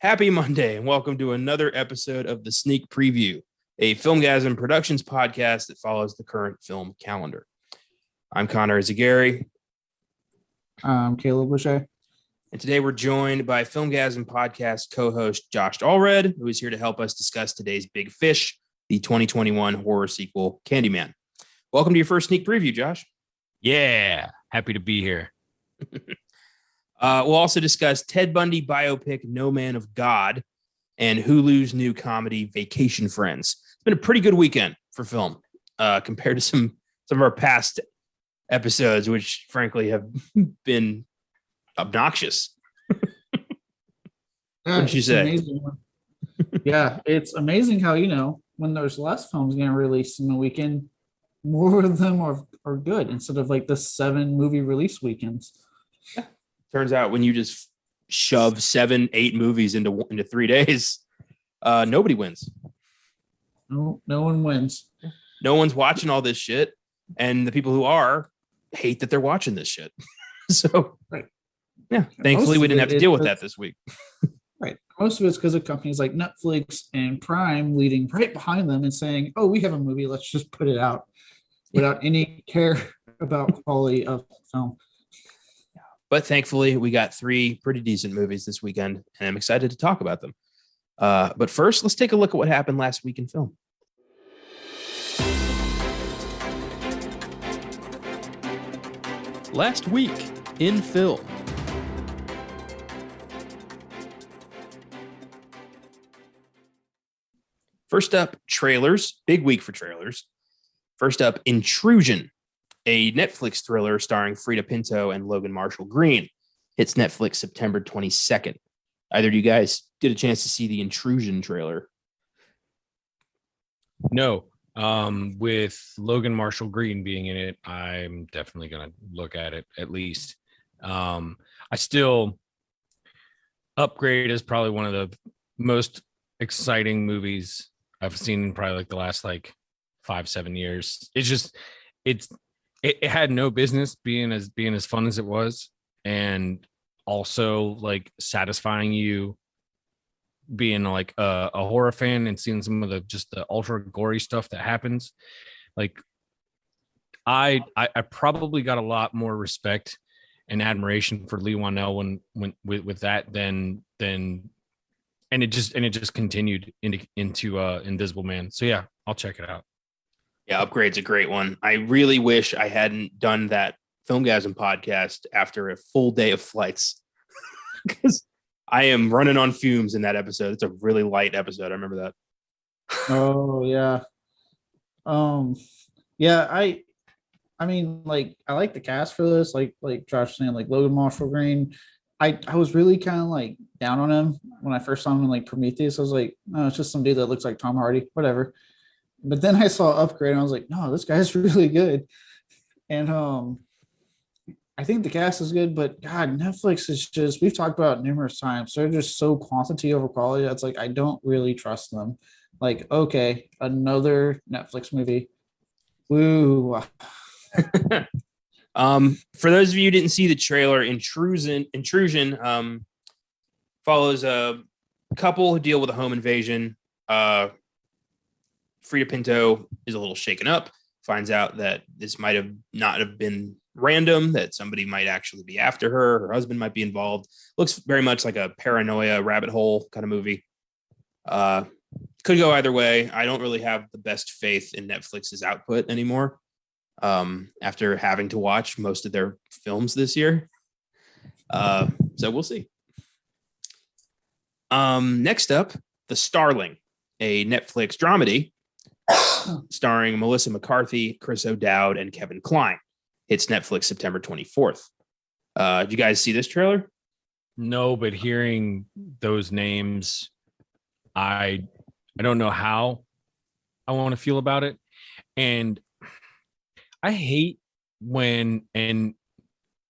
Happy Monday, and welcome to another episode of the Sneak Preview, a Filmgazm Productions podcast that follows the current film calendar. I'm Connor Eyzaguirre. I'm Caleb Boucher. And today we're joined by Filmgazm podcast co-host Josh Allred, who is here to help us discuss today's big fish, the 2021 horror sequel, Candyman. Welcome to your first sneak preview, Josh. Yeah, happy to be here. We'll also discuss Ted Bundy biopic No Man of God and Hulu's new comedy Vacation Friends. It's been a pretty good weekend for film compared to some of our past episodes, which frankly have been obnoxious. What'd you say? Yeah, it's amazing how, when there's less films getting released in the weekend, more of them are good instead of like the 7 movie release weekends. Yeah. Turns out when you just shove 7-8 movies into 3 days, nobody wins. No one wins. No one's watching all this shit, and the people who are hate that they're watching this shit. So, right. Yeah, thankfully we didn't have to deal with that this week. Right. Most of it's because of companies like Netflix and Prime leading right behind them and saying, "Oh, we have a movie, let's just put it out," without any care about quality of film. But thankfully, we got 3 pretty decent movies this weekend, and I'm excited to talk about them. But first, let's take a look at what happened last week in film. Last week in film. First up, trailers. Big week for trailers. First up, Intrusion, a Netflix thriller starring Frida Pinto and Logan Marshall Green. Hits Netflix September 22nd. Either of you guys get a chance to see the Intrusion trailer? No. With Logan Marshall Green being in it, I'm definitely going to look at it at least. I still... Upgrade is probably one of the most exciting movies I've seen in probably like the last 5-7 years. It had no business being as fun as it was, and also satisfying you being a horror fan and seeing some of the ultra gory stuff that happens. I probably got a lot more respect and admiration for Lee Wanell when with that than and it just continued into Invisible Man. So yeah, I'll check it out. Yeah, Upgrade's a great one. I really wish I hadn't done that Filmgazm podcast after a full day of flights because I am running on fumes in that episode. It's a really light episode. I remember that. Oh yeah. Yeah, I mean, I like the cast for this, like Josh was saying, Logan Marshall Green. I was really kind of down on him when I first saw him in Prometheus. I was like, no, it's just some dude that looks like Tom Hardy, whatever. But then I saw Upgrade and I was like, no, this guy's really good. And I think the cast is good, but God, Netflix is just, we've talked about it numerous times. They're just so quantity over quality. That's I don't really trust them. Okay, another Netflix movie. Woo. For those of you who didn't see the trailer, Intrusion follows a couple who deal with a home invasion. Frida Pinto is a little shaken up, finds out that this might have not have been random, that somebody might actually be after her. Her husband might be involved. Looks very much like a paranoia rabbit hole kind of movie. Could go either way. I don't really have the best faith in Netflix's output anymore after having to watch most of their films this year. So we'll see. Next up, The Starling, a Netflix dramedy starring Melissa McCarthy, Chris O'Dowd, and Kevin Kline. Hits Netflix September 24th. Did you guys see this trailer? No, but hearing those names, I don't know how I want to feel about it. And I hate when, and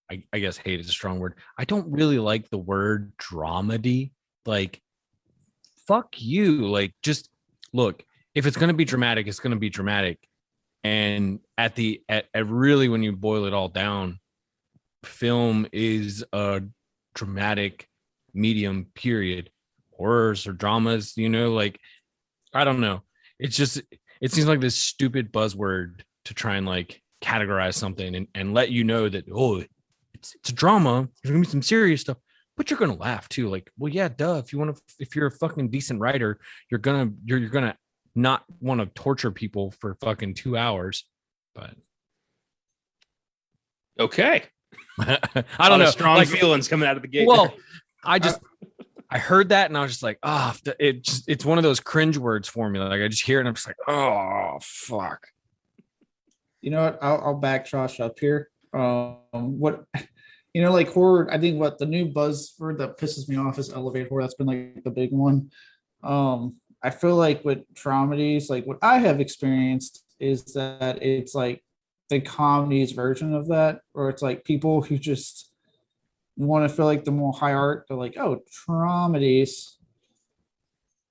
I guess hate is a strong word. I don't really like the word dramedy. Fuck you. Just look, if it's going to be dramatic, it's going to be dramatic. And at really, when you boil it all down, film is a dramatic medium, period. horrors or dramas, you know, like, I don't know. It seems like this stupid buzzword to try and like categorize something and let you know that, oh, it's a drama. There's gonna be some serious stuff, but you're gonna laugh too. Like, well, yeah, duh. If you're a fucking decent writer, you're gonna not want to torture people for fucking 2 hours. But okay, I don't know. Strong like, feelings coming out of the gate. well, I heard that and I was just like, it's one of those cringe words for me. Like I just hear it and I'm just like, oh fuck. You know what? I'll back Josh up here. What, like horror, I think what the new buzzword that pisses me off is elevator horror. That's been like the big one. I feel like with dramedies, like what I have experienced is that it's like the comedies version of that, or it's like people who just want to feel like the more high art. They're like, oh, dramedies.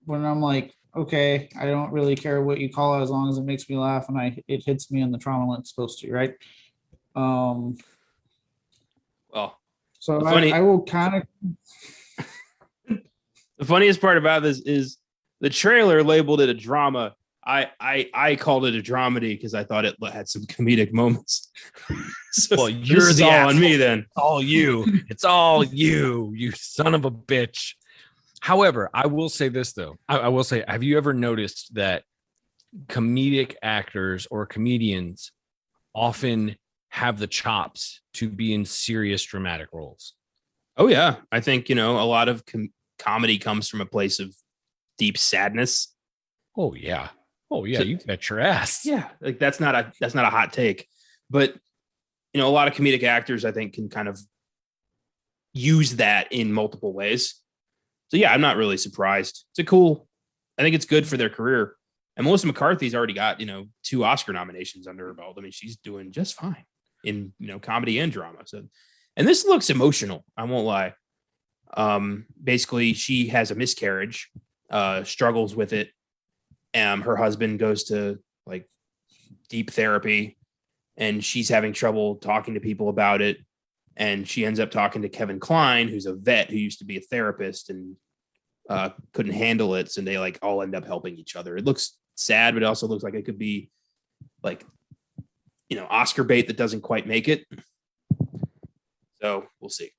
When I'm like, okay, I don't really care what you call it as long as it makes me laugh and it hits me in the trauma when it's supposed to, right? Well, so I will kind of. The funniest part about this is the trailer labeled it a drama. I called it a dramedy because I thought it had some comedic moments. So well, you're the all on me then. All you. It's all you, you son of a bitch. However, I will say this though. I will say, have you ever noticed that comedic actors or comedians often have the chops to be in serious dramatic roles? Oh yeah, I think a lot of comedy comes from a place of deep sadness. Oh yeah, you bet your ass. Yeah, like that's not a hot take, but a lot of comedic actors I think can kind of use that in multiple ways. So yeah, I'm not really surprised. I think it's good for their career. And Melissa McCarthy's already got 2 Oscar nominations under her belt. I mean, she's doing just fine in comedy and drama. So, and this looks emotional. I won't lie. Basically, she has a miscarriage, struggles with it. Her husband goes to like deep therapy, and she's having trouble talking to people about it. And she ends up talking to Kevin Kline, who's a vet who used to be a therapist and couldn't handle it. So they like all end up helping each other. It looks sad, but it also looks like it could be like, Oscar bait that doesn't quite make it. So we'll see.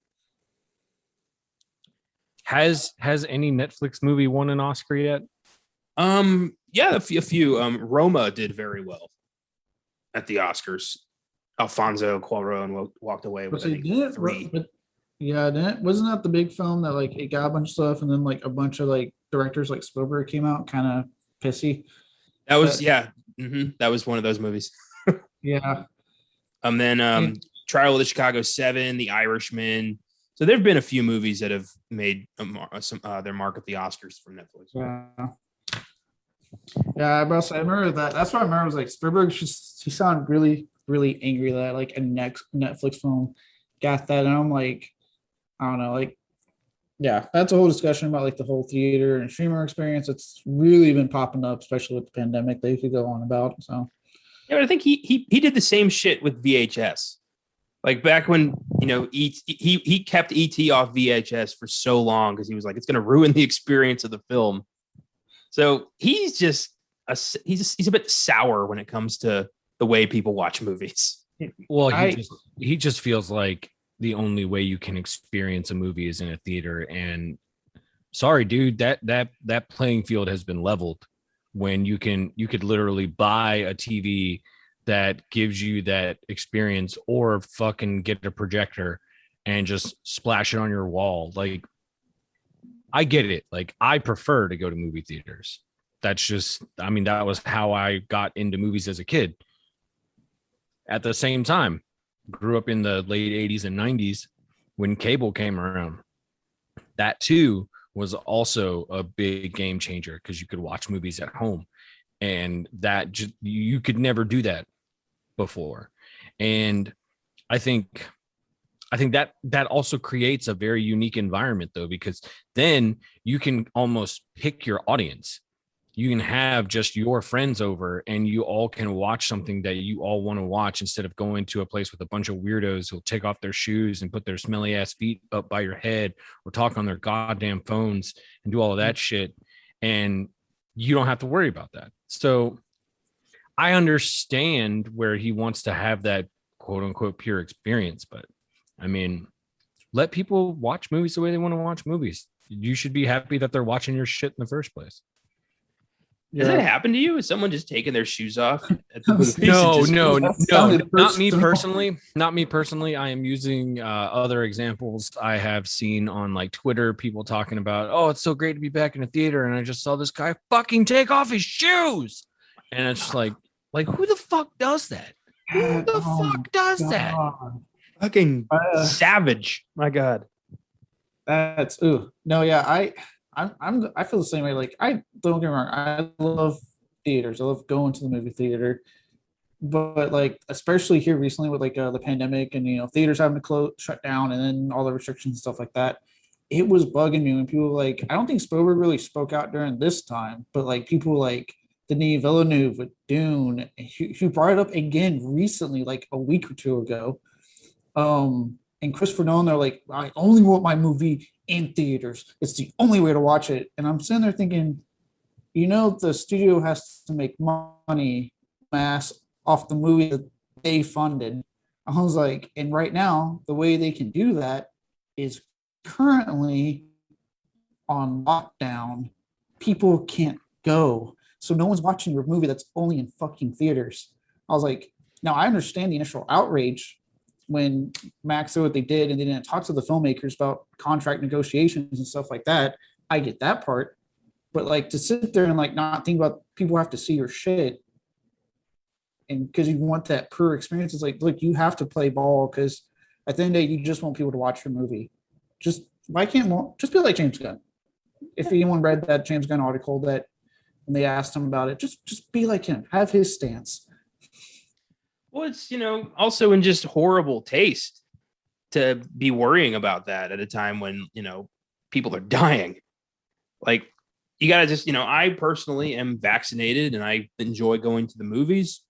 Has any Netflix movie won an Oscar yet? Yeah, a few. Roma did very well at the Oscars. Alfonso Cuarón walked away with 3. Wasn't that the big film that like it got a bunch of stuff and then like a bunch of like directors like Spielberg came out kind of pissy? That was that was one of those movies. Yeah. And then Trial of the Chicago 7, The Irishman. So there've been a few movies that have made their mark at the Oscars from Netflix. Yeah, I remember that. That's why I remember. I was like, Spielberg he sounded really, really angry that like a next Netflix film got that, and I'm like, I don't know, like, yeah, that's a whole discussion about like the whole theater and streamer experience. It's really been popping up, especially with the pandemic. They could go on about. So yeah, but I think he did the same shit with VHS. Like back when he kept ET off VHS for so long because he was like, it's going to ruin the experience of the film. So he's just he's a bit sour when it comes to the way people watch movies. Well, he just feels like the only way you can experience a movie is in a theater. And sorry, dude, that playing field has been leveled when you could literally buy a TV that gives you that experience, or fucking get a projector and just splash it on your wall. Like, I get it. Like, I prefer to go to movie theaters. That's just, I mean, that was how I got into movies as a kid. At the same time, grew up in the late 80s and 90s when cable came around. That too was also a big game changer because you could watch movies at home, and that you could never do that before. And I think that also creates a very unique environment though, because then you can almost pick your audience. You can have just your friends over and you all can watch something that you all want to watch instead of going to a place with a bunch of weirdos who'll take off their shoes and put their smelly ass feet up by your head or talk on their goddamn phones and do all of that shit. And you don't have to worry about that. So I understand where he wants to have that quote unquote pure experience, but I mean, let people watch movies the way they want to watch movies. You should be happy that they're watching your shit in the first place. Has that happened to you? Is someone just taking their shoes off at the movies? No, not me personal. personally. Not me personally. I am using other examples I have seen on like Twitter, people talking about, oh, it's so great to be back in a theater. And I just saw this guy fucking take off his shoes. And it's just like who the fuck does that? Who the fuck does that? Fucking savage. My God. That's no, yeah, I feel the same way. Like, I don't get me wrong, I love theaters. I love going to the movie theater, but like especially here recently with like the pandemic and theaters having to shut down, and then all the restrictions and stuff like that. It was bugging me when people like, I don't think Spielberg really spoke out during this time, but like people like Denis Villeneuve with Dune, who brought it up again recently, like a week or two ago. And Christopher Nolan, they're like, I only want my movie in theaters. It's the only way to watch it. And I'm sitting there thinking, the studio has to make money mass off the movie that they funded. I was like, and right now, the way they can do that is currently on lockdown. People can't go. So no one's watching your movie that's only in fucking theaters. I was like, now I understand the initial outrage when Max did what they did and they didn't talk to the filmmakers about contract negotiations and stuff like that. I get that part, but like to sit there and like not think about people have to see your shit, and because you want that per experience, it's like, look, you have to play ball, because at the end of the day, you just want people to watch your movie. Just why can't just be like James Gunn? If anyone read that James Gunn article that when they asked him about it, just be like him, have his stance. Well, it's, also in just horrible taste to be worrying about that at a time when, people are dying. Like, you got to just, I personally am vaccinated and I enjoy going to the movies,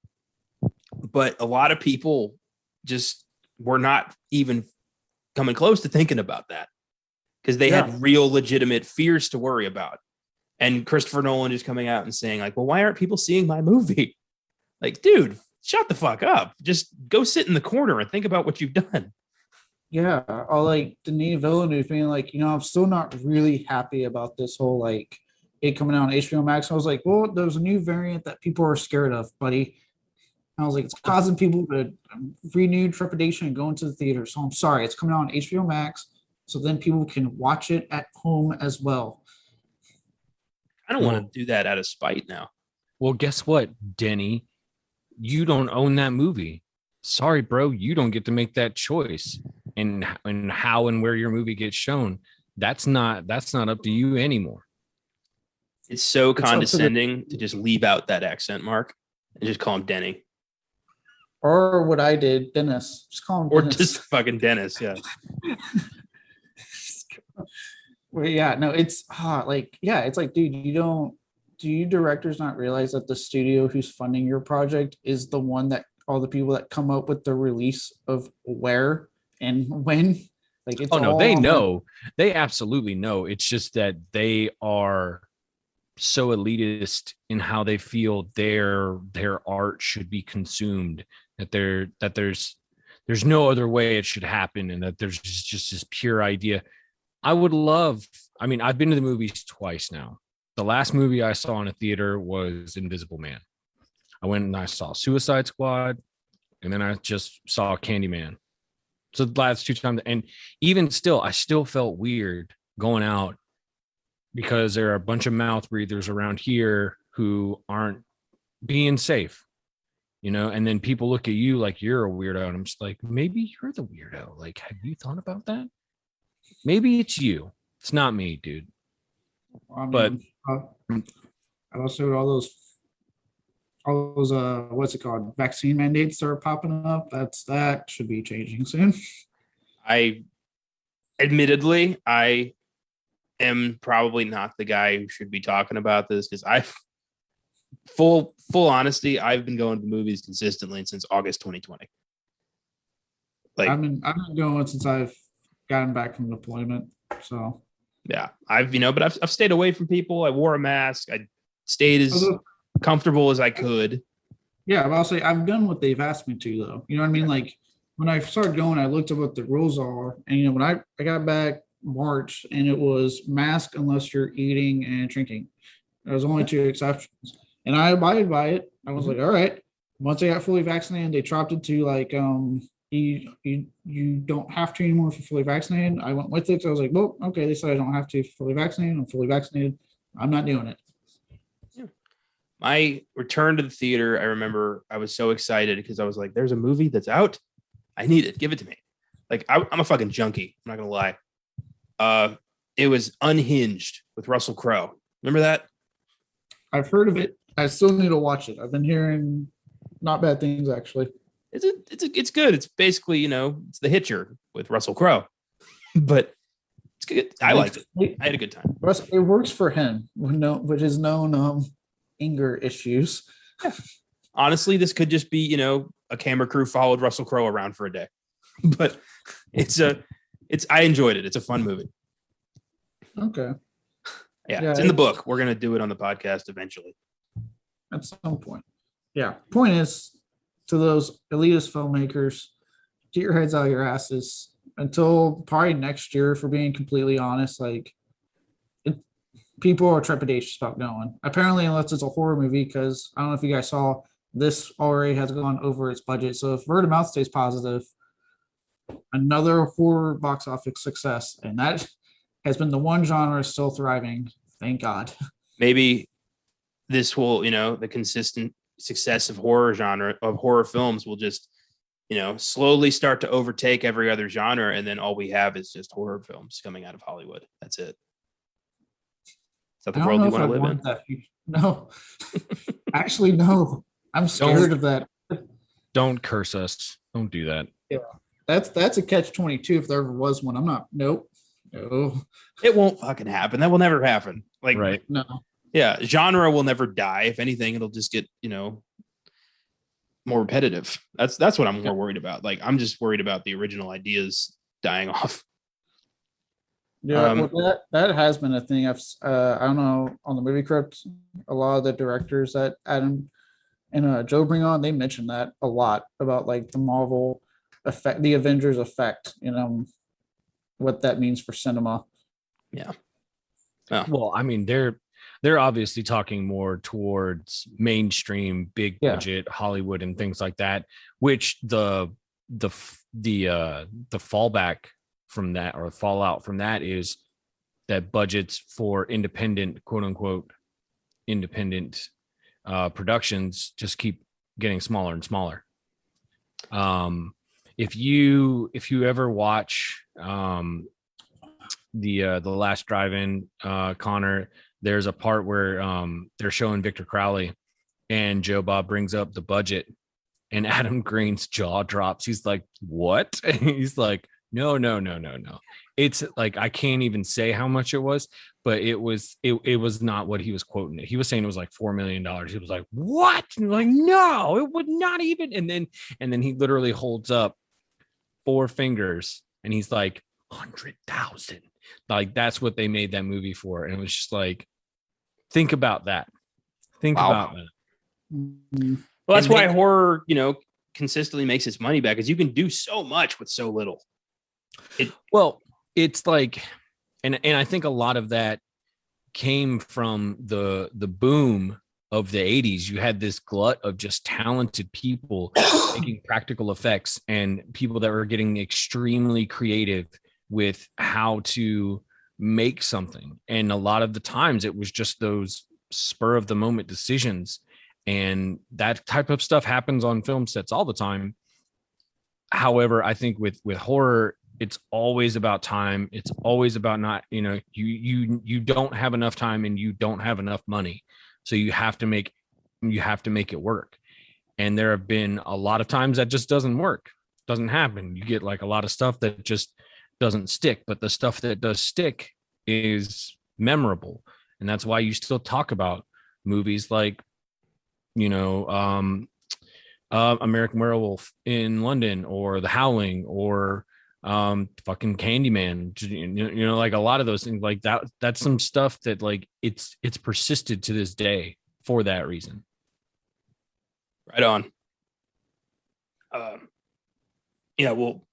but a lot of people just were not even coming close to thinking about that because they had real legitimate fears to worry about. And Christopher Nolan just coming out and saying like, well, why aren't people seeing my movie? Like, dude, shut the fuck up. Just go sit in the corner and think about what you've done. Yeah. Or like Denis Villeneuve being like, I'm still not really happy about this whole like it coming out on HBO Max. I was like, well, there's a new variant that people are scared of, buddy. I was like, it's causing people to renewed trepidation and go into the theater. So I'm sorry, it's coming out on HBO Max, so then people can watch it at home as well. I don't want to do that out of spite now. Well, guess what, Denny? You don't own that movie. Sorry, bro. You don't get to make that choice. And how and where your movie gets shown. That's not up to you anymore. It's so condescending to just leave out that accent mark and just call him Denny. Or what I did, Dennis. Just call him Dennis. Or just fucking Dennis, yeah. Well, yeah, no, it's it's like, dude, do you directors not realize that the studio who's funding your project is the one that all the people that come up with the release of where and when? Like, it's they know. They absolutely know. It's just that they are so elitist in how they feel their art should be consumed, that there's no other way it should happen, and that there's just this pure idea. I've been to the movies twice now. The last movie I saw in a theater was Invisible Man. I went and I saw Suicide Squad, and then I just saw Candyman. So the last two times, and even still, I still felt weird going out because there are a bunch of mouth breathers around here who aren't being safe, and then people look at you like you're a weirdo. And I'm just like, maybe you're the weirdo. Like, have you thought about that? Maybe it's you. It's not me, dude. But also all those what's it called, vaccine mandates that are popping up, that should be changing soon. I am probably not the guy who should be talking about this, because full honesty, I've been going to the movies consistently since August 2020. Like, I've been going since I've gotten back from deployment. So yeah, but I've stayed away from people. I wore a mask. I stayed as comfortable as I could. Yeah, but I'll say I've done what they've asked me to, though. You know what I mean? Like when I started going, I looked at what the rules are, and when I got back March, and it was mask unless you're eating and drinking. There was only 2 exceptions, and I abided by it. I was like, all right. Once I got fully vaccinated, they dropped it to like you don't have to anymore if you're fully vaccinated. I went with it. So I was like, well, okay. They said I don't have to fully vaccinated. I'm fully vaccinated. I'm not doing it. My return to the theater, I remember I was so excited because I was like, there's a movie that's out. I need it. Give it to me. Like, I'm a fucking junkie. I'm not going to lie. It was Unhinged with Russell Crowe. Remember that? I've heard of it. I still need to watch it. I've been hearing not bad things, actually. It's good. It's basically, it's The Hitcher with Russell Crowe, but it's good. I liked it. I had a good time. It works for him with his known anger issues. Honestly, this could just be, a camera crew followed Russell Crowe around for a day, but I enjoyed it. It's a fun movie. Okay. Yeah, it's in the book. We're going to do it on the podcast eventually. At some point. Yeah. Point is, to those elitist filmmakers, get your heads out of your asses until probably next year, for being completely honest. Like, people are trepidatious about going. Apparently, unless it's a horror movie, because I don't know if you guys saw, this already has gone over its budget. So if word of mouth stays positive, another horror box office success, and that has been the one genre still thriving. Thank God. Maybe this will, the consistent success of horror films will just, slowly start to overtake every other genre, and then all we have is just horror films coming out of Hollywood. That's it. Is that the world you want to live in? No. Actually, no. I'm scared of that. Don't curse us. Don't do that. Yeah. That's a catch-22 if there ever was one. I'm not. Nope. No. It won't fucking happen. That will never happen. Like, right. No. Yeah, genre will never die. If anything, it'll just get, more repetitive. That's what I'm more worried about. Like, I'm just worried about the original ideas dying off. Yeah, well, that has been a thing. I don't know, on the movie crypt, a lot of the directors that Adam and Joe bring on, they mention that a lot about like the Marvel effect, the Avengers effect, what that means for cinema. Yeah. Oh. Well, I mean, they're obviously talking more towards mainstream, big budget Hollywood and things like that, which the fallback from that, or fallout from that, is that budgets for independent, quote unquote, independent productions just keep getting smaller and smaller. If you ever watch the Last Drive-In, Connor, there's a part where they're showing Victor Crowley, and Joe Bob brings up the budget, and Adam Green's jaw drops. He's like, "What?" He's like, No. It's like, I can't even say how much it was, but it was not what he was quoting it. He was saying it was like $4 million. He was like, what? And like, no, it would not even. And then he literally holds up 4 fingers and he's like, 100,000. Like, that's what they made that movie for. And it was just like, think about that. About that. Well, that's why horror, consistently makes its money back, because you can do so much with so little. It's like, and I think a lot of that came from the boom of the 80s. You had this glut of just talented people making practical effects, and people that were getting extremely creative with how to make something. And a lot of the times it was just those spur of the moment decisions, and that type of stuff happens on film sets all the time. However, I think with horror, it's always about time. It's always about not, you don't have enough time and you don't have enough money. So you have to make it work. And there have been a lot of times that just doesn't work. Doesn't happen. You get like a lot of stuff that just doesn't stick, but the stuff that does stick is memorable. And that's why you still talk about movies like American Werewolf in London, or The Howling, or fucking Candyman. Like a lot of those things like that. That's some stuff that like it's persisted to this day for that reason. Right on. Yeah, well,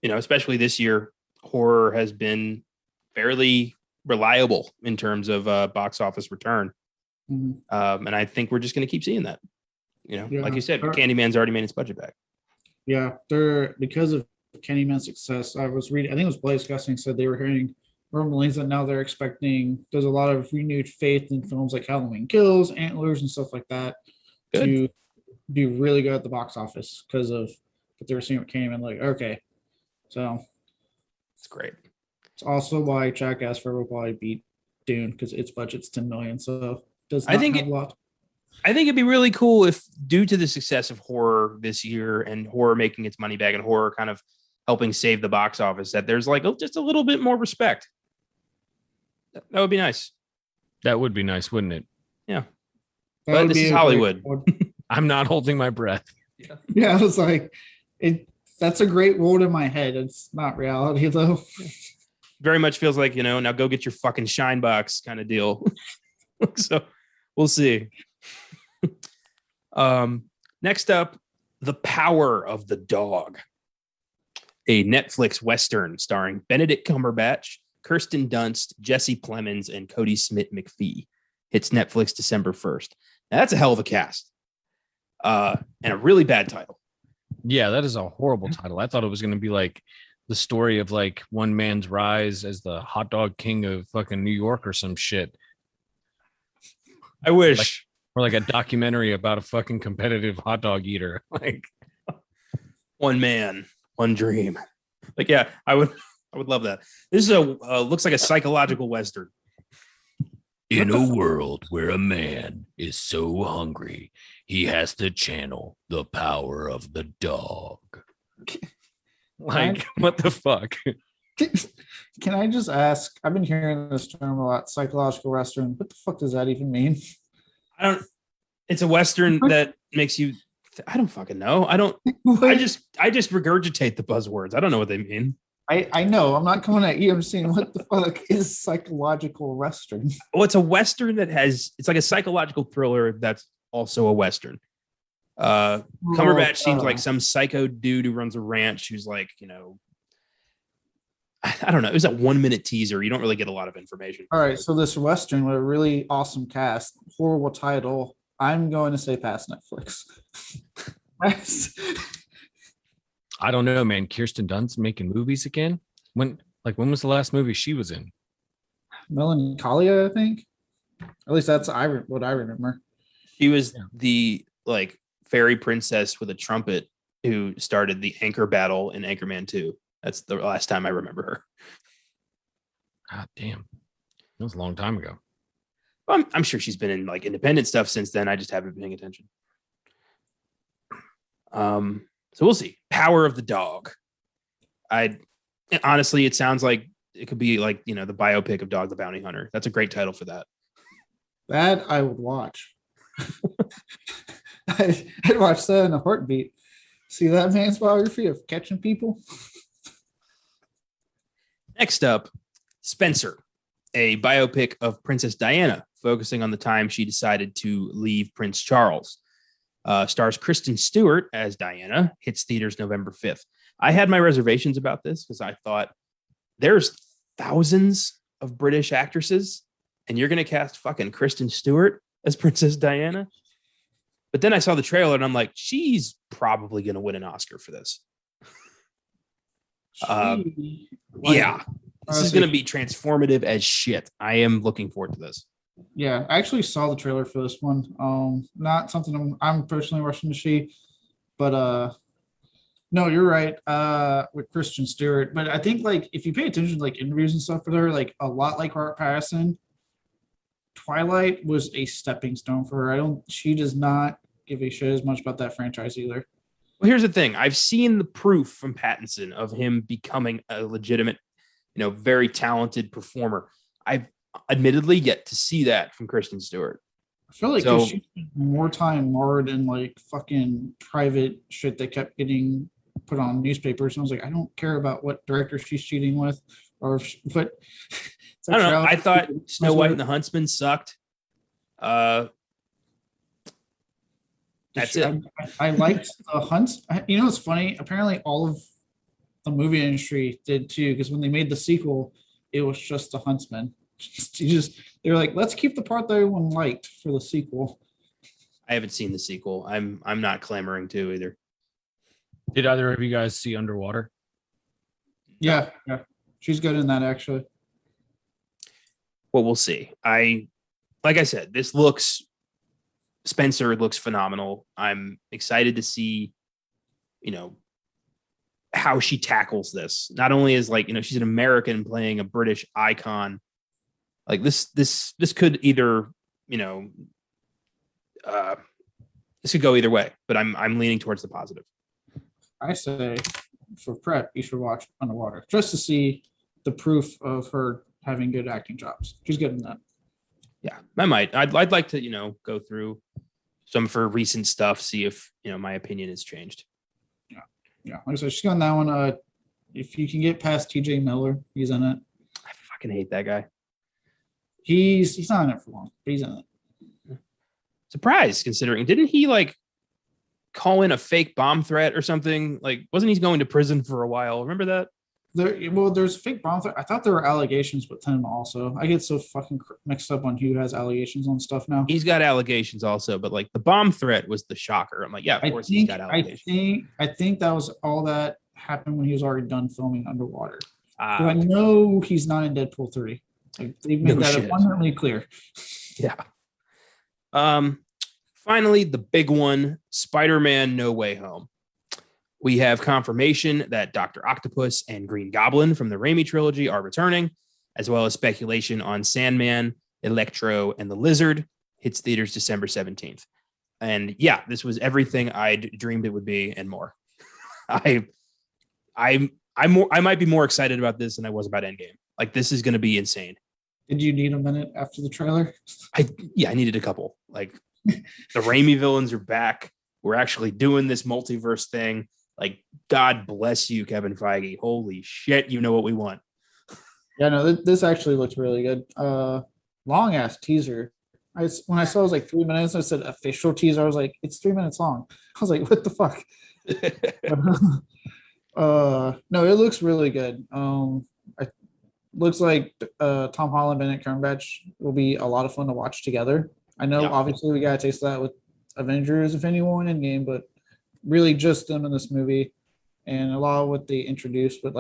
especially this year, horror has been fairly reliable in terms of box office return. And I think we're just going to keep seeing that. Like you said, Candyman's already made its budget back. Yeah, because of Candyman's success. I was reading, I think it was Blaze Gussing said they were hearing rumblings that now they're expecting there's a lot of renewed faith in films like Halloween Kills, Antlers, and stuff like that to do really good at the box office because of what they were seeing with Candyman. Like, okay, so it's great. It's also why Jackass Forever will probably beat Dune because its budget's 10 million. So I think it'd be really cool if, due to the success of horror this year and horror making its money back and horror kind of helping save the box office, that there's like just a little bit more respect. That would be nice. That would be nice, wouldn't it? Yeah. But this is Hollywood. I'm not holding my breath. Yeah, I was like, that's a great world in my head. It's not reality though. Very much feels like, now go get your fucking shine box kind of deal. So we'll see. Next up, The Power of the Dog, a Netflix Western starring Benedict Cumberbatch, Kirsten Dunst, Jesse Plemons, and Cody Smith-McPhee. Hits Netflix December 1st. Now, that's a hell of a cast. And a really bad title. Yeah, that is a horrible title. I thought it was going to be like the story of like one man's rise as the hot dog king of fucking New York or some shit. I wish. Or like a documentary about a fucking competitive hot dog eater. Like one man, one dream. Like, yeah, I would love that. This is looks like a psychological Western. In a world where a man is so hungry, he has to channel the power of the dog. Like, what the fuck? Can I just ask? I've been hearing this term a lot, psychological Western. What the fuck does that even mean? It's a Western that makes you, I don't fucking know. I just regurgitate the buzzwords. I don't know what they mean. I know. I'm not coming at you. I'm saying, what the fuck is psychological Western? Well, it's a Western that it's like a psychological thriller that's also a Western. Cumberbatch seems like some psycho dude who runs a ranch who's like, I don't know. It was a 1 minute teaser. You don't really get a lot of information. All right. So this Western with a really awesome cast, horrible title. I'm going to say past Netflix. I don't know, man. Kirsten Dunst making movies again? When was the last movie she was in? Melancholia, I think. At least that's what I remember. She was the like fairy princess with a trumpet who started the anchor battle in Anchorman 2. That's the last time I remember her. God damn. That was a long time ago. I'm sure she's been in like independent stuff since then. I just haven't been paying attention. So we'll see. Power of the Dog. Honestly, it sounds like it could be like, the biopic of Dog the Bounty Hunter. That's a great title for that. That I would watch. I'd watch that in a heartbeat. See that man's biography of catching people? Next up, Spencer, a biopic of Princess Diana, focusing on the time she decided to leave Prince Charles. Stars Kristen Stewart as Diana, hits theaters November 5th. I had my reservations about this because I thought there's thousands of British actresses and you're going to cast fucking Kristen Stewart as Princess Diana. But then I saw the trailer and I'm like, she's probably going to win an Oscar for this. Yeah, this is going to be transformative as shit. I am looking forward to this. Yeah, I actually saw the trailer for this one. Not something I'm personally rushing to see, but no, you're right. With Kristen Stewart, but I think like if you pay attention to like interviews and stuff with her, like a lot like Robert Pattinson, Twilight was a stepping stone for her. She does not give a shit as much about that franchise either. Well, here's the thing. I've seen the proof from Pattinson of him becoming a legitimate, very talented performer. I've admittedly yet to see that from Kristen Stewart. I feel like So- she spent more time marred in like fucking private shit that kept getting put on newspapers. And I was like, I don't care about what director she's cheating with or what. I don't know. I thought Snow White and the Huntsman sucked. That's it. I liked the hunts. You know, it's funny. Apparently, all of the movie industry did too, because when they made the sequel, it was just the Huntsman. They were like, let's keep the part that everyone liked for the sequel. I haven't seen the sequel. I'm not clamoring to either. Did either of you guys see Underwater? Yeah, she's good in that actually. Well, we'll see. Like I said, Spencer looks phenomenal. I'm excited to see, how she tackles this. Not only as she's an American playing a British icon. Like this could either, this could go either way, but I'm leaning towards the positive. I say for prep, you should watch Underwater just to see the proof of her having good acting jobs. She's good in that. Yeah, I might. I'd like to, go through some of her recent stuff, see if, my opinion has changed. Yeah. Like I said, she's got that one. If you can get past TJ Miller, he's in it. I fucking hate that guy. He's not in it for long, but he's in it. Surprised considering, didn't he call in a fake bomb threat or something? Wasn't he going to prison for a while? Remember that? There's a fake bomb threat. I thought there were allegations with him also. I get so fucking mixed up on who has allegations on stuff now. He's got allegations also, but the bomb threat was the shocker. I'm like, yeah, of course he's got allegations. I think that was all that happened when he was already done filming Underwater. Ah, I know he's not in Deadpool 3. They've made that abundantly clear. Yeah. Finally, the big one, Spider-Man No Way Home. We have confirmation that Dr. Octopus and Green Goblin from the Raimi trilogy are returning, as well as speculation on Sandman, Electro, and the Lizard. Hits theaters December 17th. And yeah, this was everything I'd dreamed it would be and more. I might be more excited about this than I was about Endgame. This is going to be insane. Did you need a minute after the trailer? I needed a couple. The Raimi villains are back. We're actually doing this multiverse thing. God bless you, Kevin Feige. Holy shit, you know what we want. Yeah, no, this actually looks really good. Long ass teaser. When I saw it was 3 minutes, I said official teaser. I was like, it's 3 minutes long. I was like, what the fuck? No, it looks really good. It looks like Tom Holland, Benedict Cumberbatch will be a lot of fun to watch together. I know, obviously, we got a taste of that with Avengers, Infinity War, and Endgame, but really just them in this movie and a lot of what they introduced, but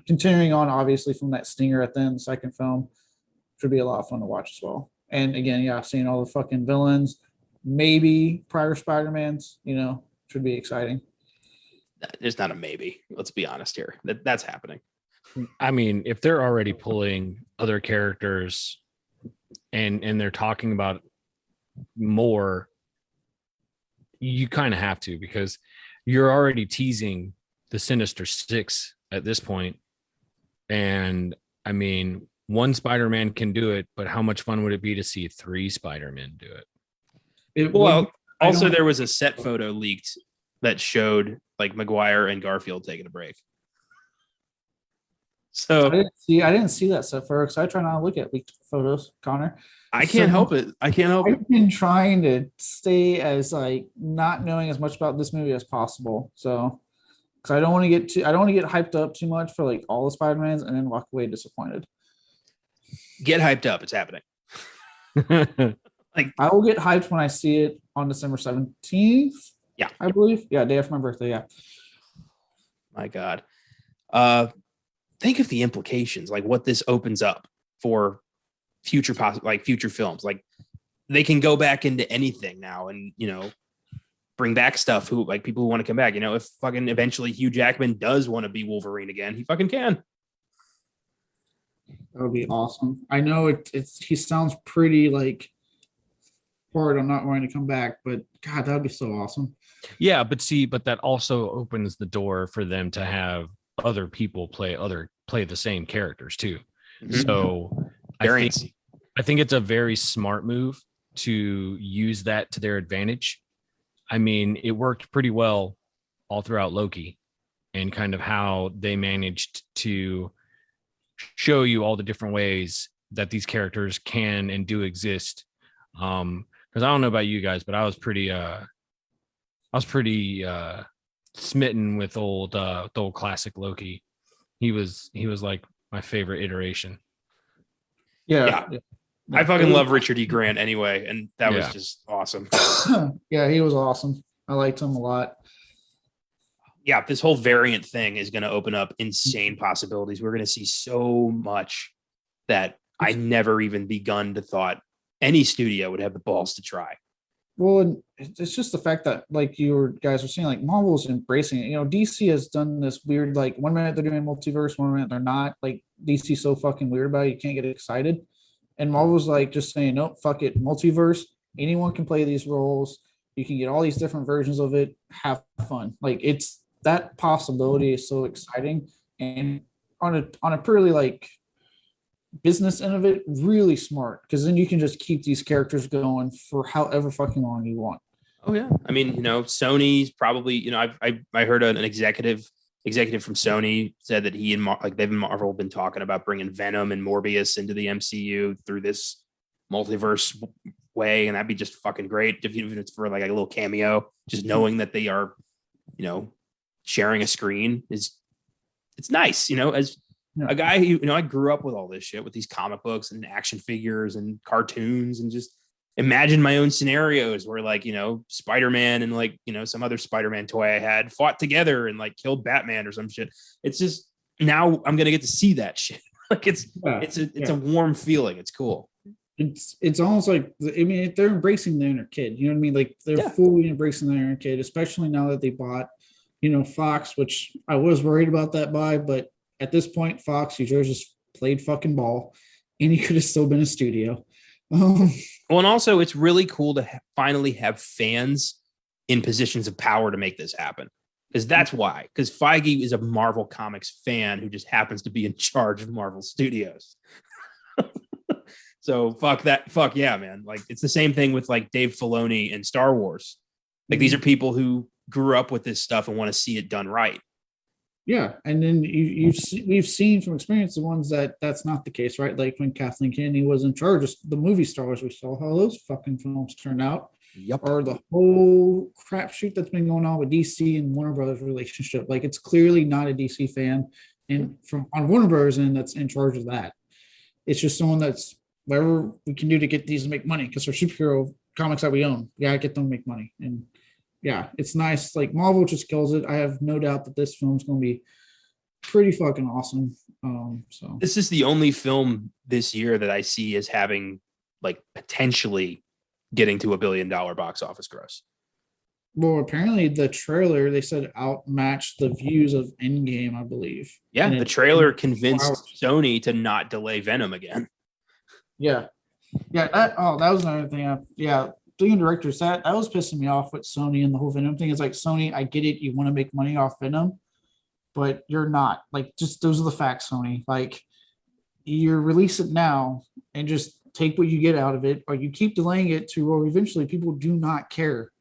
continuing on, obviously, from that stinger at the end of the second film, should be a lot of fun to watch as well. And again, seeing all the fucking villains, maybe prior Spider-Mans, should be exciting. There's not a maybe. Let's be honest here. That's happening. I mean, if they're already pulling other characters and they're talking about more, you kind of have to, because you're already teasing the Sinister Six at this point. And I mean, one Spider-Man can do it, but how much fun would it be to see 3 Spider-Men do it? Also there was a set photo leaked that showed Maguire and Garfield taking a break. So I didn't see that stuff first. I try not to look at leaked photos, Connor. I can't help it. I've been trying to stay as not knowing as much about this movie as possible. So, because I don't want to get hyped up too much for all the Spider-Mans and then walk away disappointed. Get hyped up. It's happening. I will get hyped when I see it on December 17th. Yeah, I believe. Yeah, day after my birthday. Yeah. My God. Think of the implications, what this opens up for future future films. They can go back into anything now and bring back stuff who people who want to come back. If fucking eventually Hugh Jackman does want to be Wolverine again, he fucking can. That would be awesome. I know he sounds pretty hard on not wanting to come back, but God, that would be so awesome. Yeah, but that also opens the door for them to have other people play the same characters too. Mm-hmm. So I think it's a very smart move to use that to their advantage. I mean, it worked pretty well all throughout Loki, and kind of how they managed to show you all the different ways that these characters can and do exist. Because I don't know about you guys, but I was pretty smitten with the old classic Loki. He was like my favorite iteration. Yeah. I fucking love Richard E. Grant anyway, and that was just awesome. Yeah, he was awesome. I liked him a lot. Yeah, this whole variant thing is going to open up insane possibilities. We're going to see so much that I never even begun to thought any studio would have the balls to try. Well, and it's just the fact that, like you guys were saying, like Marvel's embracing it. You know, DC has done this weird, like 1 minute they're doing multiverse, 1 minute they're not. Like DC's so fucking weird about it, you can't get excited. And Marvel's like just saying, nope, fuck it, multiverse. Anyone can play these roles. You can get all these different versions of it. Have fun. Like it's that possibility is so exciting, and on a purely like business end of it, really smart, because then you can just keep these characters going for however fucking long you want. Oh yeah, I mean, Sony's probably, I heard an executive from Sony said that he and they've Marvel been talking about bringing Venom and Morbius into the MCU through this multiverse way, and that'd be just fucking great even if it's for like a little cameo. Just knowing that they are, sharing a screen it's nice, as a guy who, I grew up with all this shit, with these comic books and action figures and cartoons, and just imagine my own scenarios where like, Spider-Man and like, some other Spider-Man toy I had fought together and like killed Batman or some shit. It's just, now I'm going to get to see that shit. Like it's a warm feeling. It's cool. It's almost like, I mean, they're embracing the inner kid, you know what I mean? Like they're fully embracing the inner kid, especially now that they bought, Fox, which I was worried about that buy, but at this point, Fox, you just played fucking ball, and he could have still been a studio. Well, and also it's really cool to finally have fans in positions of power to make this happen. Because that's why. Because Feige is a Marvel Comics fan who just happens to be in charge of Marvel Studios. So fuck that. Fuck yeah, man. Like it's the same thing with like Dave Filoni and Star Wars. Like these are people who grew up with this stuff and want to see it done right. Yeah, and then we've seen from experience the ones that's not the case, right? Like when Kathleen Kennedy was in charge of the movie stars, we saw how those fucking films turned out. Yep. Or the whole crapshoot that's been going on with DC and Warner Brothers relationship. Like it's clearly not a DC fan, and from on Warner Brothers end that's in charge of that. It's just someone that's whatever we can do to get these to make money, because they're superhero comics that we own. We gotta get them to make money. And yeah, it's nice. Like Marvel just kills it. I have no doubt that this film's going to be pretty fucking awesome. So this is the only film this year that I see as having like potentially getting to $1 billion box office gross. Well, apparently the trailer, they said outmatched the views of Endgame, I believe. Yeah, the trailer convinced Sony to not delay Venom again. Yeah. Yeah, that was another thing. Being directors, that was pissing me off with Sony and the whole Venom thing. It's like, Sony, I get it, you want to make money off Venom, but you're not. Like, just those are the facts, Sony. Like, you release it now and just take what you get out of it, or you keep delaying it to where eventually people do not care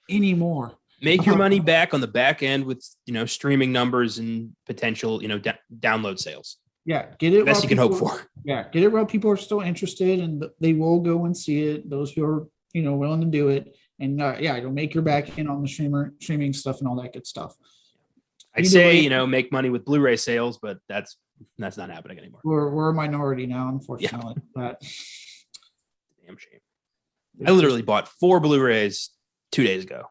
anymore. Make your money back on the back end with streaming numbers and potential download sales. Yeah, get it. Best you can hope for. Yeah, get it while people are still interested, and they will go and see it. Those who are willing to do it, and you'll make your back end on the streaming stuff and all that good stuff. I'd say make money with Blu-ray sales, but that's not happening anymore. We're a minority now, unfortunately. Yeah. Damn shame. I literally bought 4 Blu-rays 2 days ago.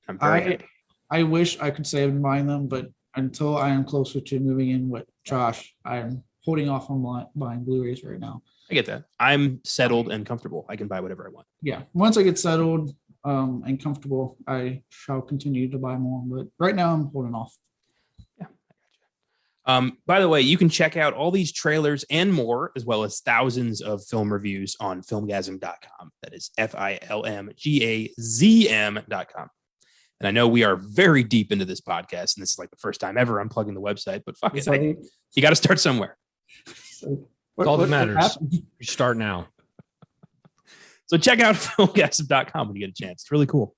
I'm very happy. I wish I could say I've been buying them, but until I am closer to moving in with Josh, I'm holding off on buying Blu-rays right now. I get that. I'm settled and comfortable. I can buy whatever I want. Yeah. Once I get settled and comfortable, I shall continue to buy more. But right now I'm holding off. Yeah, I got you. By the way, you can check out all these trailers and more, as well as thousands of film reviews on filmgazm.com. That is FILMGAZM.com. And I know we are very deep into this podcast, and this is like the first time ever I'm plugging the website, but fuck it. You got to start somewhere. All that matters. You start now. So check out filmgazm.com when you get a chance. It's really cool.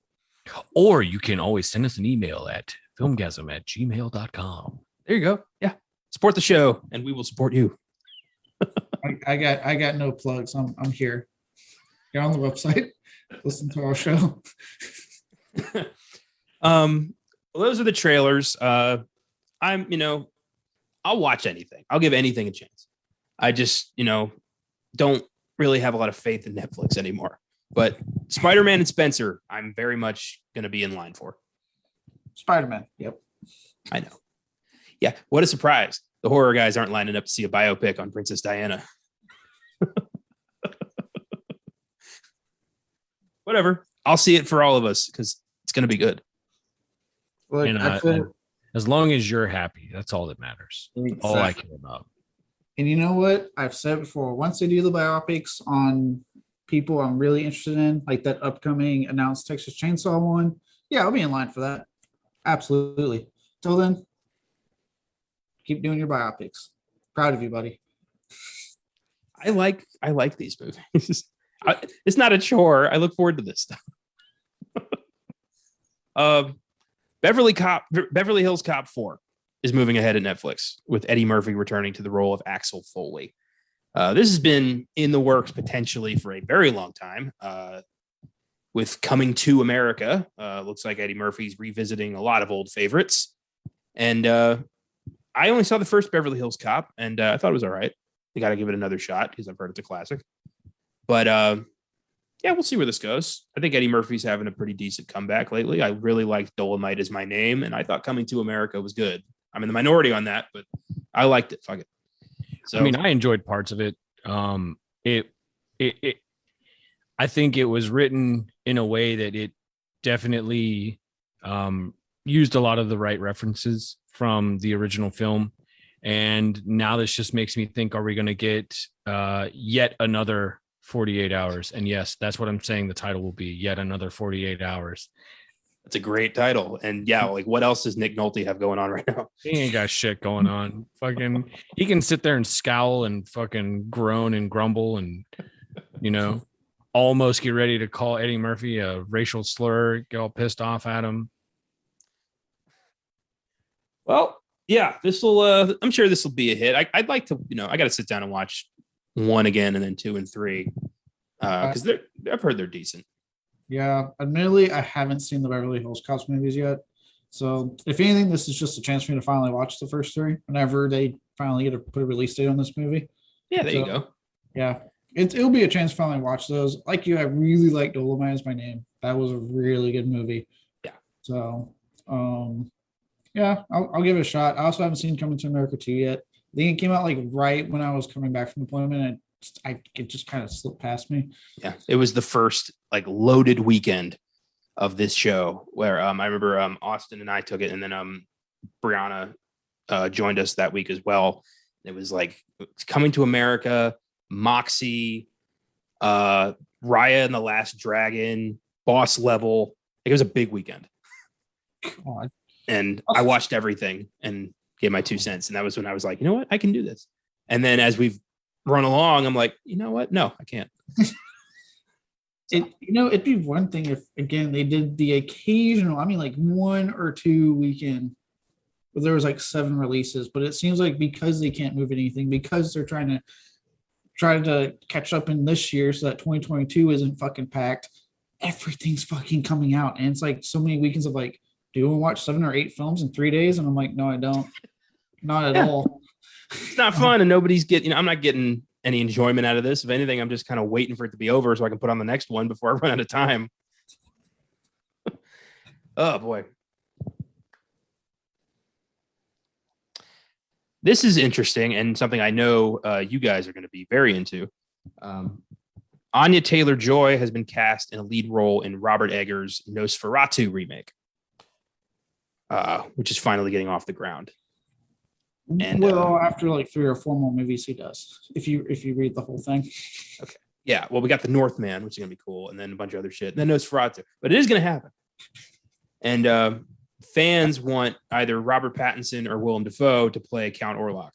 Or you can always send us an email at filmgazm@gmail.com. There you go. Yeah. Support the show and we will support you. I got no plugs. I'm here. Get on the website. Listen to our show. Well, those are the trailers. I'll watch anything. I'll give anything a chance. I just, don't really have a lot of faith in Netflix anymore. But Spider-Man and Spencer, I'm very much going to be in line for. Spider-Man. Yep. I know. Yeah. What a surprise. The horror guys aren't lining up to see a biopic on Princess Diana. Whatever. I'll see it for all of us because it's going to be good. Look, as long as you're happy, that's all that matters. Exactly. All I care about. And you know what? I've said before, once they do the biopics on people I'm really interested in, like that upcoming announced Texas Chainsaw one, yeah, I'll be in line for that. Absolutely. Till then, keep doing your biopics. Proud of you, buddy. I like these movies. It's not a chore. I look forward to this stuff. Beverly Hills Cop 4 is moving ahead at Netflix with Eddie Murphy returning to the role of Axel Foley. This has been in the works potentially for a very long time. With Coming to America, looks like Eddie Murphy's revisiting a lot of old favorites. And I only saw the first Beverly Hills Cop, and I thought it was all right. You got to give it another shot because I've heard it's a classic. But yeah, we'll see where this goes. I think Eddie Murphy's having a pretty decent comeback lately. I really liked Dolomite Is My Name, and I thought Coming to America was good. I'm in the minority on that, but I liked it. Fuck it. So I mean, I enjoyed parts of it. I think it was written in a way that it definitely used a lot of the right references from the original film. And now this just makes me think, are we going to get yet another 48 hours? And yes, that's what I'm saying. The title will be Yet Another 48 Hours. That's a great title. And yeah, like what else does Nick Nolte have going on right now? He ain't got shit going on. Fucking, he can sit there and scowl and fucking groan and grumble and, almost get ready to call Eddie Murphy a racial slur, get all pissed off at him. Well, yeah, I'm sure this will be a hit. I'd like to, I got to sit down and watch 1 again and then 2 and 3 because I've heard they're decent. Yeah, admittedly, I haven't seen the Beverly Hills Cops movies yet. So, if anything, this is just a chance for me to finally watch the first 3 whenever they finally get to put a release date on this movie. Yeah, there you go. Yeah, it'll be a chance to finally watch those. Like you, I really like Dolomite Is My Name. That was a really good movie. Yeah. So, yeah, I'll give it a shot. I also haven't seen Coming to America 2 yet. I think it came out like right when I was coming back from deployment, and it just kind of slipped past me. Yeah, it was the first like loaded weekend of this show where I remember Austin and I took it, and then Brianna joined us that week as well. It was like Coming to America, Moxie, Raya and the Last Dragon, Boss Level. It was a big weekend. God. And I watched everything and gave my 2 cents. And that was when I was like, you know what? I can do this. And then as we've run along, I'm like, you know what? No, I can't. It'd be one thing if, again, they did the occasional, like 1 or 2 weekend where there was like 7 releases. But it seems like because they can't move anything, because they're trying to catch up in this year so that 2022 isn't fucking packed, everything's fucking coming out. And it's like so many weekends of like, do you want to watch 7 or 8 films in 3 days? And I'm like, no, I don't. Not at all. It's not fun. And nobody's getting, I'm not getting any enjoyment out of this. If anything, I'm just kind of waiting for it to be over so I can put on the next one before I run out of time. Oh, boy. This is interesting and something I know you guys are going to be very into. Anya Taylor-Joy has been cast in a lead role in Robert Eggers' Nosferatu remake. Which is finally getting off the ground. And after like 3 or 4 more movies, he does. If you read the whole thing. Okay. Yeah. Well, we got the Northman, which is gonna be cool, and then a bunch of other shit. And then Nosferatu, but it is gonna happen. And fans want either Robert Pattinson or Willem Dafoe to play Count Orlok.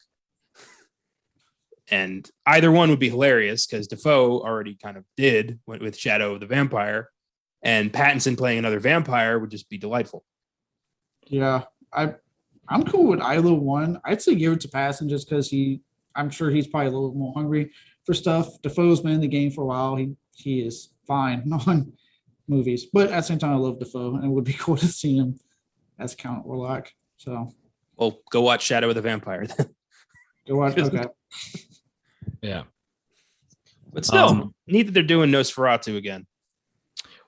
And either one would be hilarious because Defoe already kind of did with Shadow of the Vampire, and Pattinson playing another vampire would just be delightful. Yeah, I'm cool with either one. I'd say give it to Pattinson just because I'm sure he's probably a little more hungry for stuff. Defoe's been in the game for a while. He is fine on movies, but at the same time, I love Defoe, and it would be cool to see him as Count Orlok. So, well, go watch Shadow of the Vampire then. Go watch. Okay. Yeah, but still, neat that they're doing Nosferatu again.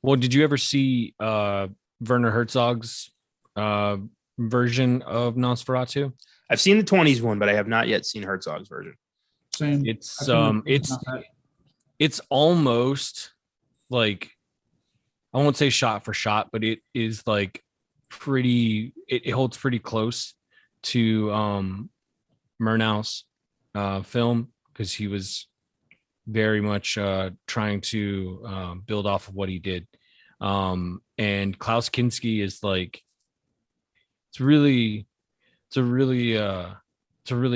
Well, did you ever see Werner Herzog's version of Nosferatu? I've seen the 20s one, but I have not yet seen Herzog's version. Same. It's almost like, I won't say shot for shot, but it is like pretty. It holds pretty close to Murnau's film, because he was very much trying to build off of what he did. And Klaus Kinski is like, it's a really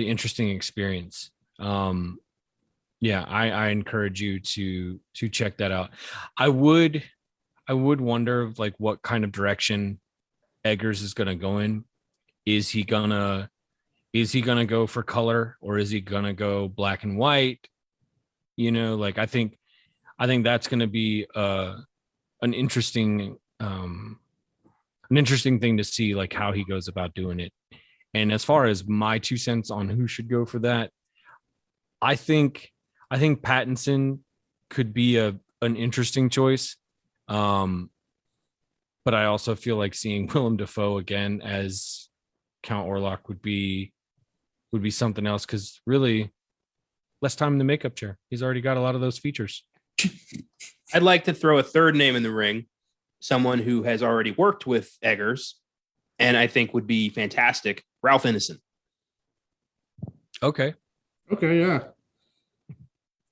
interesting experience. Yeah, I encourage you to check that out. I would wonder like what kind of direction Eggers is gonna go in. Is he gonna go for color, or is he gonna go black and white? You know, like I think that's gonna be an interesting thing to see, like how he goes about doing it. And as far as my 2 cents on who should go for that, I think Pattinson could be an interesting choice. But I also feel like seeing Willem Dafoe again as Count Orlok would be something else, because really less time in the makeup chair. He's already got a lot of those features. I'd like to throw a third name in the ring, someone who has already worked with Eggers, and I think would be fantastic. Ralph Ineson. Okay, yeah.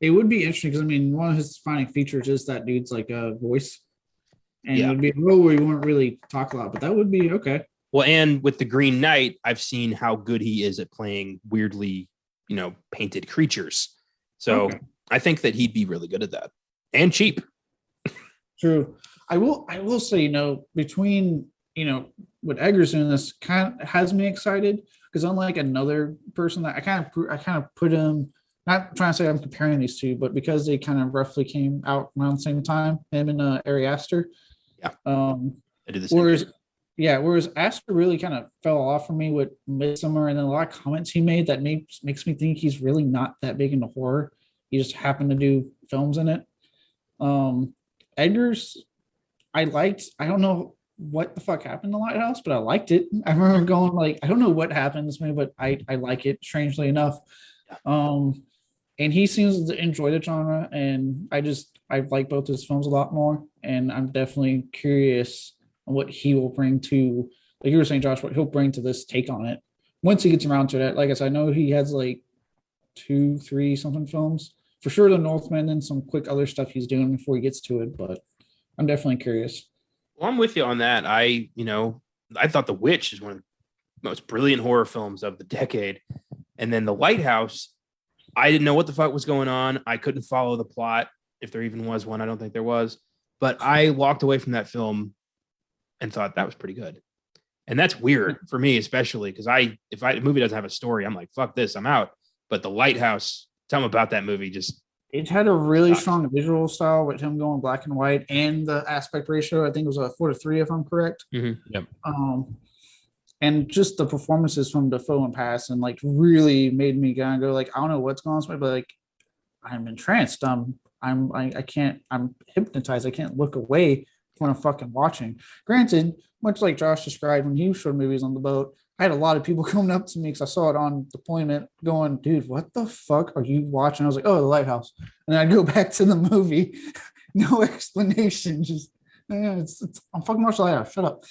It would be interesting because, I mean, one of his defining features is that dude's like a voice. And it would be a role where he wouldn't really talk a lot, but that would be okay. Well, and with the Green Knight, I've seen how good he is at playing weirdly, painted creatures. So I think that he'd be really good at that, and cheap. True. I will say, between, what Eggers doing this kind of has me excited, because unlike another person that I kind of put him, not trying to say I'm comparing these two, but because they kind of roughly came out around the same time, him and Ari Aster. Yeah. I did the same. Whereas Aster really kind of fell off for me with Midsommar, and then a lot of comments he made that makes me think he's really not that big into horror. He just happened to do films in it. Eggers, I liked. I don't know what the fuck happened in The Lighthouse, but I liked it. I remember going like, I don't know what happened in this movie, but I like it, strangely enough. And he seems to enjoy the genre, and I like both his films a lot more, and I'm definitely curious on what he will bring to, like you were saying, Josh, what he'll bring to this take on it once he gets around to that. Like I said, I know he has like 2-3 something films for sure, The Northman, and some quick other stuff he's doing before he gets to it, but I'm definitely curious. Well, I'm with you on that. I thought The Witch is one of the most brilliant horror films of the decade, and then The Lighthouse, I didn't know what the fuck was going on. I couldn't follow the plot, if there even was one. I don't think there was, but I walked away from that film and thought that was pretty good. And that's weird for me, especially because if a movie doesn't have a story, I'm like, fuck this, I'm out. But The Lighthouse, tell me about that movie. It had a really strong visual style with him going black and white, and the aspect ratio, I think it was a 4:3, if I'm correct. Mm-hmm. Yep. And just the performances from Dafoe and Pass, and like really made me kind of go like, I don't know what's going on, but like I'm entranced. I'm hypnotized. I can't look away when I'm fucking watching. Granted, much like Josh described when he showed movies on the boat, I had a lot of people coming up to me because I saw it on deployment going, dude, what the fuck are you watching? I was like, oh, The Lighthouse. And then I'd go back to the movie. No explanation. Just, I'm fucking watching The Lighthouse. Shut up.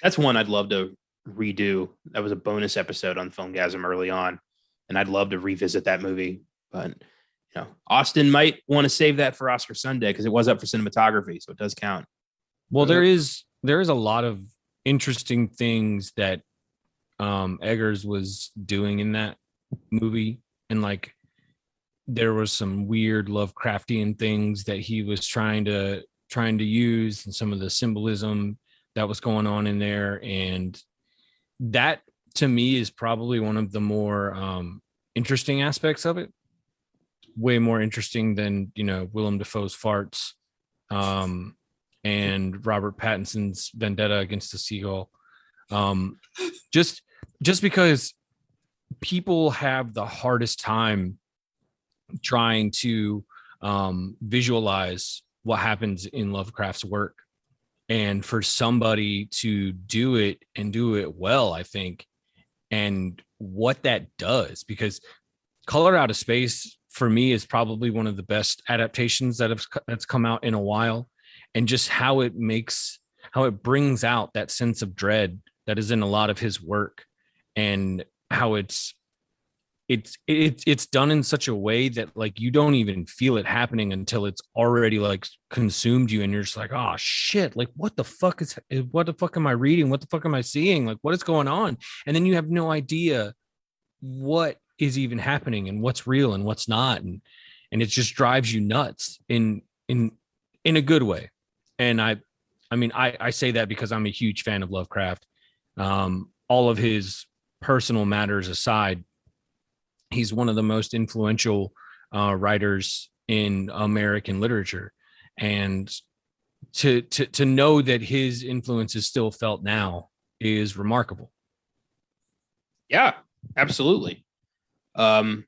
That's one I'd love to redo. That was a bonus episode on Filmgazm early on, and I'd love to revisit that movie. But Austin might want to save that for Oscar Sunday because it was up for cinematography, so it does count. Well, there is a lot of interesting things that Eggers was doing in that movie, and like there was some weird Lovecraftian things that he was trying to use, and some of the symbolism that was going on in there. And that to me is probably one of the more interesting aspects of it. Way more interesting than, Willem Dafoe's farts and Robert Pattinson's vendetta against the seagull. Just because people have the hardest time trying to visualize what happens in Lovecraft's work, and for somebody to do it and do it well, I think, and what that does, because Color Out of Space for me is probably one of the best adaptations that's come out in a while, and just how it brings out that sense of dread that is in a lot of his work, and how it's done in such a way that like you don't even feel it happening until it's already like consumed you, and you're just like, oh shit, like what the fuck am I reading? What the fuck am I seeing? Like what is going on? And then you have no idea what is even happening and what's real and what's not, and it just drives you nuts in a good way. And I mean I say that because I'm a huge fan of Lovecraft. All of his personal matters aside, he's one of the most influential writers in American literature, and to know that his influence is still felt now is remarkable. Yeah, absolutely. I've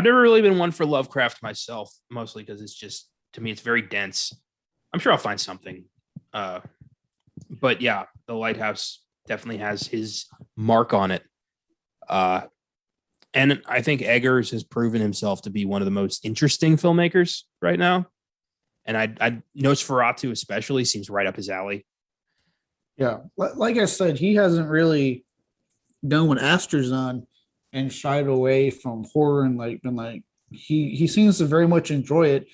never really been one for Lovecraft myself, mostly because it's just, to me, it's very dense. I'm sure I'll find something. But yeah, The Lighthouse definitely has his mark on it. And I think Eggers has proven himself to be one of the most interesting filmmakers right now. And I Nosferatu especially seems right up his alley. Yeah, like I said, he hasn't really done what Asner's done and shied away from horror, and like been like he seems to very much enjoy it.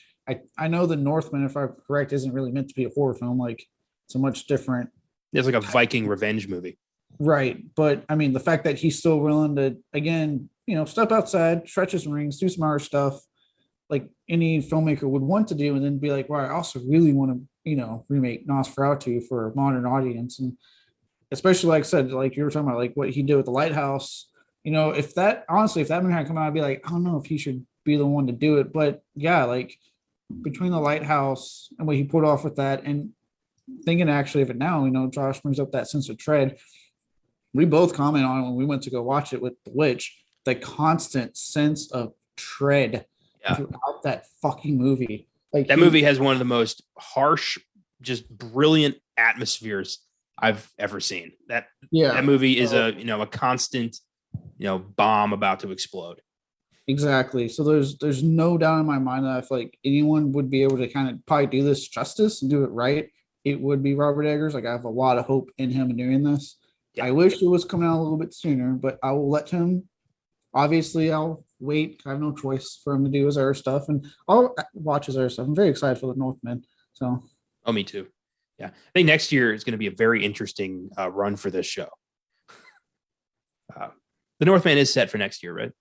I know The Northman, if I'm correct, isn't really meant to be a horror film. Like it's a much different. It's like a Viking revenge movie. Right. But I mean, the fact that he's still willing to, again, step outside, stretch his rings, do some other stuff like any filmmaker would want to do, and then be like, well, I also really want to, remake Nosferatu for a modern audience. And especially, like I said, like you were talking about, like what he did with The Lighthouse, if that movie had come out, I'd be like, I don't know if he should be the one to do it. But yeah, like between The Lighthouse and what he pulled off with that, and thinking actually of it now, Josh brings up that sense of dread. We both comment on it when we went to go watch it with The Witch, the constant sense of dread throughout that fucking movie. Like that movie has one of the most harsh, just brilliant atmospheres I've ever seen. That movie is a constant, bomb about to explode. Exactly. So there's no doubt in my mind that if like anyone would be able to kind of probably do this justice and do it right, it would be Robert Eggers. Like I have a lot of hope in him in doing this. Yeah. I wish it was coming out a little bit sooner, but I will let him. Obviously, I'll wait. I have no choice for him to do his other stuff, and I'll watch his other stuff. I'm very excited for The Northman. So, me too. Yeah, I think next year is going to be a very interesting run for this show. The Northman is set for next year, right?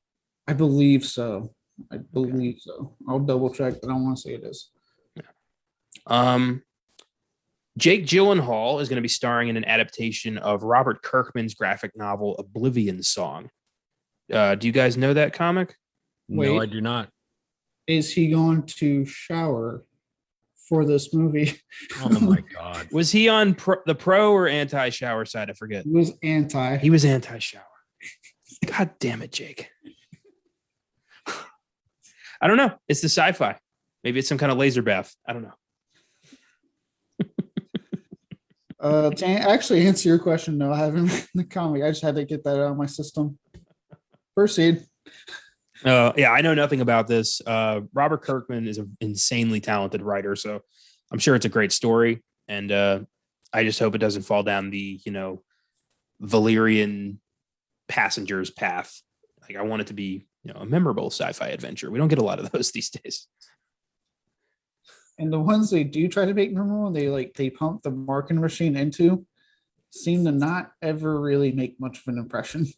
I believe so. So. I'll double check, but I don't want to say it is. Yeah. Jake Gyllenhaal is going to be starring in an adaptation of Robert Kirkman's graphic novel Oblivion Song. Do you guys know that comic? No, I do not. Is he going to shower for this movie? Oh my God. Was he on the pro or anti-shower side? I forget. He was anti. He was anti-shower. God damn it, Jake. I don't know. It's the sci-fi. Maybe it's some kind of laser bath. I don't know. To actually answer your question, no, I haven't read the comic. I just had to get that out of my system. Proceed. Yeah, I know nothing about this. Robert Kirkman is an insanely talented writer, so I'm sure it's a great story. And I just hope it doesn't fall down the, Valyrian Passengers path. Like I want it to be, a memorable sci-fi adventure. We don't get a lot of those these days. And the ones they do try to make memorable, they pump the marketing machine into, seem to not ever really make much of an impression. When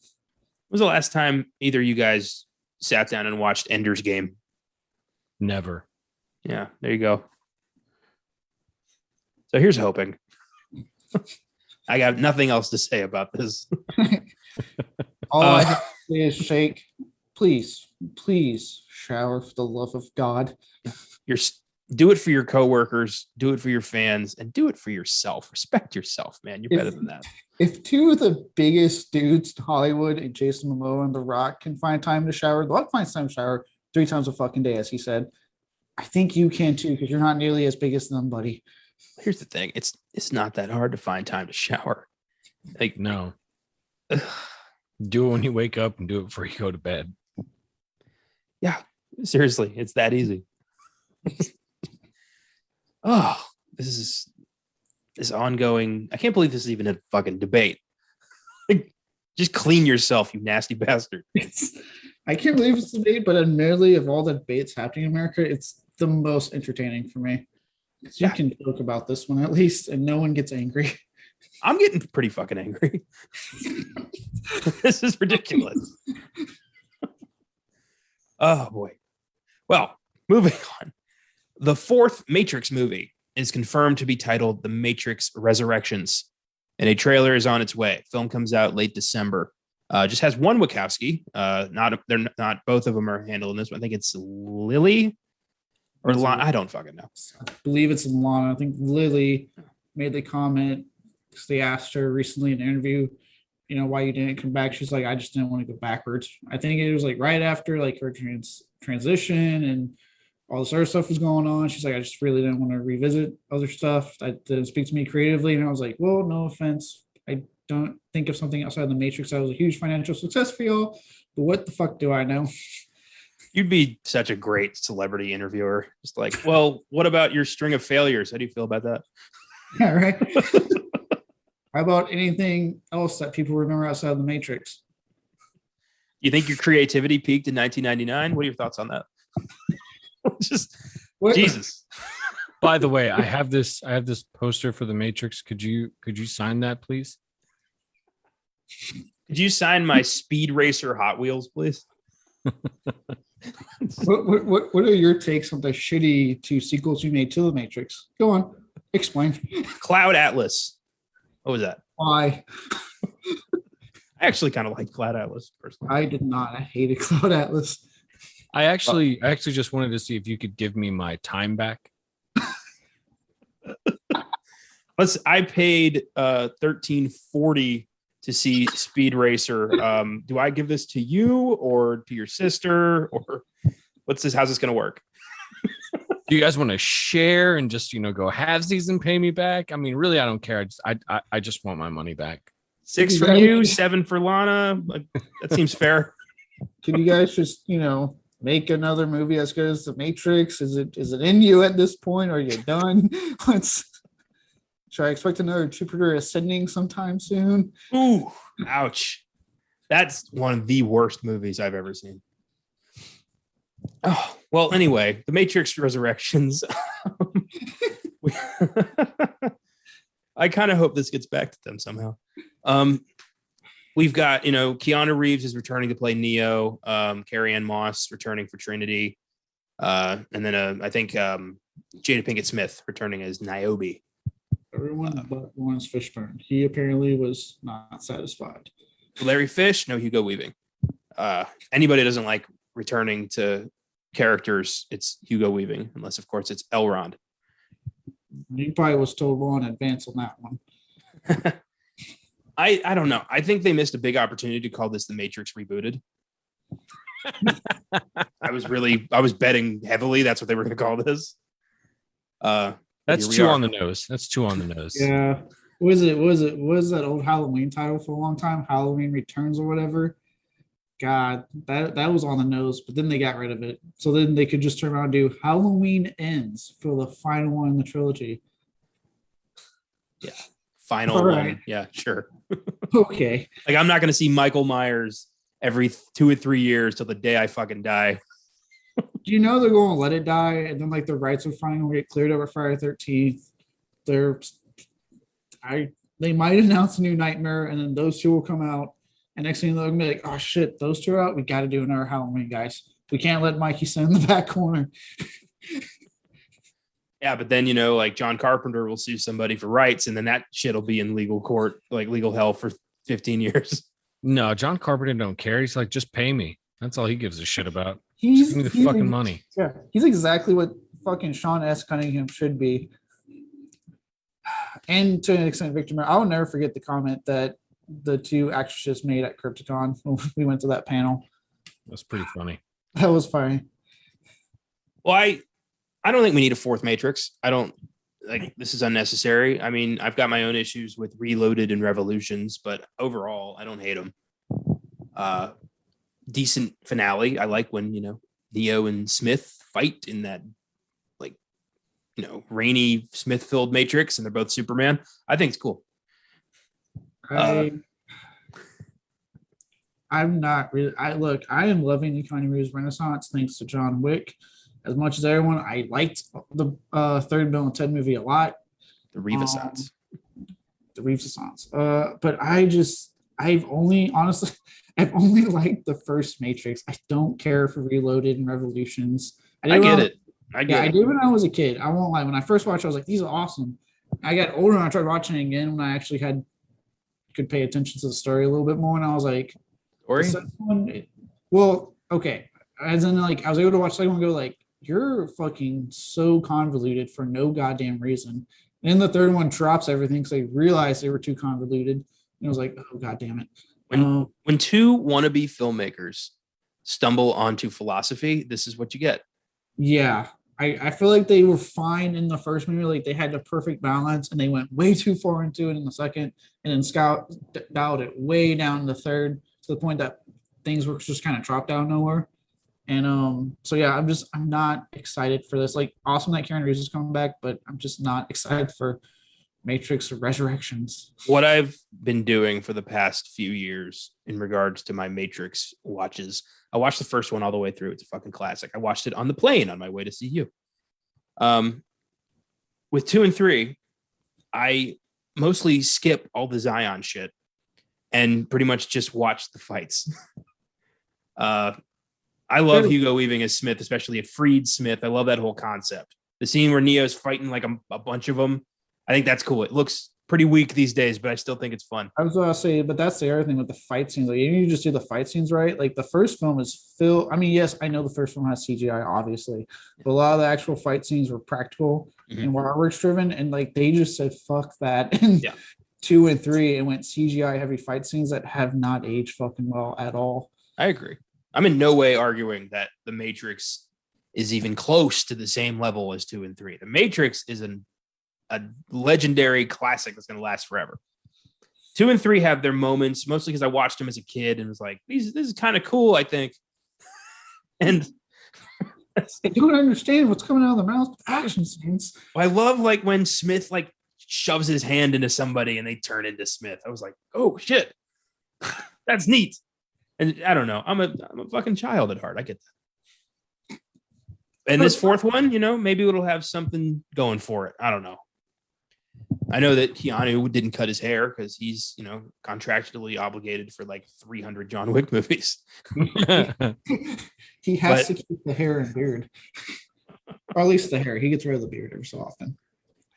was the last time either of you guys sat down and watched Ender's Game? Never. Yeah, there you go. So here's hoping. I got nothing else to say about this. All I have to say is, Shake, please, please shower for the love of God. Do it for your coworkers, do it for your fans, and do it for yourself. Respect yourself, man. You're better than that. If two of the biggest dudes in Hollywood, and Jason Momoa and The Rock, can find time to shower, The Rock finds time to shower 3 times a fucking day, as he said. I think you can too, because you're not nearly as big as them, buddy. Here's the thing: it's not that hard to find time to shower. Like, no. Do it when you wake up and do it before you go to bed. Yeah, seriously, it's that easy. Oh, this ongoing. I can't believe this is even a fucking debate. Like, just clean yourself, you nasty bastard. I can't believe it's a debate, but admittedly, of all the debates happening in America, it's the most entertaining for me. You can joke about this one at least, and no one gets angry. I'm getting pretty fucking angry. This is ridiculous. Oh boy. Well, moving on. The 4th Matrix movie is confirmed to be titled The Matrix Resurrections, and a trailer is on its way. Film comes out late December. Just has one Wachowski. They're not both of them are handling this one. I think it's Lily or Lana. I don't fucking know. I believe it's Lana. I think Lily made the comment because they asked her recently in an interview, why you didn't come back. She's like, I just didn't want to go backwards. I think it was like right after like her transition and all this other stuff was going on. She's like, I just really didn't want to revisit other stuff that didn't speak to me creatively. And I was like, well, no offense. I don't think of something outside the Matrix that was a huge financial success for y'all, but what the fuck do I know? You'd be such a great celebrity interviewer. Just like, well, what about your string of failures? How do you feel about that? Yeah, right. How about anything else that people remember outside of the Matrix? You think your creativity peaked in 1999? What are your thoughts on that? Just what? Jesus. By the way, I have this poster for the Matrix. Could you sign that, please? Could you sign my Speed Racer Hot Wheels, please? What are your takes on the shitty 2 sequels you made to the Matrix? Go on, explain. Cloud Atlas. What was that? Why? I actually kind of like Cloud Atlas personally. I did not. I hated Cloud Atlas. I actually just wanted to see if you could give me my time back. I paid $13.40 to see Speed Racer. Do I give this to you or to your sister, or what's this? How's this going to work? Do you guys want to share and just go halvesies and pay me back? I mean, really, I don't care. I just want my money back. 6 for you, 7 for Lana. That seems fair. Can you guys just make another movie as good as The Matrix? Is it in you at this point? Are you done? Should I expect another Jupiter Ascending sometime soon? Ooh, ouch. That's one of the worst movies I've ever seen. Oh, well, anyway, The Matrix Resurrections. I kind of hope this gets back to them somehow. We've got, Keanu Reeves is returning to play Neo, Carrie-Anne Moss returning for Trinity, and then I think Jada Pinkett Smith returning as Niobe. Everyone but Lawrence Fishburne. He apparently was not satisfied. Larry Fish, no Hugo Weaving. Anybody doesn't like returning to characters, it's Hugo Weaving, unless of course it's Elrond. He probably was told well in advance on that one. I don't know. I think they missed a big opportunity to call this The Matrix Rebooted. I was betting heavily that's what they were going to call this. That's too on the nose. That's too on the nose. Yeah. Was that old Halloween title for a long time? Halloween Returns or whatever. God, that was on the nose, but then they got rid of it. So then they could just turn around and do Halloween Ends for the final one in the trilogy. Yeah. Final right. one. Yeah, sure. Okay. Like, I'm not going to see Michael Myers every 2 or 3 years till the day I fucking die. Do you know they're going to let it die, and then the rights are finally going to get cleared over Friday 13th? They might announce a new Nightmare, and then those 2 will come out. And next thing they'll be like, oh shit, those 2 are out. We got to do another Halloween, guys. We can't let Mikey sit in the back corner. Yeah, but then, like John Carpenter will sue somebody for rights, and then that shit will be in legal court, like legal hell for 15 years. No, John Carpenter don't care. He's like, just pay me. That's all he gives a shit about. He's Just give me the fucking money. Yeah, he's exactly what fucking Sean S. Cunningham should be. And to an extent, Victor, I will never forget the comment that the two actresses made at Crypticon when we went to that panel. That's pretty funny. That was funny. Well, I don't think we need a fourth Matrix. I don't like this is unnecessary. I mean, I've got my own issues with Reloaded and Revolutions, but overall, I don't hate them. Decent finale. I like when, Neo and Smith fight in that rainy Smith-filled Matrix, and they're both Superman. I think it's cool. I'm not really. I am loving the Keanu Reeves Renaissance thanks to John Wick. As much as everyone, I liked the third Bill and Ted movie a lot. The Renaissance. But I've only liked the first Matrix. I don't care for Reloaded and Revolutions. I get it. I did when I was a kid. I won't lie. When I first watched, I was like, "These are awesome." I got older and I tried watching it again when I actually could pay attention to the story a little bit more, and I was like, well, okay. As in, like, I was able to watch the second one and go, like, you're fucking so convoluted for no goddamn reason. And then the third one drops everything because they realized they were too convoluted. And I was like, oh, god damn it. When two wannabe filmmakers stumble onto philosophy, this is what you get. Yeah. I feel like they were fine in the first movie. Like, they had the perfect balance, and they went way too far into it in the second, and then dialed it way down in the third to the point that things were just kind of dropped down nowhere. And so yeah, I'm not excited for this. Like, awesome that Keanu Reeves is coming back, but I'm just not excited for Matrix Resurrections. What I've been doing for the past few years in regards to my Matrix watches, I watched the first one all the way through. It's a fucking classic. I watched it on the plane on my way to see you. With 2 and 3, I mostly skip all the Zion shit and pretty much just watch the fights. I love Hugo Weaving as Smith, especially a freed Smith. I love that whole concept. The scene where Neo's fighting like a bunch of them, I think that's cool. It looks pretty weak these days, but I still think it's fun. I was going to say, but that's the other thing with the fight scenes. Like, you just do the fight scenes right. Like, the first film is yes, I know the first film has CGI, obviously, but a lot of the actual fight scenes were practical and were artworks driven. And like, they just said, fuck that. And 2 and 3, and went CGI heavy fight scenes that have not aged fucking well at all. I agree. I'm in no way arguing that The Matrix is even close to the same level as 2 and 3. The Matrix is a legendary classic that's going to last forever. 2 and 3 have their moments, mostly because I watched them as a kid and was like, this is kind of cool, I think. And I don't understand what's coming out of their mouth with action scenes. I love like when Smith like shoves his hand into somebody and they turn into Smith. I was like, oh shit, that's neat. And I don't know. I'm a fucking child at heart. I get that. And this fourth one, maybe it'll have something going for it. I don't know. I know that Keanu didn't cut his hair because he's, contractually obligated for like 300 John Wick movies. He has to keep the hair and beard, or at least the hair. He gets rid of the beard every so often.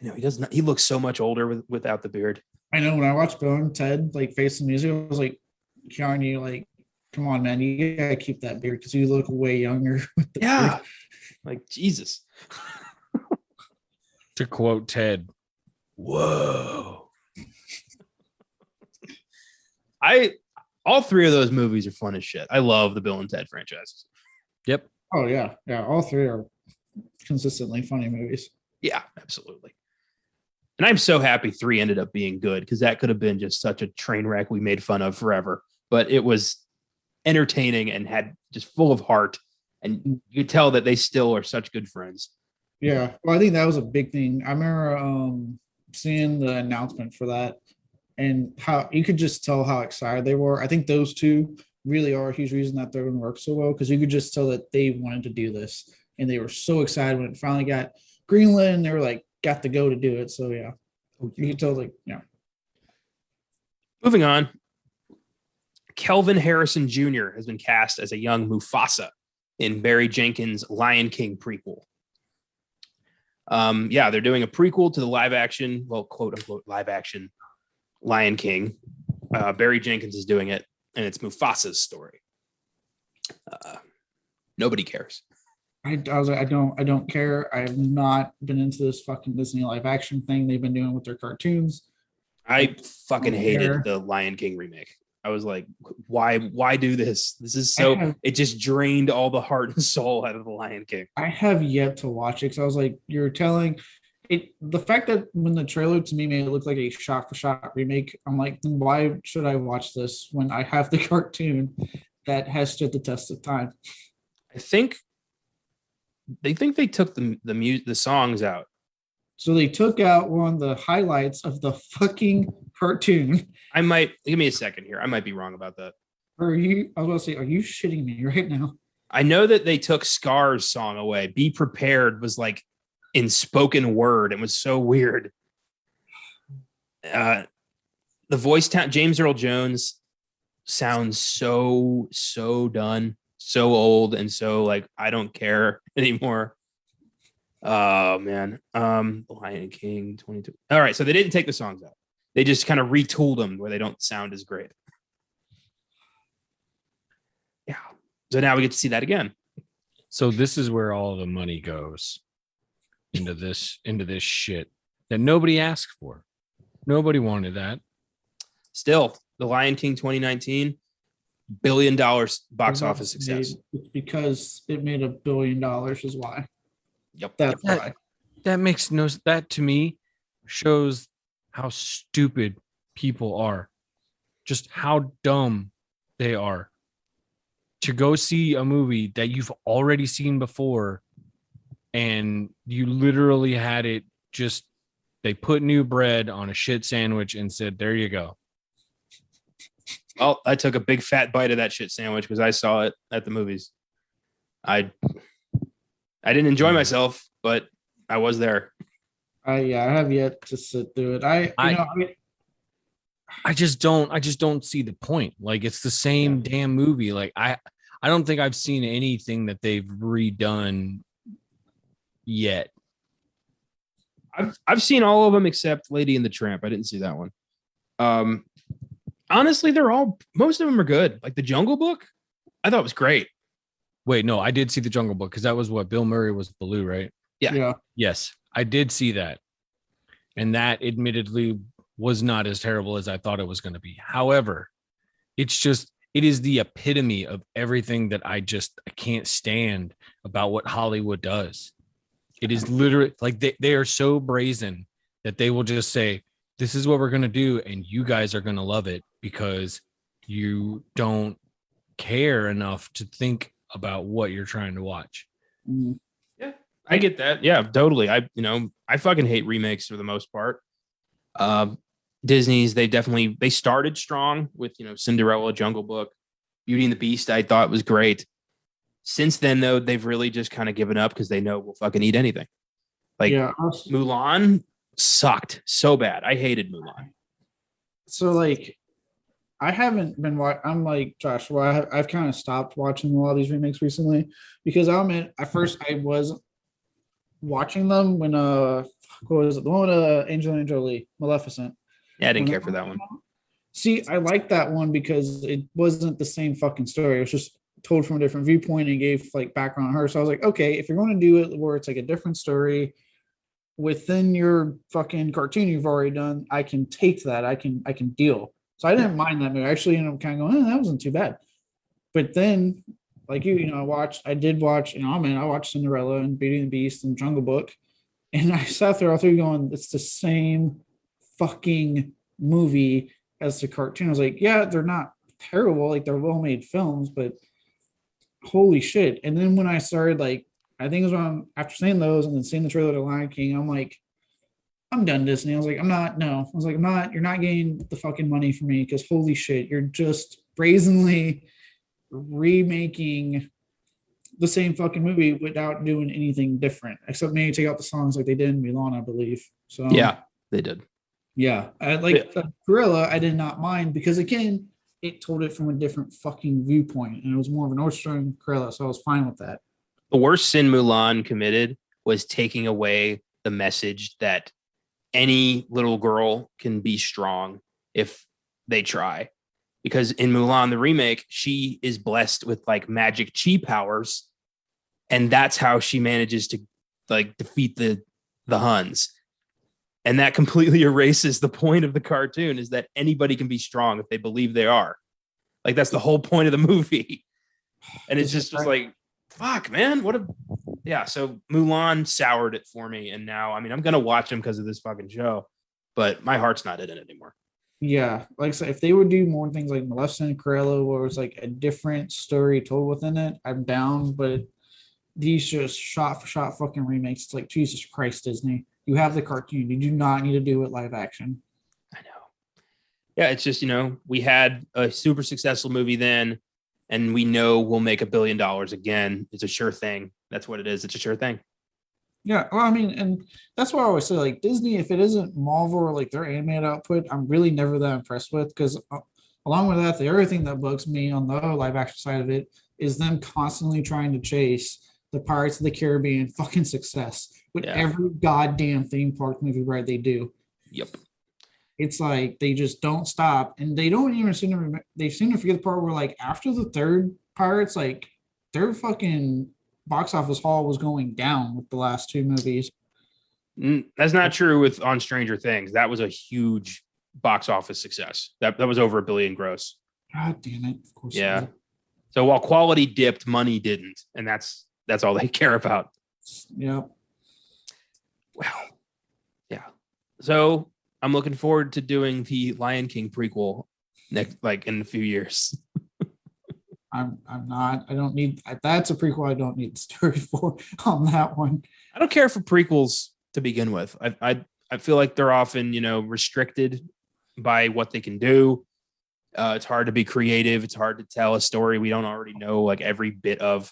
I know he does not. He looks so much older without the beard. I know. When I watched Bill and Ted like Face the Music, I was like, Keanu, like, come on, man, you gotta keep that beard because you look way younger with the beard. Like Jesus. To quote Ted, whoa. All 3 of those movies are fun as shit. I love the Bill and Ted franchises. Yep. Oh yeah. All 3 are consistently funny movies. Yeah, absolutely. And I'm so happy 3 ended up being good because that could have been just such a train wreck we made fun of forever. But it was entertaining and had just full of heart, and you could tell that they still are such good friends. Yeah, well, I think that was a big thing. I remember seeing the announcement for that, and how you could just tell how excited they were. I think those 2 really are a huge reason that they're going to work so well, because you could just tell that they wanted to do this, and they were so excited when it finally got greenlit, and they were like, got the go to do it. So yeah, you could tell, like, yeah. Moving on. Kelvin Harrison Jr. has been cast as a young Mufasa in Barry Jenkins' Lion King prequel. They're doing a prequel to the live action, well, quote unquote, live action Lion King. Barry Jenkins is doing it, and it's Mufasa's story. Nobody cares. I was like, I don't care. I have not been into this fucking Disney live action thing they've been doing with their cartoons. I fucking hated the Lion King remake. I was like, why do this? This is it just drained all the heart and soul out of the Lion King. I have yet to watch it because I was like, you're telling it. The fact that when the trailer to me made it look like a shot for shot remake, I'm like, then why should I watch this when I have the cartoon that has stood the test of time? I think they took the songs out. So they took out one of the highlights of the fucking cartoon. Give me a second here. I might be wrong about that. I was about to say, are you shitting me right now? I know that they took Scar's song away. Be Prepared was like in spoken word. It was so weird. The voice talent, James Earl Jones sounds so done, so old, and so like I don't care anymore. Oh man. Lion King 22. All right, so they didn't take the songs out. They just kind of retooled them where they don't sound as great. Yeah. So now we get to see that again. So this is where all the money goes into this shit that nobody asked for. Nobody wanted that. Still, The Lion King 2019, $1 billion box office success. It's because it made $1 billion is why. Yep. That's why. That to me shows how stupid people are. Just how dumb they are. To go see a movie that you've already seen before and you literally had it just, they put new bread on a shit sandwich and said, there you go. Well, I took a big fat bite of that shit sandwich because I saw it at the movies. I didn't enjoy myself, but I was there. I have yet to sit through it. I just don't see the point. Like it's the same damn movie. Like I don't think I've seen anything that they've redone yet. I've seen all of them except Lady and the Tramp. I didn't see that one. Honestly, most of them are good. Like The Jungle Book, I thought was great. Wait, no, I did see The Jungle Book because that was what Bill Murray was Baloo, right? Yeah. Yes, I did see that. And that admittedly was not as terrible as I thought it was going to be. However, it is the epitome of everything that I can't stand about what Hollywood does. It is literally like they are so brazen that they will just say, this is what we're going to do. And you guys are going to love it because you don't care enough to think about what you're trying to watch. Yeah, I get that. Yeah, totally. I fucking hate remakes for the most part. Disney's, they started strong with, Cinderella, Jungle Book, Beauty and the Beast. I thought was great. Since then, though, they've really just kind of given up because they know we'll fucking eat anything. Like Mulan sucked so bad. I hated Mulan. So like, I haven't been I'm like Josh. Well, I've kind of stopped watching a lot of these remakes recently because at first I was watching them when what was it? The one with Angelina Jolie, Maleficent. Yeah, I didn't care for that one. See, I liked that one because it wasn't the same fucking story. It was just told from a different viewpoint and gave like background on her. So I was like, okay, if you're going to do it where it's like a different story within your fucking cartoon you've already done, I can take that. I can deal. So I didn't mind that movie. I actually ended up kind of going, that wasn't too bad. But then, like I watched Cinderella and Beauty and the Beast and Jungle Book. And I sat there all through going, it's the same fucking movie as the cartoon. I was like, yeah, they're not terrible. Like they're well-made films, but holy shit. And then when I started, like, I think it was after seeing those and then seeing the trailer to Lion King, I'm like, I'm done Disney. I was like, you're not getting the fucking money from me because holy shit, you're just brazenly remaking the same fucking movie without doing anything different, except maybe take out the songs like they did in Mulan, I believe. So yeah, they did. Yeah. I like Gorilla, I did not mind because again, it told it from a different fucking viewpoint, and it was more of an orchestra and Cruella, so I was fine with that. The worst sin Mulan committed was taking away the message that any little girl can be strong if they try. Because in Mulan, the remake, she is blessed with like magic chi powers. And that's how she manages to like defeat the Huns. And that completely erases the point of the cartoon, is that anybody can be strong if they believe they are. Like, that's the whole point of the movie. And it's just like, fuck, man. Yeah. So Mulan soured it for me. And now, I mean, I'm going to watch them because of this fucking show, but my heart's not in it anymore. Yeah. Like I said, if they would do more things like Maleficent and Cruella, where it's like a different story told within it, I'm down. But these just shot for shot fucking remakes. It's like, Jesus Christ, Disney. You have the cartoon. You do not need to do it live action. I know. Yeah, it's just, we had a super successful movie then, and we know we'll make $1 billion again. It's a sure thing. That's what it is. It's a sure thing. Yeah, well, I mean, and that's why I always say, like, Disney, if it isn't Marvel or like their animated output, I'm really never that impressed with. Because along with that, the other thing that bugs me on the live action side of it is them constantly trying to chase the Pirates of the Caribbean fucking success with every goddamn theme park movie right they do. Yep. It's like they just don't stop, and they don't even seem to. They seem to forget the part where, like, after the third Pirates, like, their fucking box office haul was going down with the last two movies. That's not true with On Stranger Things. That was a huge box office success. That was over $1 billion gross. God damn it! Of course. Yeah. So while quality dipped, money didn't, and that's all they care about. Yeah. Well, yeah. So I'm looking forward to doing the Lion King prequel next, like in a few years. I'm not. I don't need. That's a prequel. I don't need the story for on that one. I don't care for prequels to begin with. I feel like they're often, restricted by what they can do. It's hard to be creative. It's hard to tell a story we don't already know like every bit of.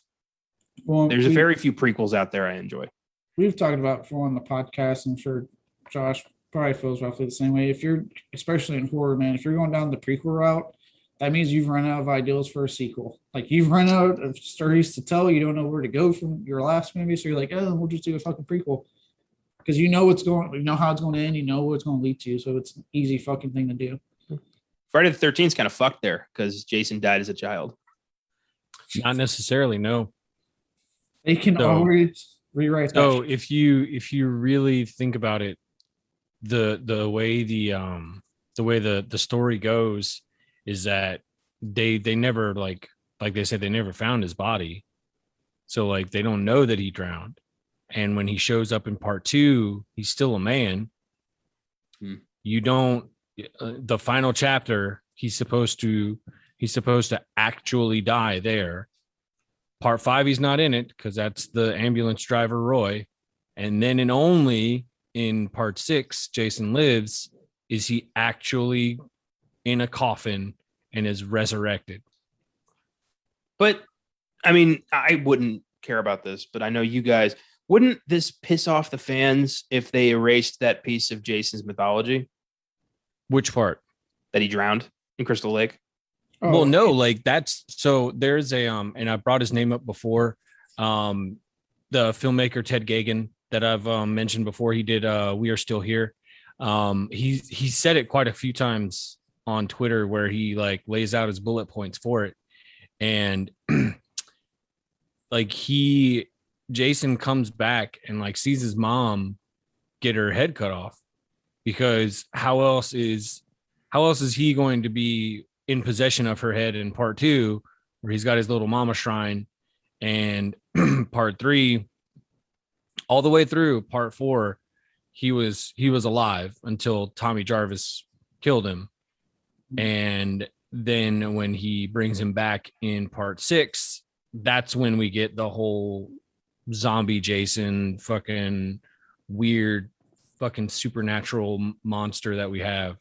Well, there's a very few prequels out there I enjoy. We've talked about before on the podcast. I'm sure Josh probably feels roughly the same way. If you're, especially in horror, man, if you're going down the prequel route, that means you've run out of ideas for a sequel. Like, you've run out of stories to tell. You don't know where to go from your last movie. So you're like, oh, we'll just do a fucking prequel. Because you know how it's going to end. You know what it's going to lead to. So it's an easy fucking thing to do. Friday the 13th is kind of fucked there because Jason died as a child. Not necessarily, no. They can always rewrite that. So if you really think about it, the way the story goes is that they never like they said, they never found his body. So like they don't know that he drowned. And when he shows up in part 2, he's still a man. You don't the final chapter, he's supposed to actually die there. Part 5, he's not in it because that's the ambulance driver Roy. And then and only in part 6, Jason lives, is he actually in a coffin and is resurrected. But I mean, I wouldn't care about this, but I know you guys. Wouldn't this piss off the fans if they erased that piece of Jason's mythology? Which part? That he drowned in Crystal Lake? Oh, well, no, like that's so there's a and I brought his name up before. The filmmaker Ted Gagan that I've mentioned before, he did We Are Still Here. He said it quite a few times on Twitter where he like lays out his bullet points for it. And like Jason comes back and like sees his mom get her head cut off, because how else is he going to be in possession of her head in part 2, where he's got his little mama shrine, and part 3 all the way through part 4 he was alive until Tommy Jarvis killed him. And then when he brings him back in part 6, that's when we get the whole zombie Jason fucking weird fucking supernatural monster that we have.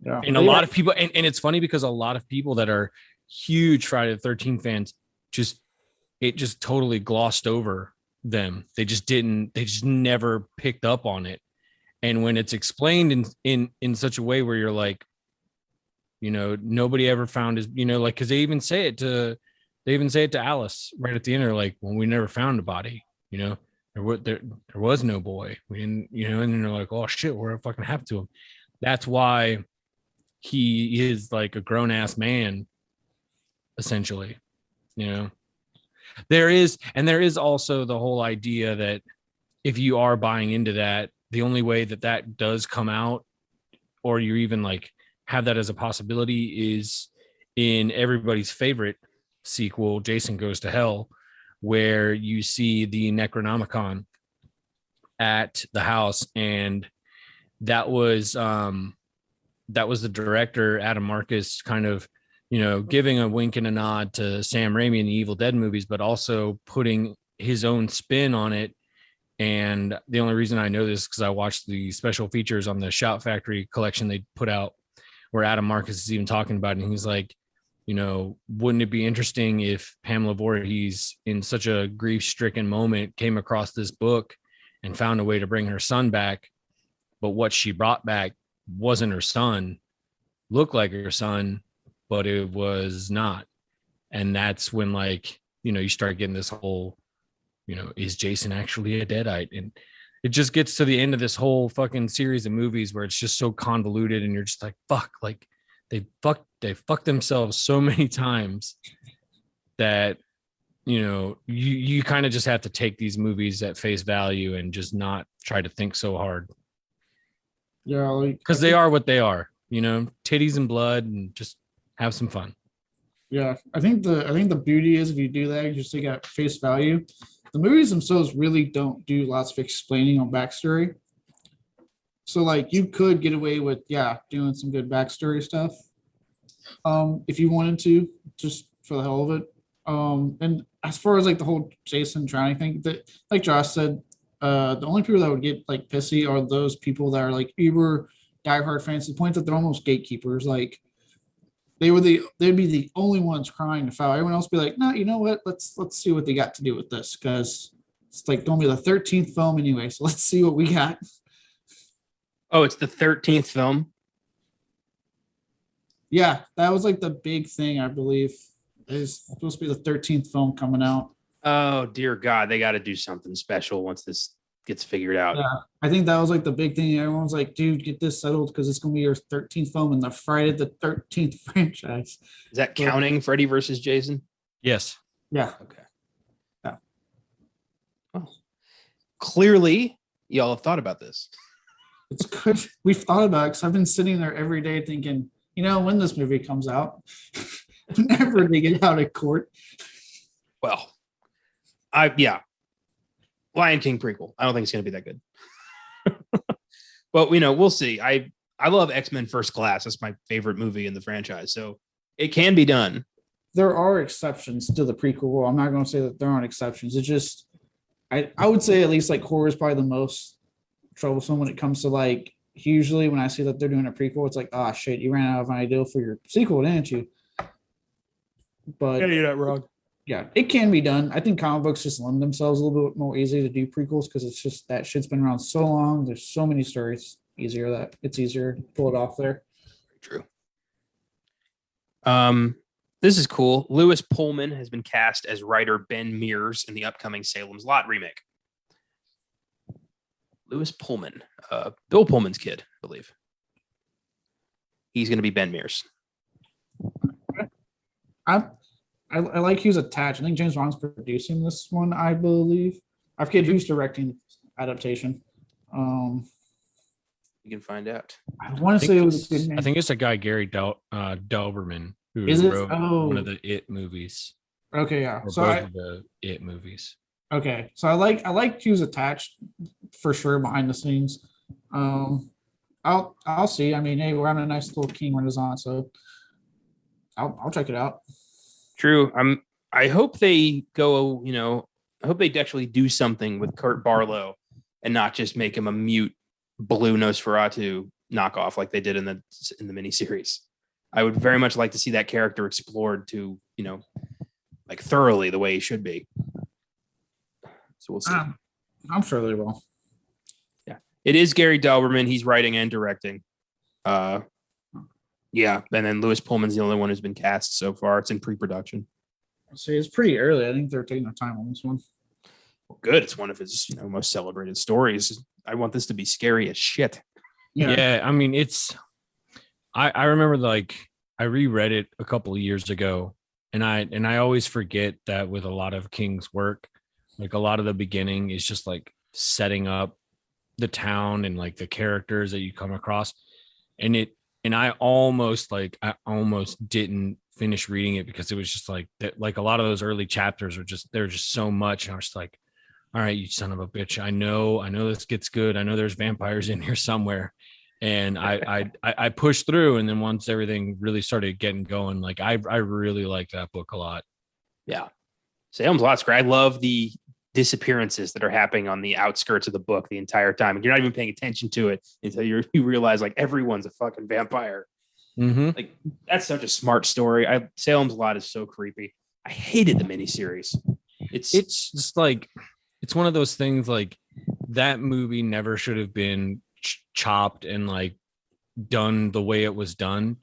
Yeah. And a lot of people, and it's funny because a lot of people that are huge Friday the 13th fans just totally glossed over them. They just never picked up on it. And when it's explained in such a way where you're like, Nobody ever found his, like, because they even say it to Alice right at the end. They're like, well, we never found a body, there was no boy. We didn't, and then they're like, oh shit, what fucking happened to him? That's why he is like a grown ass man, essentially. There is also the whole idea that if you are buying into that, the only way that does come out, or you even like have that as a possibility, is in everybody's favorite sequel, Jason Goes to Hell, where you see the Necronomicon at the house. And that was the director, Adam Marcus, kind of, giving a wink and a nod to Sam Raimi in the Evil Dead movies, but also putting his own spin on it. And the only reason I know this is because I watched the special features on the Shout Factory collection they put out, where Adam Marcus is even talking about it. And he's like, wouldn't it be interesting if Pamela Voorhees, in such a grief-stricken moment, came across this book and found a way to bring her son back, but what she brought back wasn't her son, looked like her son, but it was not. And that's when, like, you start getting this whole, is Jason actually a Deadite? And it just gets to the end of this whole fucking series of movies where it's just so convoluted, and you're just like, fuck, like they fucked themselves so many times that, you kind of just have to take these movies at face value and just not try to think so hard. Yeah, because they are what they are, titties and blood, and just have some fun. Yeah, I think the beauty is, if you do that, you just take it at face value. The movies themselves really don't do lots of explaining on backstory. So like you could get away with doing some good backstory stuff, if you wanted to, just for the hell of it. And as far as like the whole Jason drowning thing, that, like Josh said, the only people that would get like pissy are those people that are like uber diehard fans, to the point that they're almost gatekeepers. Like they'd be the only ones crying to foul. Everyone else would be like, no, you know what? Let's see what they got to do with this, because it's like going to be the 13th film anyway. So let's see what we got. Oh, it's the 13th film. Yeah, that was like the big thing, I believe. It's supposed to be the 13th film coming out. Oh dear God, they got to do something special once this gets figured out. Yeah, I think that was like the big thing. Everyone's like, dude, get this settled, because it's going to be your 13th film in the Friday the 13th franchise. Is that counting Freddy versus Jason? Yes. Yeah. Okay. Yeah. Well, clearly, y'all have thought about this. It's good. We've thought about it, because I've been sitting there every day thinking, when this movie comes out, whenever they get out of court. Well, Lion King prequel. I don't think it's going to be that good. But we'll see. I love X-Men First Class. That's my favorite movie in the franchise. So it can be done. There are exceptions to the prequel. I'm not going to say that there aren't exceptions. It's just, I would say at least like horror is probably the most troublesome when it comes to like, usually when I see that they're doing a prequel, it's like, oh shit, you ran out of an idea for your sequel, didn't you? But Yeah, you're not wrong. Yeah, it can be done. I think comic books just lend themselves a little bit more easy to do prequels, because it's just that shit's been around so long. There's so many stories. It's easier to pull it off there. True. This is cool. Lewis Pullman has been cast as writer Ben Mears in the upcoming Salem's Lot remake. Lewis Pullman, Bill Pullman's kid, I believe. He's going to be Ben Mears. I like who's attached. I think James Wan's producing this one, I believe. I forget who's directing adaptation. You can find out. I want to say it was a good name. I think it's a guy, Gary Dauberman, who wrote one of the It movies. Okay, yeah. Or both of the It movies. Okay, so I like who's attached for sure behind the scenes. I'll see. I mean, hey, we're having a nice little King Renaissance, so I'll check it out. True. I hope they go, I hope they actually do something with Kurt Barlow and not just make him a mute blue Nosferatu knockoff like they did in the miniseries. I would very much like to see that character explored to, like thoroughly the way he should be. So we'll see. I'm sure they will. Yeah. It is Gary Dauberman. He's writing and directing. Yeah, and then Lewis Pullman's the only one who's been cast so far. It's in pre-production. See, it's pretty early. I think they're taking their time on this one. Well, good. It's one of his most celebrated stories. I want this to be scary as shit. Yeah, I mean, I remember like I reread it a couple of years ago, and I always forget that with a lot of King's work, like a lot of the beginning is just like setting up the town and like the characters that you come across, and I almost didn't finish reading it because it was just like that, like a lot of those early chapters are just there's just so much, and I was like, all right, you son of a bitch, I know this gets good, I know there's vampires in here somewhere. And I pushed through, and then once everything really started getting going, like I really like that book a lot. Yeah, Salem's Lot's great. I love the disappearances that are happening on the outskirts of the book the entire time. You're not even paying attention to it until you realize like everyone's a fucking vampire. Mm-hmm. Like that's such a smart story. Salem's Lot is so creepy. I hated the miniseries. It's just like it's one of those things like that movie never should have been chopped and like done the way it was done.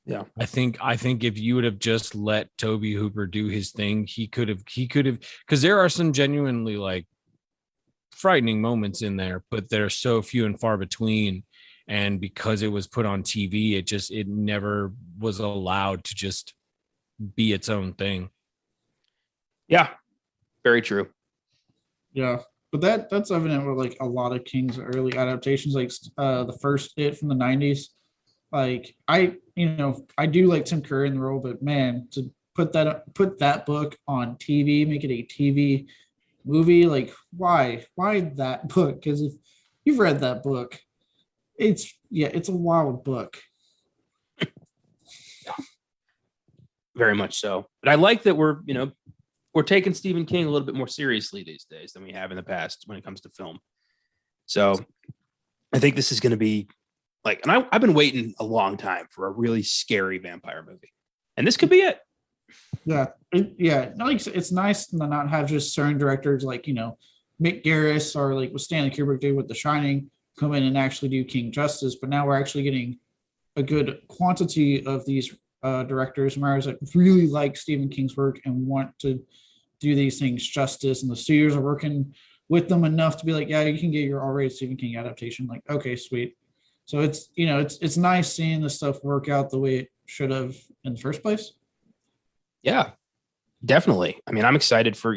Yeah, I think if you would have just let Toby Hooper do his thing, he could have because there are some genuinely like frightening moments in there, but they're so few and far between. And because it was put on TV, it never was allowed to just be its own thing. Yeah, very true. Yeah. But that's evident with like a lot of King's early adaptations, like the first It from the 90s. Like I do like Tim Curry in the role, but man, to put that book on TV, make it a TV movie, like why that book? Because if you've read that book, it's a wild book. Very much so. But I like that we're taking Stephen King a little bit more seriously these days than we have in the past when it comes to film. So I think this is going to be like, and I've been waiting a long time for a really scary vampire movie, and this could be it. Yeah. Like it's nice to not have just certain directors like, Mick Garris or like what Stanley Kubrick did with The Shining come in and actually do King justice. But now we're actually getting a good quantity of these directors and writers that really like Stephen King's work and want to do these things justice. And the studios are working with them enough to be like, yeah, you can get your R-rated Stephen King adaptation. Like, okay, sweet. So it's it's nice seeing this stuff work out the way it should have in the first place. Yeah, definitely. I mean, I'm excited for,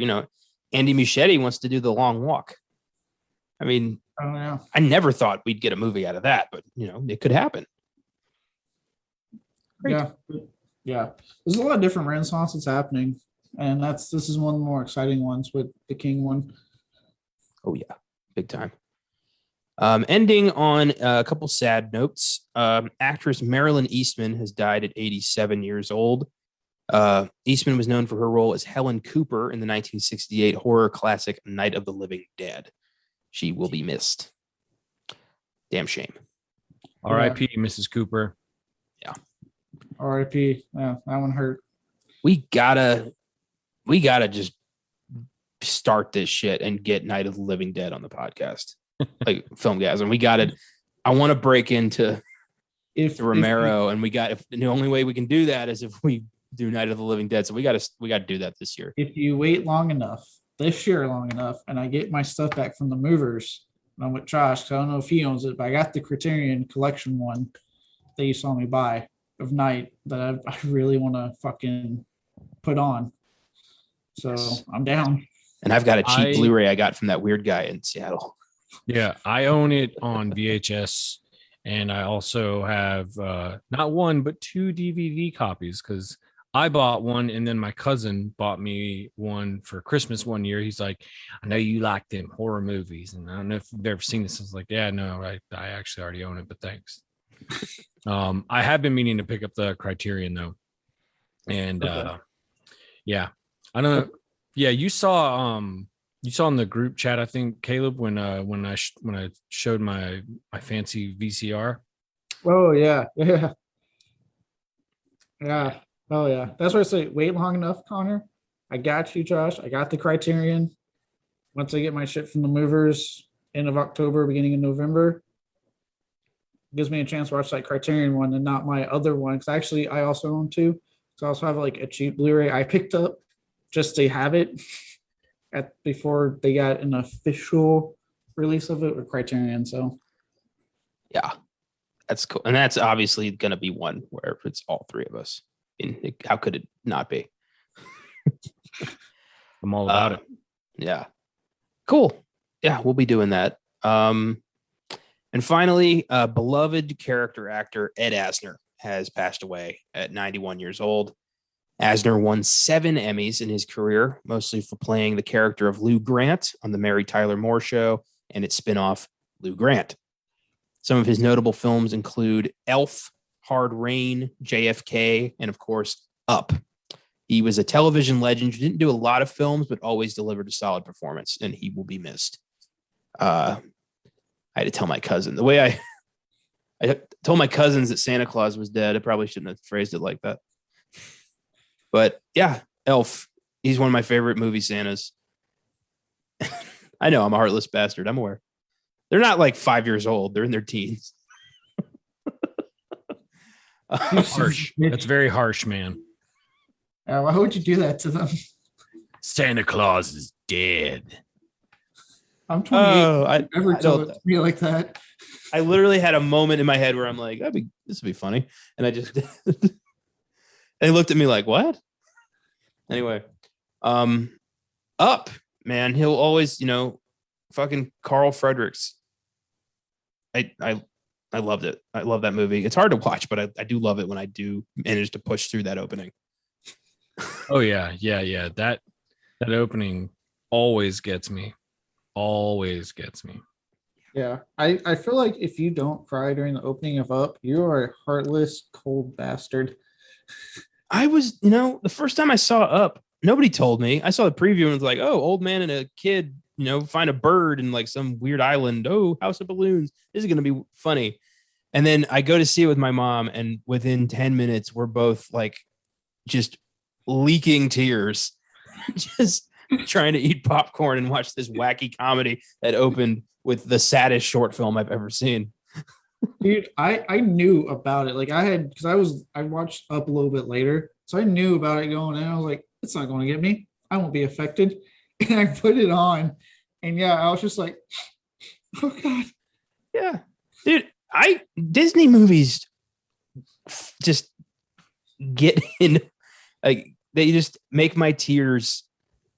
Andy Muschietti wants to do The Long Walk. I mean, Oh yeah. I never thought we'd get a movie out of that, but it could happen. Great. Yeah. There's a lot of different Renaissance that's happening. And this is one of the more exciting ones with the King one. Oh yeah, big time. Ending on a couple sad notes. Actress Marilyn Eastman has died at 87 years old. Eastman was known for her role as Helen Cooper in the 1968 horror classic Night of the Living Dead. She will be missed. Damn shame. R.I.P. Mrs. Cooper. Yeah. R.I.P. Yeah, that one hurt. We gotta just start this shit and get Night of the Living Dead on the podcast. Like Filmgazm. We got it. I want to break into Romero, and the only way we can do that is if we do Night of the Living Dead. So we got to do that this year. If you wait this year long enough, and I get my stuff back from the movers, and I'm with Josh, because I don't know if he owns it, but I got the Criterion Collection one that you saw me buy of Night that I really want to fucking put on. So yes. I'm down. And I've got a cheap Blu-ray I got from that weird guy in Seattle. Yeah, I own it on VHS, and I also have not one but 2 DVD copies because I bought one, and then my cousin bought me one for Christmas one year. He's like, I know you like them horror movies, and I don't know if you've ever seen this. I was like, yeah, no, I actually already own it, but thanks. I have been meaning to pick up the Criterion though, and yeah, I don't know. Yeah, you saw in the group chat, I think, Caleb, when I showed my fancy VCR. Oh yeah. Oh yeah. That's why I say wait long enough, Connor. I got you, Josh. I got the Criterion. Once I get my shit from the movers, end of October, beginning of November, gives me a chance to watch that Criterion one and not my other one. Because actually, I also own two. So I also have like a cheap Blu-ray I picked up just to have it before they got an official release of it with Criterion. So Yeah, that's cool. And that's obviously going to be one where it's all three of us. And how could it not be? I'm all about it. Yeah. Cool. Yeah, we'll be doing that. And finally, beloved character actor Ed Asner has passed away at 91 years old. Asner won 7 Emmys in his career, mostly for playing the character of Lou Grant on the Mary Tyler Moore Show and its spinoff, Lou Grant. Some of his notable films include Elf, Hard Rain, JFK, and of course, Up. He was a television legend who didn't do a lot of films, but always delivered a solid performance, and he will be missed. I had to tell my cousin the way I told my cousins that Santa Claus was dead. I probably shouldn't have phrased it like that. But yeah, Elf. He's one of my favorite movie Santas. I know I'm a heartless bastard. I'm aware. They're not like 5 years old. They're in their teens. Harsh. That's very harsh, man. why would you do that to them? Santa Claus is dead. I'm 28. I Never told don't- it to me like that. I literally had a moment in my head where I'm like, this would be funny. And I just they looked at me like, what? Anyway, Up, man. He'll always, fucking Carl Fredericks. I loved it. I love that movie. It's hard to watch, but I do love it when I do manage to push through that opening. Oh yeah. That opening always gets me. Always gets me. Yeah, I feel like if you don't cry during the opening of Up, you are a heartless, cold bastard. I was, the first time I saw Up, nobody told me. I saw the preview and was like, oh, old man and a kid, find a bird in like some weird island. Oh, House of Balloons. This is going to be funny. And then I go to see it with my mom, and within 10 minutes, we're both like just leaking tears, just trying to eat popcorn and watch this wacky comedy that opened with the saddest short film I've ever seen. Dude, I knew about it. Like because I watched Up a little bit later, so I knew about it going in. I was like, it's not going to get me. I won't be affected. And I put it on, and yeah, I was just like, oh god, yeah, dude. Disney movies just get in, like they just make my tears,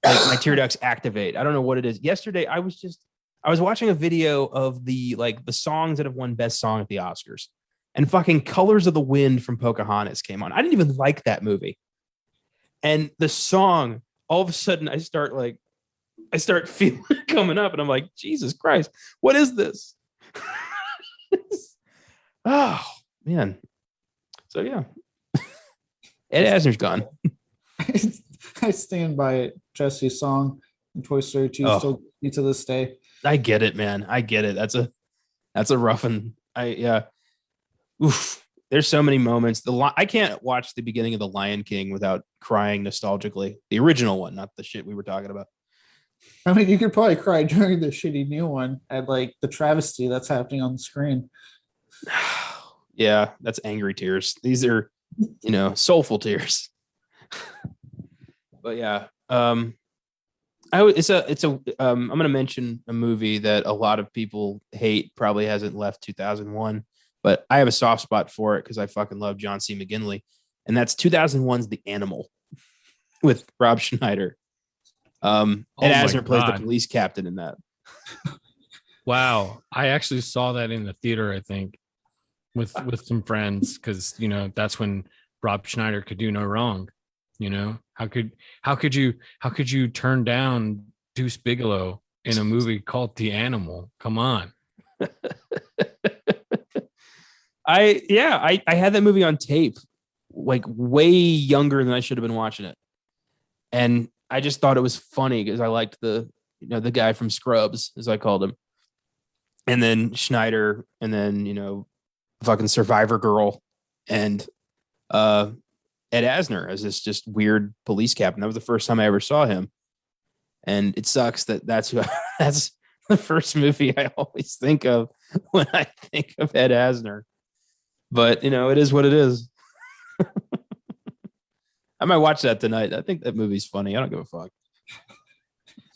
like my tear ducts activate. I don't know what it is. Yesterday, I was watching a video of the songs that have won Best Song at the Oscars, and fucking Colors of the Wind from Pocahontas came on. I didn't even like that movie. And the song, all of a sudden I start feeling it coming up, and I'm like, Jesus Christ, what is this? Oh man. So yeah. Ed Asner's gone. I stand by it. Jesse's song in Toy Story 2 still gets me to this day. I get it, man. I get it. That's a rough one. Oof. There's so many moments. I can't watch the beginning of The Lion King without crying nostalgically. The original one, not the shit we were talking about. I mean, you could probably cry during the shitty new one at like the travesty that's happening on the screen. Yeah, that's angry tears. These are, soulful tears. But yeah, I'm going to mention a movie that a lot of people hate, probably hasn't left 2001, but I have a soft spot for it because I fucking love John C. McGinley, and that's 2001's The Animal with Rob Schneider. And Asner plays the police captain in that. Wow, I actually saw that in the theater, I think, with some friends, because that's when Rob Schneider could do no wrong. How could you turn down Deuce Bigelow in a movie called The Animal? Come on. I had that movie on tape, like way younger than I should have been watching it, and I just thought it was funny because I liked the guy from Scrubs, as I called him, and then Schneider, and then fucking Survivor Girl, and Ed Asner as this just weird police captain. That was the first time I ever saw him, and it sucks that's the first movie I always think of when I think of Ed Asner. But it is what it is. I might watch that tonight. I think that movie's funny. I don't give a fuck.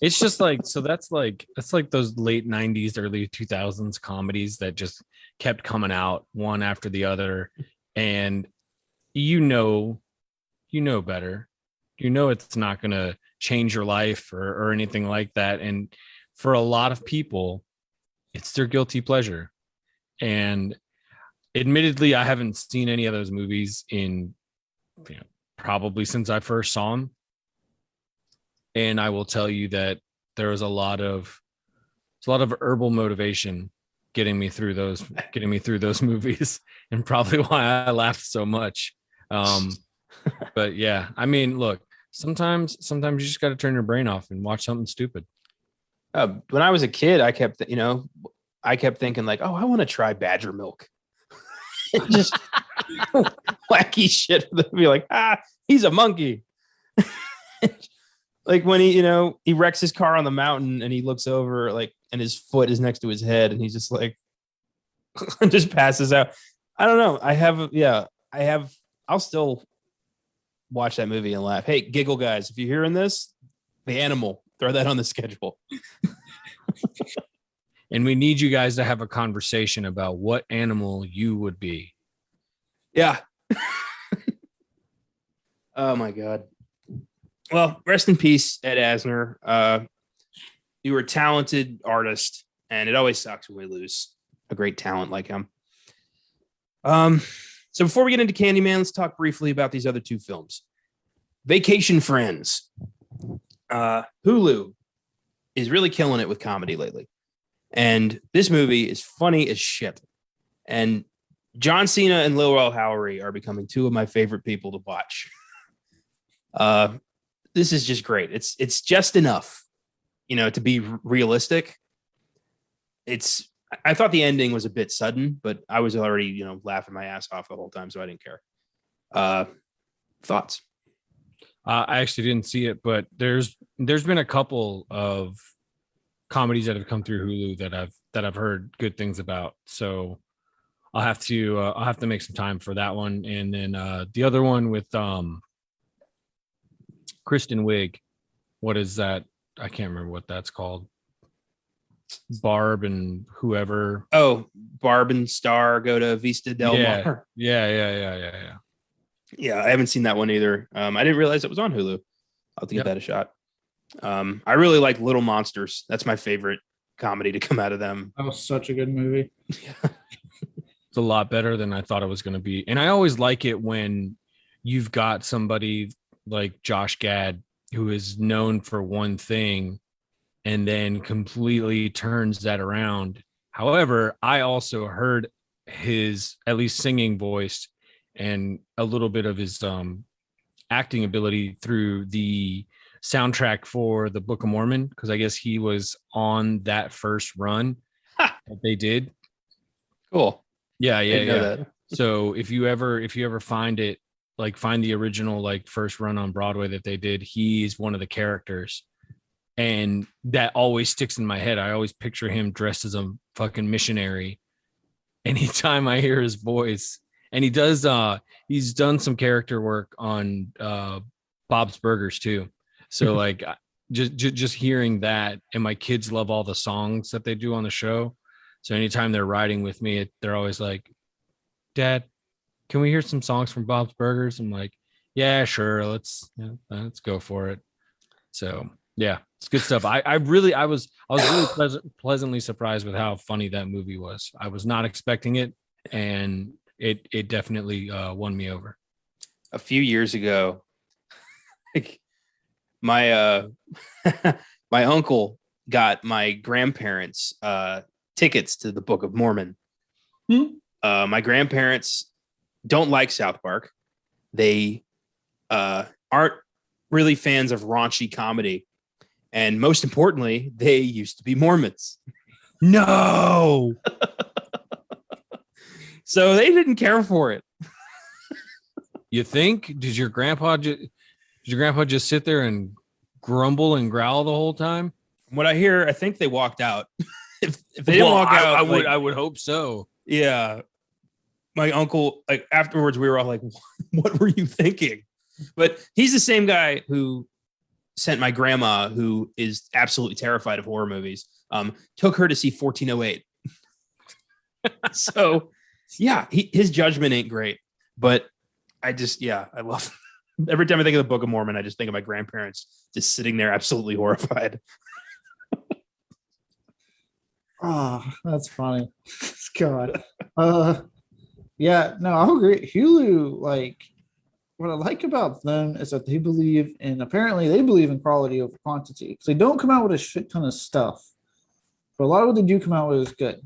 It's just like, so that's like those late 90s, early 2000s comedies that just kept coming out one after the other. And you know better. It's not going to change your life or anything like that. And for a lot of people, it's their guilty pleasure. And admittedly, I haven't seen any of those movies in probably since I first saw them. And I will tell you that there was a lot of herbal motivation getting me through those movies, and probably why I laughed so much. But yeah, I mean, look, sometimes you just got to turn your brain off and watch something stupid. When I was a kid, I kept thinking like, oh, I want to try badger milk. Just wacky shit. Be like, he's a monkey. Like when he wrecks his car on the mountain and he looks over and his foot is next to his head and he's just like, just passes out. I don't know. I'll still watch that movie and laugh. Hey, giggle guys, if you're hearing this, the animal, throw that on the schedule. And we need you guys to have a conversation about what animal you would be. Yeah. Oh my God. Well, rest in peace, Ed Asner. You were a talented artist, and it always sucks when we lose a great talent like him. So before we get into Candyman, let's talk briefly about these other two films. Vacation Friends. Hulu is really killing it with comedy lately. And this movie is funny as shit. And John Cena and Lil Rel Howery are becoming two of my favorite people to watch. This is just great. It's just enough, to be realistic. I thought the ending was a bit sudden, but I was already, laughing my ass off the whole time, so I didn't care. Thoughts? I actually didn't see it, but there's been a couple of comedies that have come through Hulu that I've heard good things about. So I'll have to make some time for that one. And then the other one with Kristen Wiig. What is that? I can't remember what that's called. Barb and whoever. Oh, Barb and Star go to Vista Del Mar. Yeah. Yeah, I haven't seen that one either. I didn't realize it was on Hulu. I'll have to give that a shot. I really like Little Monsters. That's my favorite comedy to come out of them. That was such a good movie. It's a lot better than I thought it was going to be. And I always like it when you've got somebody like Josh Gad, who is known for one thing and then completely turns that around. However, I also heard his at least singing voice and a little bit of his acting ability through the soundtrack for the Book of Mormon, because I guess he was on that first run that they did. Cool. Yeah. So if you ever find it, like find the original like first run on Broadway that they did, he's one of the characters. And that always sticks in my head. I always picture him dressed as a fucking missionary anytime I hear his voice. And he's done some character work on Bob's Burgers too. So like just hearing that, and my kids love all the songs that they do on the show. So anytime they're riding with me, they're always like, Dad, can we hear some songs from Bob's Burgers? I'm like, yeah, sure. Let's go for it. So yeah, it's good stuff. I was really pleasantly surprised with how funny that movie was. I was not expecting it, and it definitely won me over. A few years ago, like my my uncle got my grandparents tickets to the Book of Mormon. My grandparents don't like South Park. They aren't really fans of raunchy comedy. And most importantly, they used to be Mormons. No. So they didn't care for it. You think? Did your grandpa just sit there and grumble and growl the whole time? From what I hear, I think they walked out. if they didn't walk out, I would hope so. Yeah. my uncle, like afterwards, we were all like, "What were you thinking?" But he's the same guy who sent my grandma, who is absolutely terrified of horror movies, took her to see 1408. So, yeah, his judgment ain't great, but I love. Every time I think of the Book of Mormon, I just think of my grandparents just sitting there absolutely horrified. Oh, that's funny. God. Yeah, no, I agree. Hulu, like, what I like about them is that they believe in, apparently they believe in quality over quantity. Because they don't come out with a shit ton of stuff, but a lot of what they do come out with is good.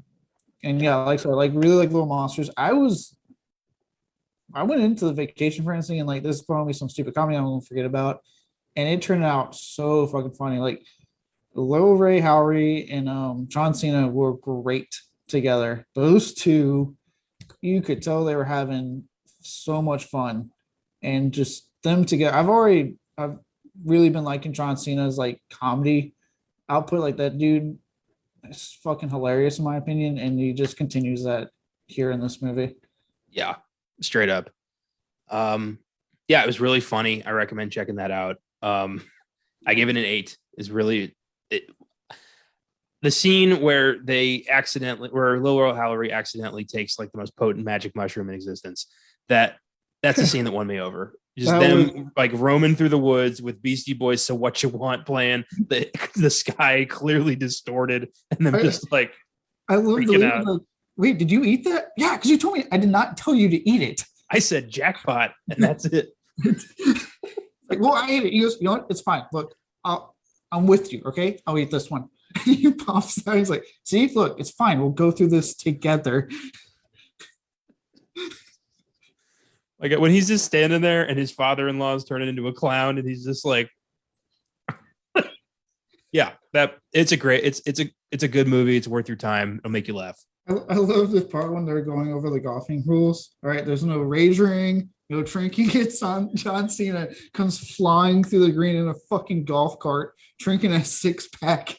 And yeah, like, so I like really like Little Monsters. I went into the Vacation Friends thing and like, this is probably some stupid comedy I'm gonna forget about, and it turned out so fucking funny. Like, Lil Ray Howery and John Cena were great together. Those two, you could tell they were having so much fun, and just them together. I've really been liking John Cena's like comedy output. Like, that dude is fucking hilarious in my opinion, and he just continues that here in this movie. Yeah, straight up. Yeah, it was really funny. I recommend checking that out. I gave it an 8. Is really the scene where where Lil Ray Howery accidentally takes like the most potent magic mushroom in existence. That's the scene that won me over. Just them like roaming through the woods with Beastie Boys "So What You Want" playing, the sky clearly distorted, and then just like I love the like, wait, did you eat that? Yeah, because you told me. I did not tell you to eat it. I said jackpot, and that's it. Like, well, I ate it. He goes, you know what? It's fine. Look, I'm with you. Okay, I'll eat this one. He pops out. He's like, see, look, it's fine. We'll go through this together. Like when he's just standing there and his father-in-law is turning into a clown, and he's just like, yeah, it's a good movie. It's worth your time. It'll make you laugh. I love this part when they're going over the golfing rules. All right, there's no wagering, no drinking. It's on. John Cena comes flying through the green in a fucking golf cart, drinking a 6-pack.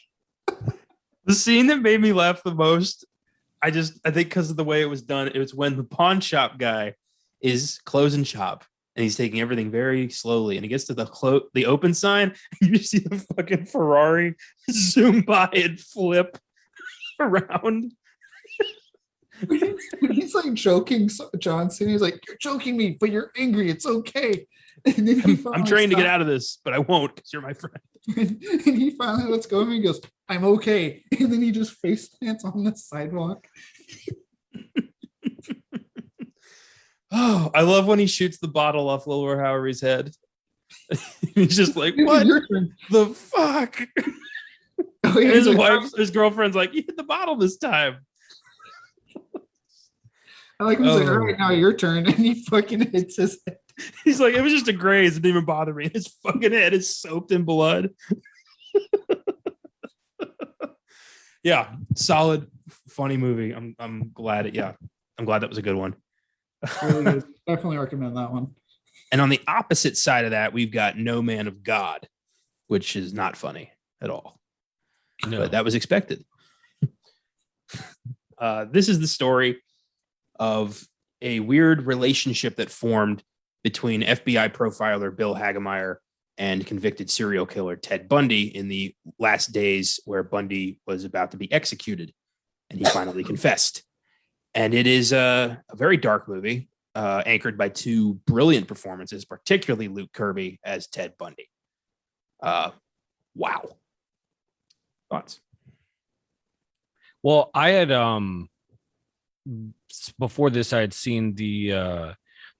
The scene that made me laugh the most, I think because of the way it was done, it was when the pawn shop guy is closing shop and he's taking everything very slowly, and he gets to the open sign, and you see the fucking Ferrari zoom by and flip around. He's like joking John Cena. He's like, "You're joking me, but you're angry. It's okay." And then I'm trying to get out of this, but I won't because you're my friend. And he finally lets go of me and goes, "I'm okay." And then he just face plants on the sidewalk. Oh, I love when he shoots the bottle off Lil Ray Howery's head. He's just like, "What the fuck?" Oh, yeah, his girlfriend's like, "You hit the bottle this time." I like him like, "All right, now your turn," and he fucking hits his head. He's like, "It was just a graze. It didn't even bother me." His fucking head is soaked in blood. Yeah, solid, funny movie. I'm glad I'm glad that was a good one. Really good. Definitely recommend that one. And on the opposite side of that, we've got No Man of God, which is not funny at all. No, but that was expected. This is the story of a weird relationship that formed between FBI profiler Bill Hagemeyer and convicted serial killer Ted Bundy in the last days where Bundy was about to be executed, and he finally confessed. And it is a very dark movie, anchored by 2 brilliant performances, particularly Luke Kirby as Ted Bundy. Wow. Thoughts? Well, I had before this, I had seen the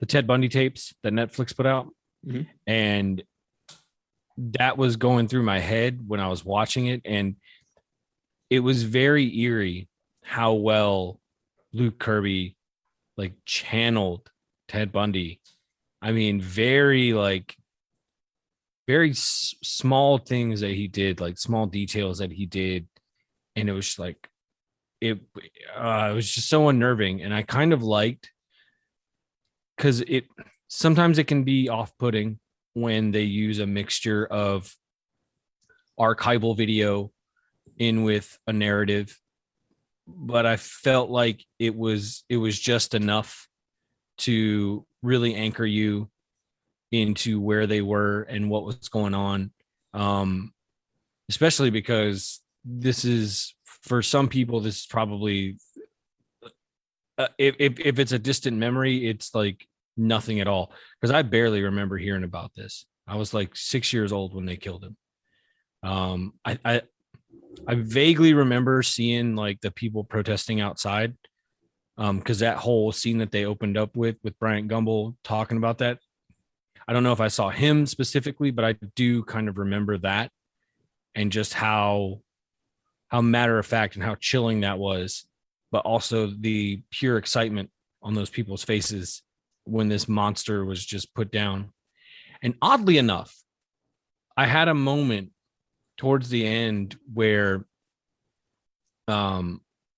Ted Bundy tapes that Netflix put out, and that was going through my head when I was watching it, and it was very eerie how well Luke Kirby like channeled Ted Bundy. I mean, very small things that he did, like small details that he did, and it was like it was just so unnerving. And I kind of liked, because sometimes it can be off-putting when they use a mixture of archival video in with a narrative, but I felt like it was just enough to really anchor you into where they were and what was going on. Especially because this is, for some people, this is probably, if it's a distant memory, it's like nothing at all. Because I barely remember hearing about this. I was like 6 years old when they killed him. I vaguely remember seeing like the people protesting outside. Because that whole scene that they opened up with Bryant Gumbel talking about that, I don't know if I saw him specifically, but I do kind of remember that, and just how matter of fact and how chilling that was, but also the pure excitement on those people's faces when this monster was just put down. And oddly enough, I had a moment towards the end where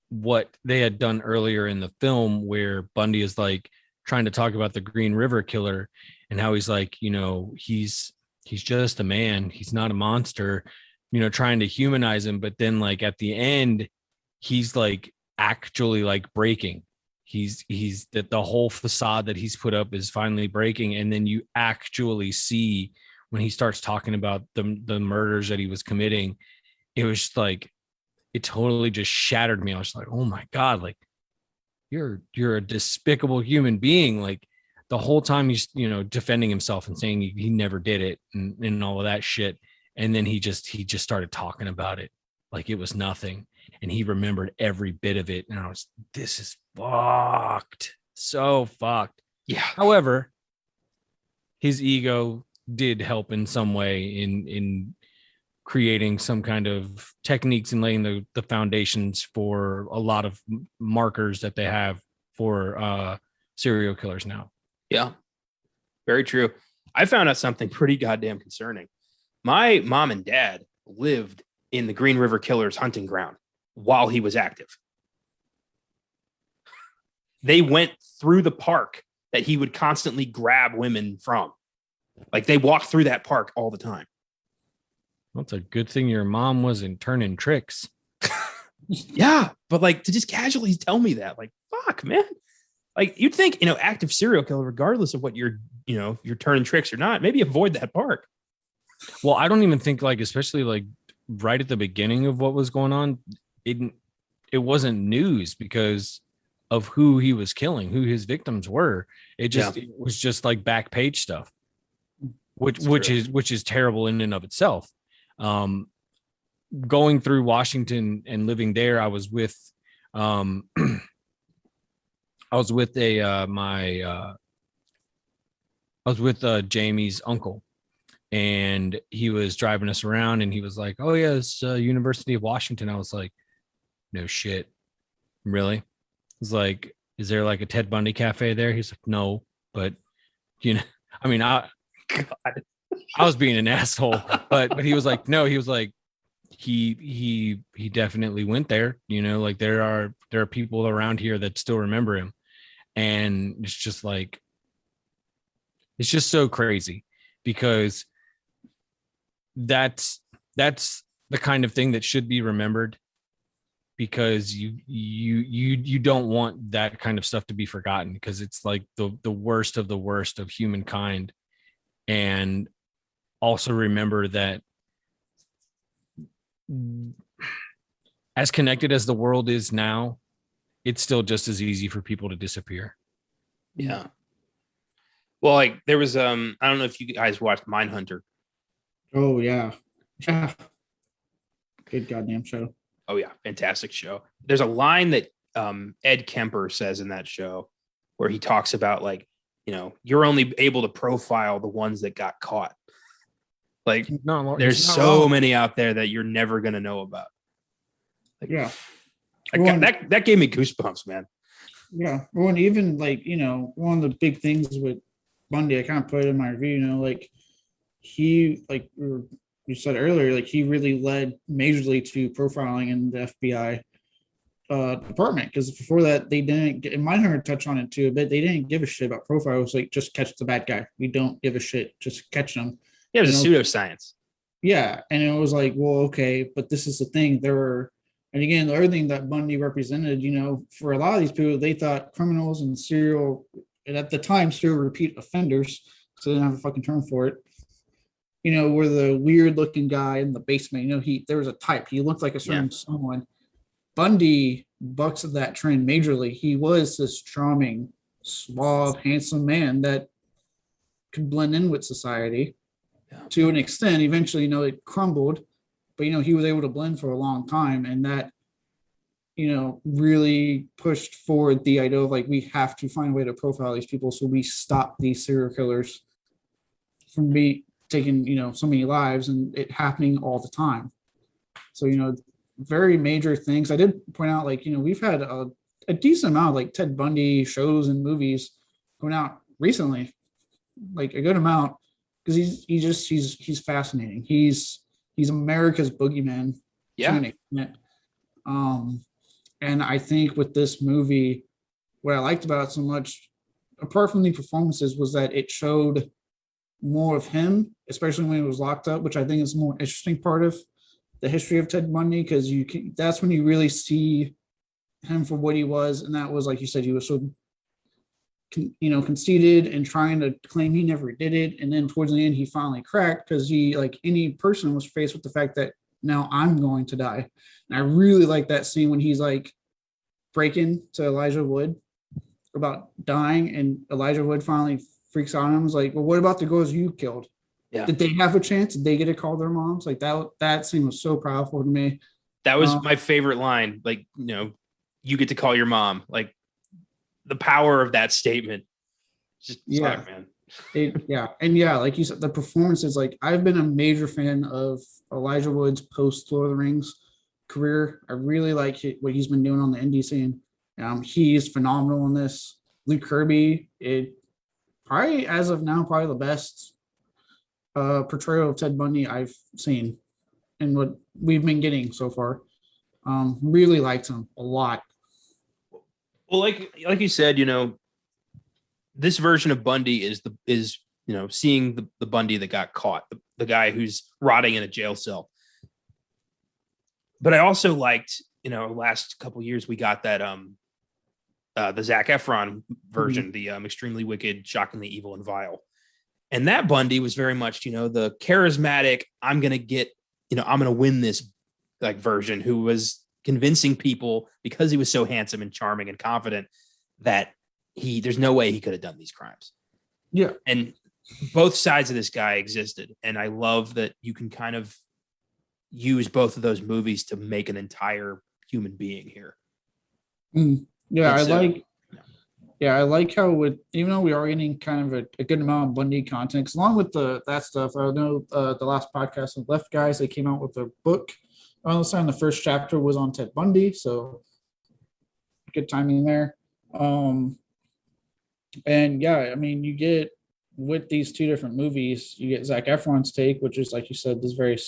what they had done earlier in the film, where Bundy is like trying to talk about the Green River Killer and how he's like, you know, he's just a man, he's not a monster, you know, trying to humanize him. But then like at the end, he's like actually like breaking. He's that the whole facade that he's put up is finally breaking. And then you actually see when he starts talking about the murders that he was committing, it was just like, it totally just shattered me. I was like, oh my God, like you're a despicable human being. Like the whole time he's, you know, defending himself and saying he never did it and all of that shit. And then he just started talking about it like it was nothing. And he remembered every bit of it. And I was, this is fucked. So fucked. Yeah. However, his ego did help in some way in creating some kind of techniques and laying the foundations for a lot of markers that they have for serial killers now. Yeah, very true. I found out something pretty goddamn concerning. My mom and dad lived in the Green River Killer's hunting ground while he was active. They went through the park that he would constantly grab women from. Like they walked through that park all the time. Well, it's a good thing your mom wasn't turning tricks. Yeah, but like to just casually tell me that, like, fuck, man. Like you'd think, you know, active serial killer, regardless of what you're, you know, if you're turning tricks or not, maybe avoid that park. Well, I don't even think like, especially like right at the beginning of what was going on, it wasn't news because of who he was killing, who his victims were. It was just like back page stuff, which is terrible in and of itself. Going through Washington and living there, I was with Jamie's uncle, and he was driving us around and he was like, oh yeah, it's University of Washington. I was like, no shit, really? He's like, is there like a Ted Bundy cafe there? He's like, no, but you know, I mean, I was being an asshole, but he was like, no, he was like, he definitely went there. You know, like there are people around here that still remember him. And it's just like, it's just so crazy because that's the kind of thing that should be remembered, because you don't want that kind of stuff to be forgotten, because it's like the worst of the worst of humankind. And also remember that as connected as the world is now, it's still just as easy for people to disappear. Yeah. Well, like there was I don't know if you guys watched Mindhunter. Oh yeah. Yeah. Good goddamn show. Oh yeah, fantastic show. There's a line that Ed Kemper says in that show where he talks about, like, you know, you're only able to profile the ones that got caught. Like there's so many out there that you're never going to know about. Like, yeah. That gave me goosebumps, man. Yeah. Well, and even like, you know, one of the big things with Bundy, I kind of put it in my review, you know, like he, like you said earlier, like he really led majorly to profiling in the FBI department, because before that they didn't get, and Mindhunter touched on it too a bit, they didn't give a shit about profiles. Like, just catch the bad guy, we don't give a shit, just catch them. Yeah, it was a pseudoscience. Yeah, and it was like, well, okay, but this is the thing, there were, and again, the other thing that Bundy represented, you know, for a lot of these people, they thought criminals and serial and at the time still repeat offenders, because they didn't have a fucking term for it. Were the weird looking guy in the basement. There was a type. He looked like a certain someone. Bundy bucks that trend majorly. He was this charming, suave, handsome man that could blend in with society to an extent. Eventually, it crumbled, but he was able to blend for a long time, and that really pushed forward the idea of like, we have to find a way to profile these people so we stop these serial killers from taking so many lives and it happening all the time. So very major things. I did point out, like, we've had a decent amount of like Ted Bundy shows and movies coming out recently, like a good amount, because he's fascinating. He's America's boogeyman. Yeah. And I think with this movie, what I liked about it so much, apart from the performances, was that it showed more of him, especially when he was locked up, which I think is a more interesting part of the history of Ted Bundy, because that's when you really see him for what he was. And that was, like you said, he was so conceited and trying to claim he never did it. And then towards the end, he finally cracked, because he, like any person, was faced with the fact that now I'm going to die. And I really like that scene when he's like breaking to Elijah Wood about dying, and Elijah Wood finally freaks out on him. Was like, well, what about the girls you killed? Yeah. Did they have a chance? Did they get to call their moms? Like that scene was so powerful to me. That was my favorite line. Like, you get to call your mom. Like, the power of that statement. Just fuck, man. Like you said, the performances, like, I've been a major fan of Elijah Wood's post Lord of the Rings career. I really like what he's been doing on the indie scene. He's phenomenal in this. Luke Kirby, probably as of now, probably the best portrayal of Ted Bundy I've seen and what we've been getting so far. Really liked him a lot. Well, like you said, this version of Bundy is seeing the Bundy that got caught, the guy who's rotting in a jail cell. But I also liked, last couple of years we got that the Zac Efron version, the extremely wicked, shockingly evil, and vile. And that Bundy was very much, the charismatic, I'm gonna win this like version, who was convincing people, because he was so handsome and charming and confident, that there's no way he could have done these crimes. Yeah. And both sides of this guy existed. And I love that you can kind of use both of those movies to make an entire human being here. Yeah. I like how even though we are getting kind of a good amount of Bundy content, along with that stuff, I know the last podcast of Left Guys, they came out with a book. Around the time the first chapter was on Ted Bundy, so good timing there. And yeah, I mean, you get with these two different movies, you get Zac Efron's take, which is, like you said, this very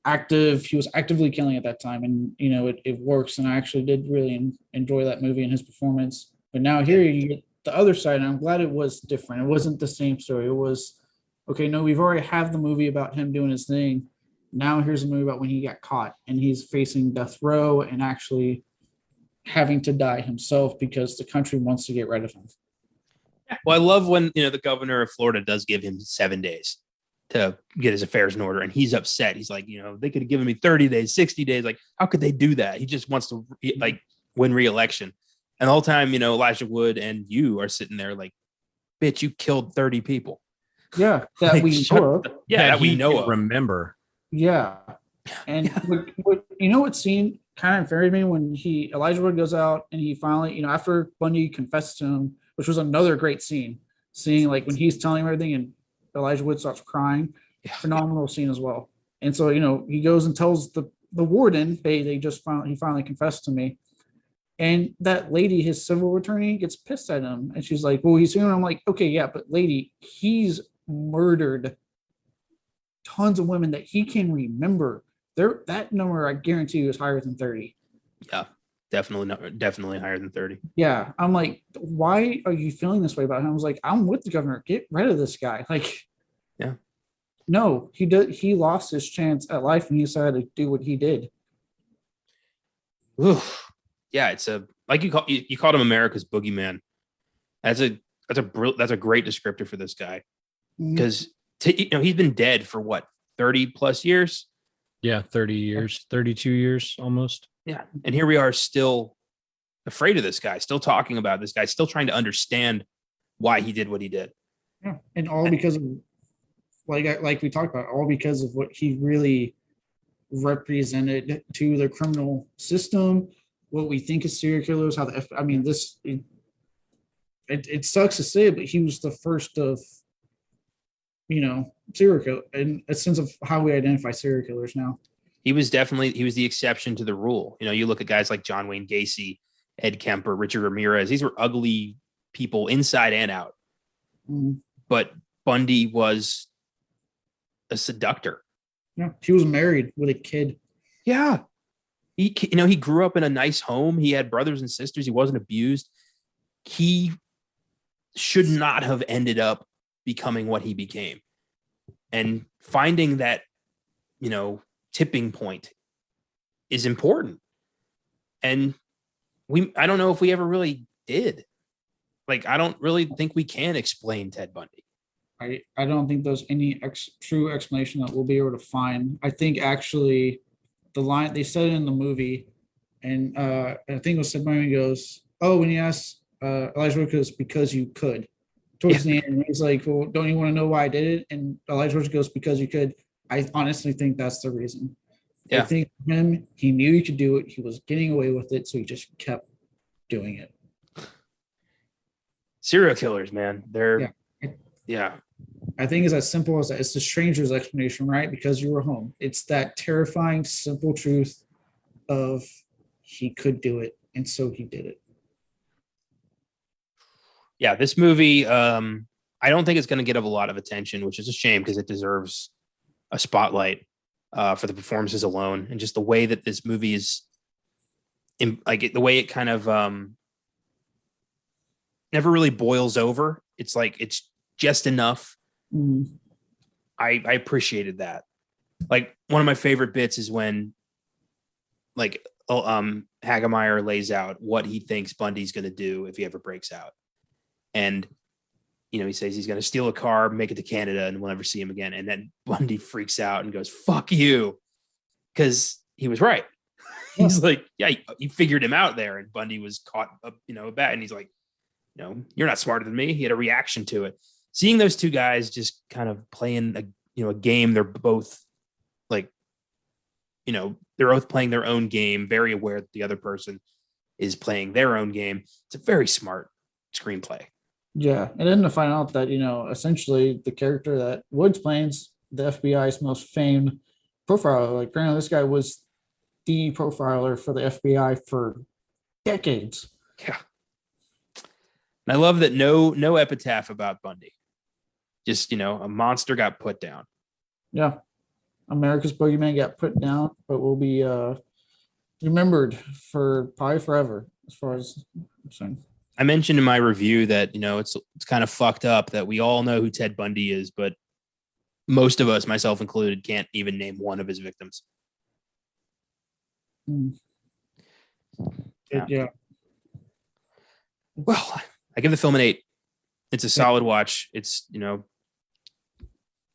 active. He was actively killing at that time, and it works. And I actually did really enjoy that movie and his performance. But now here you get the other side, and I'm glad it was different. It wasn't the same story. It was, okay, no, we've already have the movie about him doing his thing. Now here's a movie about when he got caught and he's facing death row and actually having to die himself because the country wants to get rid of him. Well, I love when, the governor of Florida does give him 7 days to get his affairs in order. And he's upset. He's like, they could have given me 30 days, 60 days. Like, how could they do that? He just wants to win re-election. And the whole time, Elijah Wood and you are sitting there like, bitch, you killed 30 people. Yeah. That we know of. Yeah. That we know of. Remember. Yeah. And what scene kind of varied me when Elijah Wood goes out and he finally, after Bundy confessed to him, which was another great scene, seeing like when he's telling him everything and Elijah Wood starts crying. Yeah. Phenomenal scene as well. And so, he goes and tells the warden, he finally confessed to me. And that lady, his civil attorney, gets pissed at him. And she's like, well, he's here. I'm like, okay, yeah, but lady, he's murdered tons of women that he can remember. That number, I guarantee you, is higher than 30. Yeah, definitely higher than 30. Yeah. I'm like, why are you feeling this way about him? I was like, I'm with the governor. Get rid of this guy. Like, yeah. No, he lost his chance at life and he decided to do what he did. Oof. Yeah, it's like you called him America's boogeyman. That's a that's a great descriptor for this guy, Mhm. because he's been dead for what, 30 plus years. Yeah, 30 years, 32 years almost. Yeah, and here we are still afraid of this guy, still talking about this guy, still trying to understand why he did what he did. Yeah, and all because of like we talked about, all because of what he really represented to the criminal system, what we think of serial killers, how the I mean, it sucks to say it, but he was the first of serial killer in a sense of how we identify serial killers now. He was the exception to the rule. You look at guys like John Wayne Gacy, Ed Kemper, Richard Ramirez. These were ugly people inside and out. Mhm. But Bundy was a seductor. Yeah, he was married with a kid. Yeah. He grew up in a nice home. He had brothers and sisters. He wasn't abused. He should not have ended up becoming what he became. And finding that, tipping point is important. And I don't know if we ever really did. Like, I don't really think we can explain Ted Bundy. I don't think there's any true explanation that we'll be able to find. I think actually the line they said it in the movie, and I think it was Ted Bundy goes, "Oh, when he asked Elijah Wood, goes because you could." Towards the end, he's like, "Well, don't you want to know why I did it?" And Elijah Wood goes, "Because you could." I honestly think that's the reason. Yeah. I think he knew he could do it. He was getting away with it, so he just kept doing it. Serial killers, man. They're yeah. I think it's as simple as that. It's the stranger's explanation, right? Because you were home. It's that terrifying, simple truth of he could do it, and so he did it. Yeah, this movie, I don't think it's going to get a lot of attention, which is a shame because it deserves a spotlight for the performances alone, and just the way that this movie is, the way it kind of never really boils over. It's like it's just enough. Mm. I appreciated that. Like, one of my favorite bits is when Hagemeyer lays out what he thinks Bundy's going to do if he ever breaks out. And, he says he's going to steal a car, make it to Canada, and we'll never see him again. And then Bundy freaks out and goes, "Fuck you." Because he was right. He's like, yeah, he figured him out there. And Bundy was caught up, a bat. And he's like, "You're not smarter than me." He had a reaction to it. Seeing those two guys just kind of playing a game. They're both they're both playing their own game, very aware that the other person is playing their own game. It's a very smart screenplay. Yeah, and then to find out that essentially the character that Woods plays, the FBI's most famed profiler, like apparently this guy was the profiler for the FBI for decades. Yeah, and I love that no epitaph about Bundy. Just a monster got put down. Yeah, America's boogeyman got put down, but will be remembered for probably forever, as far as I'm saying. I mentioned in my review that, it's kind of fucked up that we all know who Ted Bundy is, but most of us, myself included, can't even name one of his victims. Yeah. Well, I give the film an 8. It's a solid watch. It's,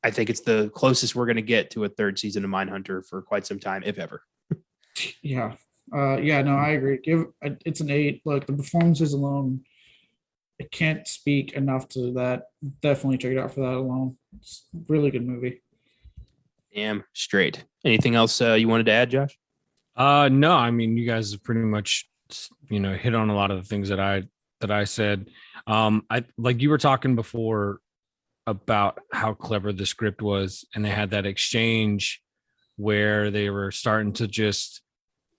I think it's the closest we're going to get to a third season of Mindhunter for quite some time, if ever. Yeah. No, I agree. It's an 8. Look, the performances alone, I can't speak enough to that. Definitely check it out for that alone. It's a really good movie. Damn straight. Anything else you wanted to add, Josh? No, I mean, you guys have pretty much, hit on a lot of the things that I said. I like you were talking before about how clever the script was, and they had that exchange where they were starting to just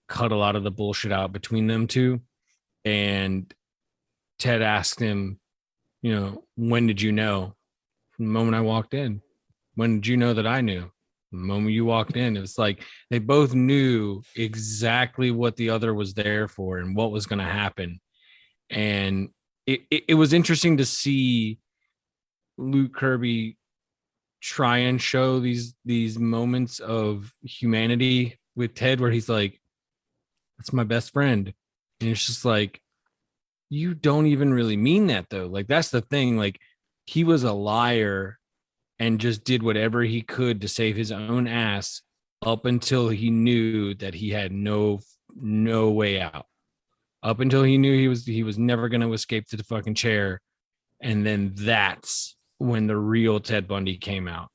cut a lot of the bullshit out between them two. And Ted asked him, when did you know? From the moment I walked in. When did you know that I knew? The moment you walked in. It was like they both knew exactly what the other was there for and what was going to happen. And it was interesting to see Luke Kirby try and show these moments of humanity with Ted, where he's like, "That's my best friend," and it's just like, you don't even really mean that though. Like that's the thing. Like he was a liar and just did whatever he could to save his own ass up until he knew that he had no way out. Up until he knew he was never going to escape to the fucking chair. And then that's when the real Ted Bundy came out.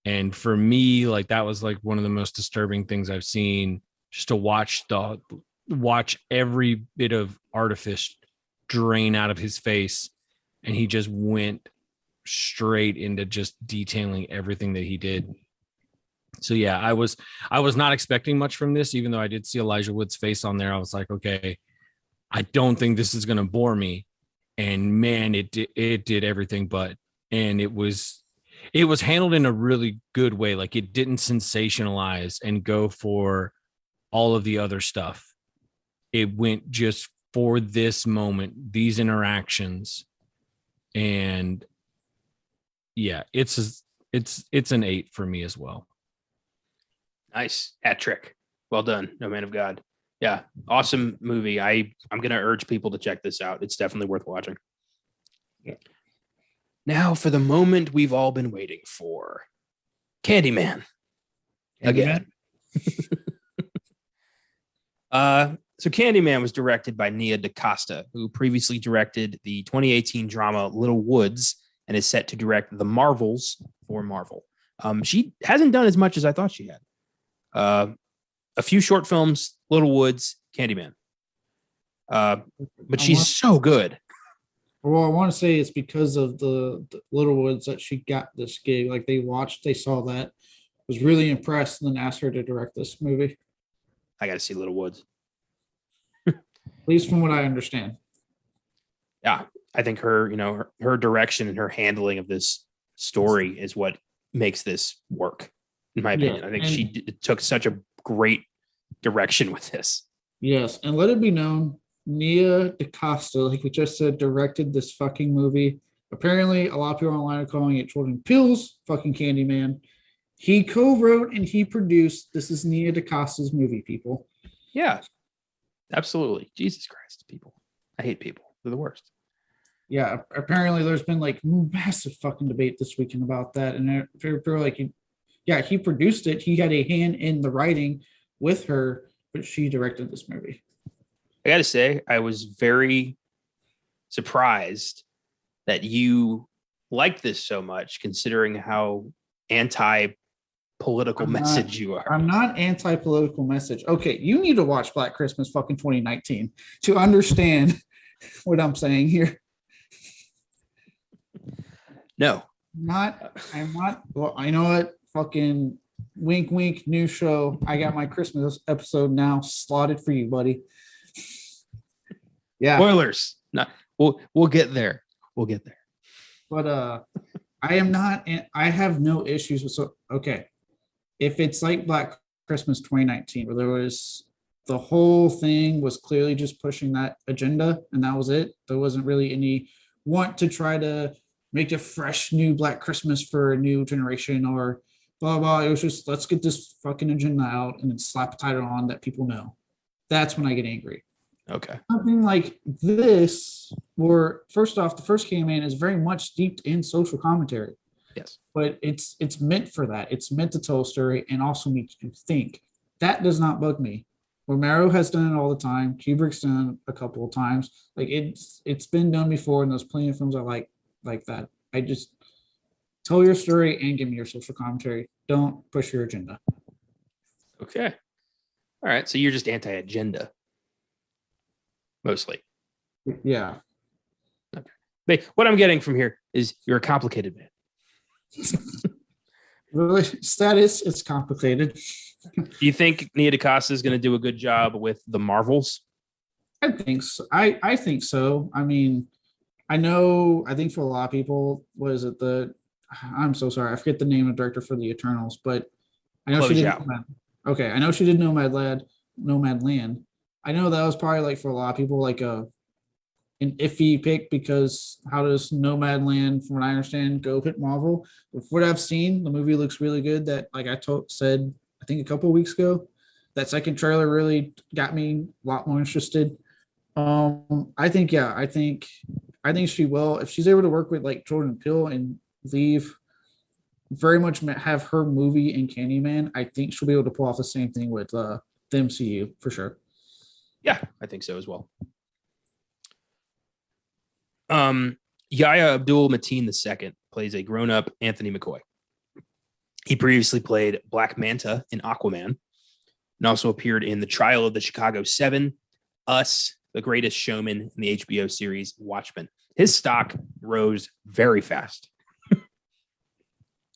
And for me, like that was like one of the most disturbing things I've seen, just to watch every bit of artifice drain out of his face. And he just went straight into just detailing everything that he did. So yeah, I was not expecting much from this, even though I did see Elijah Wood's face on there. I was like, okay, I don't think this is going to bore me. And man, it did everything but. And it was handled in a really good way. Like it didn't sensationalize and go for all of the other stuff. It went just for this moment, these interactions. And yeah, it's an 8 for me as well. Nice. Hat trick. Well done. No Man of God. Yeah. Awesome movie. I'm going to urge people to check this out. It's definitely worth watching. Yeah. Now for the moment we've all been waiting for. Candyman. Again. So Candyman was directed by Nia DaCosta, who previously directed the 2018 drama Little Woods and is set to direct The Marvels for Marvel. She hasn't done as much as I thought she had. A few short films, Little Woods, Candyman. But she's so good. Well, I want to say it's because of the Little Woods that she got this gig. Like they saw that, was really impressed, and then asked her to direct this movie. I got to see Little Woods. At least from what I understand. Yeah, I think her direction and her handling of this story is what makes this work, in my opinion. I think she took such a great direction with this. Yes, and let it be known, Nia DaCosta, like we just said, directed this fucking movie. Apparently, a lot of people online are calling it Jordan Peele's fucking Candyman. He co-wrote and he produced. This is Nia DaCosta's movie, people. Yeah, absolutely. Jesus Christ, people. I hate people. They're the worst. Yeah, apparently there's been like massive fucking debate this weekend about that. And they're like, he produced it. He had a hand in the writing with her, but she directed this movie. I got to say, I was very surprised that you liked this so much, considering how anti-political message you are. I'm not anti-political message. Okay, you need to watch Black Christmas fucking 2019 to understand what I'm saying here. No. I'm not. Well, I know what. Fucking wink, wink, new show. I got my Christmas episode now slotted for you, buddy. Yeah. Spoilers. No, we'll get there. We'll get there. But I am not. I have no issues with. So okay, if it's like Black Christmas 2019, where there was the whole thing was clearly just pushing that agenda, and that was it. There wasn't really any want to try to make a fresh new Black Christmas for a new generation or blah, blah. It was just, let's get this fucking agenda out and then slap a title on that people know. That's when I get angry. Okay. Something like this, where first off, the first Candyman is very much steeped in social commentary. Yes. But it's meant for that. It's meant to tell a story and also make you think. That does not bug me. Romero has done it all the time. Kubrick's done it a couple of times. Like it's been done before, and there's plenty of films I like that. I just tell your story and give me your social commentary. Don't push your agenda. Okay. All right. So you're just anti-agenda. Mostly. Yeah. Okay. But what I'm getting from here is you're a complicated man. Really, status, it's complicated. Do you think Nia DaCosta is going to do a good job with the Marvels? I think so. I think so. I mean, I think for a lot of people, I'm so sorry. I forget the name of the director for the Eternals, but I know she did. Okay. I know she did Nomadland. I know that was probably like for a lot of people, like an iffy pick, because how does Nomadland, from what I understand, go hit Marvel? But from what I've seen, the movie looks really good. That, like I said, I think a couple of weeks ago, that second trailer really got me a lot more interested. I think yeah, I think she will if she's able to work with like Jordan Peele and leave very much have her movie in Candyman. I think she'll be able to pull off the same thing with the MCU for sure. Yeah, I think so as well. Yahya Abdul Mateen II plays a grown-up Anthony McCoy. He previously played Black Manta in Aquaman and also appeared in The Trial of the Chicago Seven, Us, The Greatest Showman, in the HBO series Watchmen. His stock rose very fast.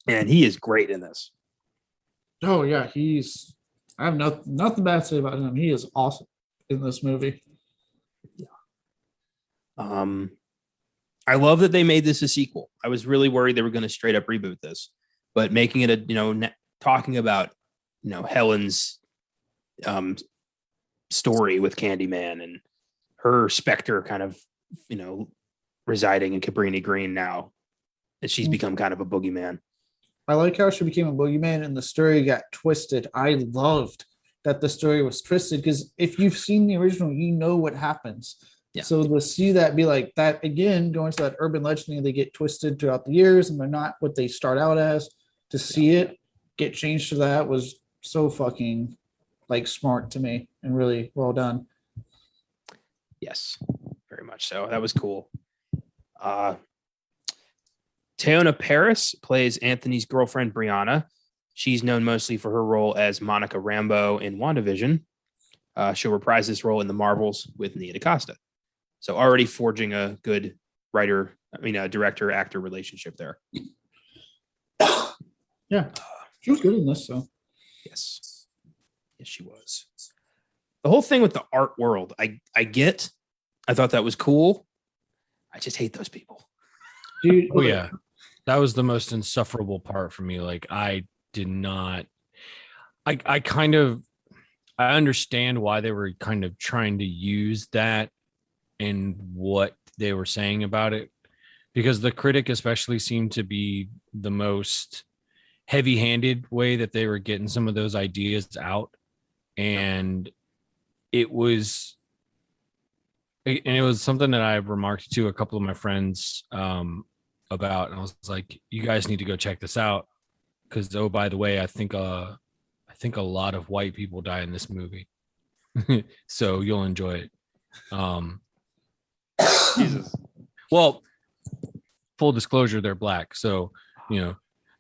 And he is great in this. Oh yeah, I have nothing bad to say about him. He is awesome in this movie. I love that they made this a sequel. I was really worried they were going to straight up reboot this, but making it talking about, Helen's story with Candyman and her specter kind of, residing in Cabrini Green now, and she's become kind of a boogeyman. I like how she became a boogeyman and the story got twisted. I loved that the story was twisted because if you've seen the original, you know what happens. Yeah. So to see that be like that again, going to that urban legend, they get twisted throughout the years and they're not what they start out as. To see it get changed to that was so fucking like smart to me and really well done. Yes, very much so. That was cool. Teyonah Parris plays Anthony's girlfriend, Brianna. She's known mostly for her role as Monica Rambeau in WandaVision. She'll reprise this role in The Marvels with Nia DaCosta. So already forging a good director-actor relationship there. Yeah, she was good in this, so. Yes, she was. The whole thing with the art world, I thought that was cool. I just hate those people. Dude, oh yeah, that was the most insufferable part for me. Like I did not. I understand why they were kind of trying to use that and what they were saying about it, because the critic especially seemed to be the most heavy-handed way that they were getting some of those ideas out, and it was something that I remarked to a couple of my friends about, and I was like, you guys need to go check this out because, oh, by the way, I think a lot of white people die in this movie. So you'll enjoy it. Jesus. Well, full disclosure, they're black, so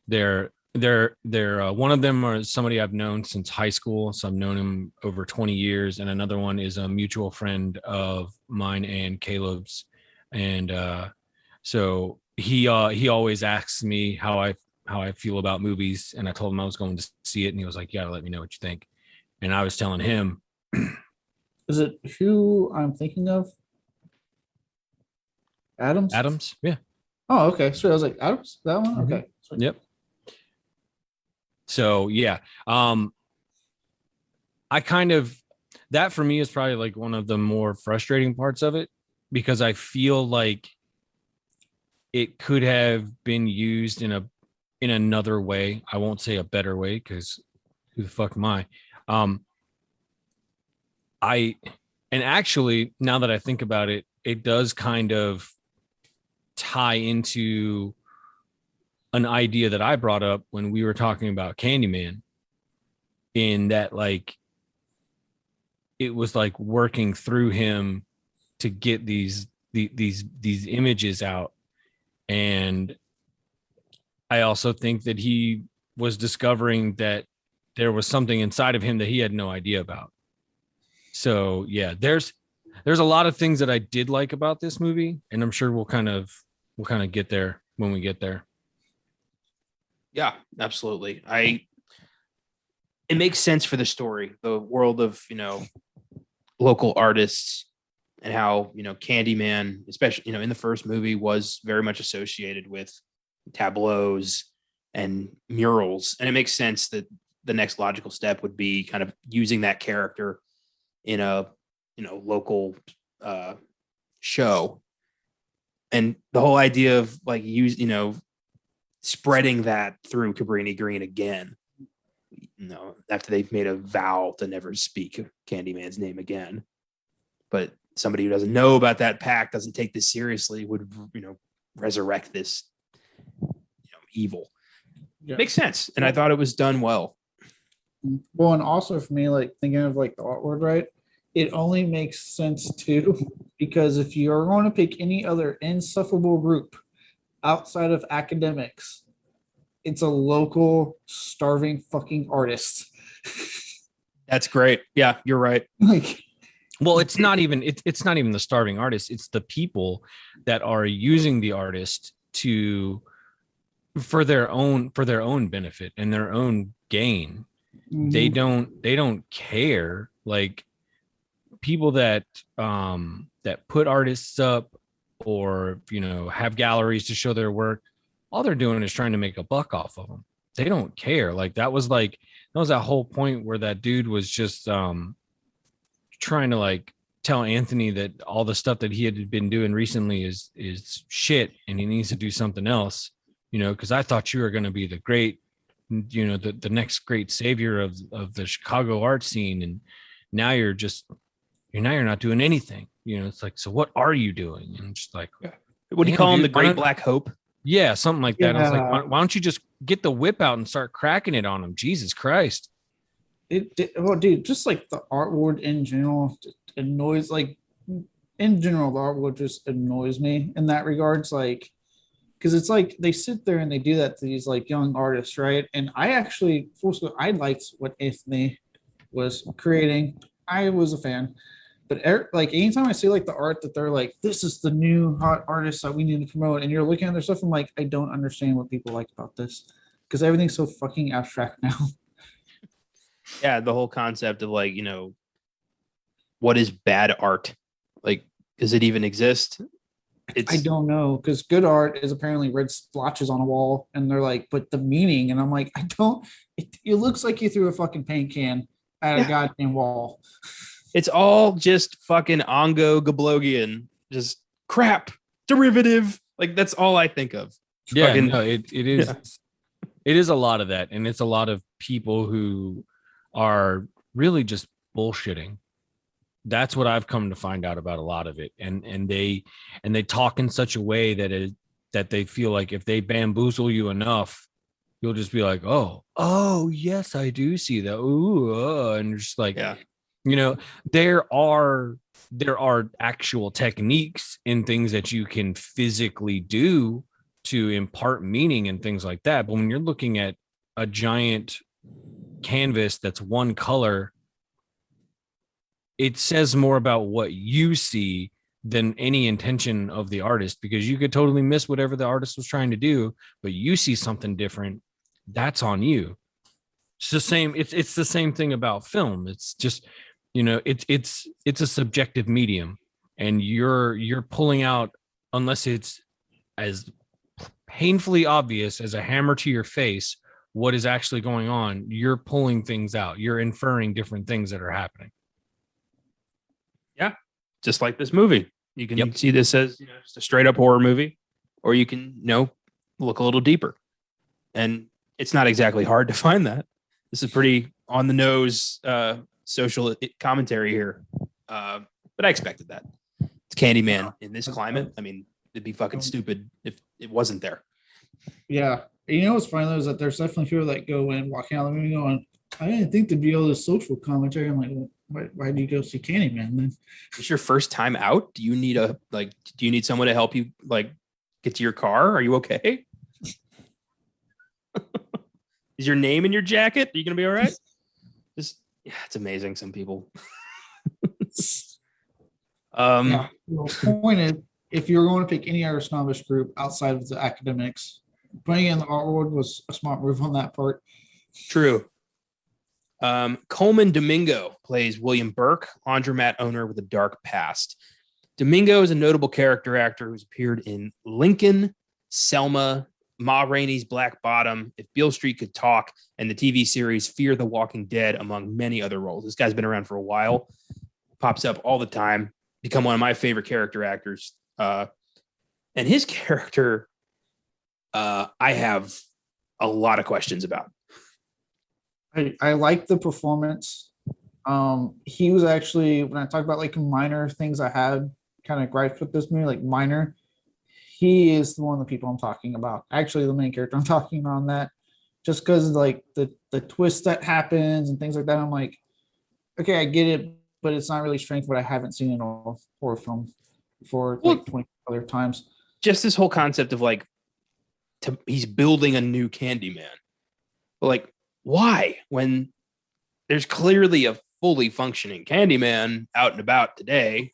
they're one of them are somebody I've known since high school, so I've known him over 20 years, and another one is a mutual friend of mine and Caleb's, and so he always asks me how I feel about movies, and I told him I was going to see it, and he was like, "You gotta let me know what you think," and I was telling him, is it who I'm thinking of? Adams, yeah. Oh, okay. So I was like, Adams, that one. Mm-hmm. Okay. Sweet. Yep. So yeah, I kind of, that for me is probably like one of the more frustrating parts of it, because I feel like it could have been used in another way. I won't say a better way, because who the fuck am I? And actually, now that I think about it, it does kind of tie into an idea that I brought up when we were talking about Candyman, in that, like, it was like working through him to get these images out. And I also think that he was discovering that there was something inside of him that he had no idea about. So yeah, there's a lot of things that I did like about this movie, and I'm sure we'll kind of get there when we get there. Yeah, absolutely. It makes sense for the story, the world of, local artists, and how, Candyman, especially, in the first movie, was very much associated with tableaus and murals. And it makes sense that the next logical step would be kind of using that character in a, local show. And the whole idea of like spreading that through Cabrini Green again, after they've made a vow to never speak Candyman's name again. But somebody who doesn't know about that pact, doesn't take this seriously, would, resurrect this, evil. Yeah. Makes sense. And I thought it was done well. Well, and also for me, like thinking of like the artwork, right? It only makes sense too, because if you are going to pick any other insufferable group outside of academics, it's a local starving fucking artist. That's great. Yeah, you're right. Like, well, it's not even the starving artist. It's the people that are using the artist for their own benefit and their own gain. They don't care. Like people that put artists up or have galleries to show their work, all they're doing is trying to make a buck off of them. They don't care. Like that was that whole point where that dude was just trying to like tell Anthony that all the stuff that he had been doing recently is shit and he needs to do something else, because I thought you were going to be the great, the next great savior of the Chicago art scene, and now you're not doing anything. It's like, so what are you doing? And just like, what do you call him? The Great Black Hope? Yeah, something like that. Yeah. I was like, why don't you just get the whip out and start cracking it on him? Jesus Christ. Well, dude, just like the artwork in general annoys, like in general, the artwork just annoys me in that regards. Like, because it's like they sit there and they do that to these like young artists, right? And I liked what Anthony was creating. I was a fan. But like anytime I see like the art that they're like, this is the new hot artist that we need to promote, and you're looking at their stuff, I'm like, I don't understand what people like about this because everything's so fucking abstract now. Yeah, the whole concept of like, what is bad art? Like, does it even exist? I don't know, because good art is apparently red splotches on a wall, and they're like, but the meaning, and I'm like, I don't. It looks like you threw a fucking paint can at a goddamn wall. It's all just fucking Ongo Gablogian, just crap, derivative. Like that's all I think of. Yeah, fucking, no, it is. Yeah. It is a lot of that, and it's a lot of people who are really just bullshitting. That's what I've come to find out about a lot of it, and they talk in such a way that they feel like if they bamboozle you enough, you'll just be like, oh yes, I do see that. Ooh, and you're just like, yeah. There are actual techniques and things that you can physically do to impart meaning and things like that. But when you're looking at a giant canvas that's one color, it says more about what you see than any intention of the artist, because you could totally miss whatever the artist was trying to do, but you see something different. That's on you. It's the same. It's the same thing about film. It's just, it's a subjective medium, and you're pulling out, unless it's as painfully obvious as a hammer to your face, what is actually going on. You're pulling things out. You're inferring different things that are happening. Yeah. Just like this movie. You can see this as just a straight up horror movie, or you can, look a little deeper. And it's not exactly hard to find that. This is pretty on the nose social commentary here. But I expected that. It's Candyman in this climate. I mean, it'd be fucking stupid if it wasn't there. Yeah. What's funny though is that there's definitely people that go in walking out of the movie going, I didn't think there'd be all this social commentary. I'm like, well, why do you go see Candyman then? It's your first time out? Do you need someone to help you get to your car? Are you okay? Is your name in your jacket? Are you gonna be all right? It's amazing. Some people. The point is, if you're going to pick any other snobbish group outside of the academics, putting in the artwork was a smart move on that part. True. Coleman Domingo plays William Burke, laundromat owner with a dark past. Domingo is a notable character actor who's appeared in Lincoln, Selma, Ma Rainey's Black Bottom, If Beale Street Could Talk, and the TV series Fear the Walking Dead, among many other roles. This guy's been around for a while, pops up all the time, become one of my favorite character actors. And his character, I have a lot of questions about. I like the performance. He was actually, when I talk about like minor things I had kind of gripes with this movie, like minor, he is one of the people I'm talking about. Actually, the main character I'm talking about on that, just because like the twist that happens and things like that. I'm like, okay, I get it, but it's not really strength what I haven't seen in a horror film for Well, like 20 other times. just this whole concept of like, he's building a new Candyman. But like, why? When there's clearly a fully functioning Candyman out and about today.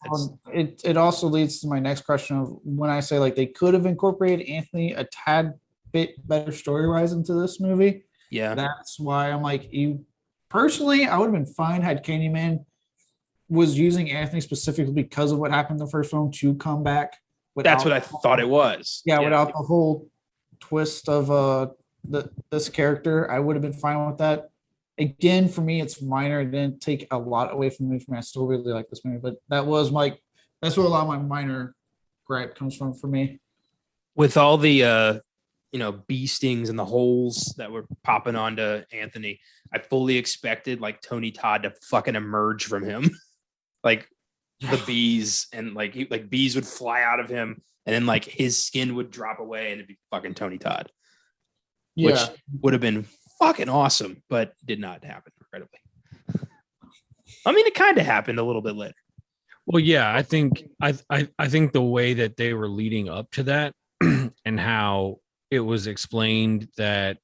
It also leads to my next question of when I say like they could have incorporated Anthony a tad bit better story wise into this movie. Yeah. That's why I'm like, you personally, I would have been fine had Candyman was using Anthony specifically because of what happened in the first film to come back. That's what I thought it was. Yeah, without the whole twist of this character, I would have been fine with that. Again, for me, it's minor. It didn't take a lot away from me. For me, I still really like this movie, but that's where a lot of my minor gripe comes from for me. With all the bee stings and the holes that were popping onto Anthony, I fully expected like Tony Todd to fucking emerge from him. Like the bees, and like bees would fly out of him, and then like his skin would drop away and it'd be fucking Tony Todd. Which would have been fucking awesome, but did not happen, incredibly. I mean, it kind of happened a little bit later. Well, yeah, I think the way that they were leading up to that and how it was explained that,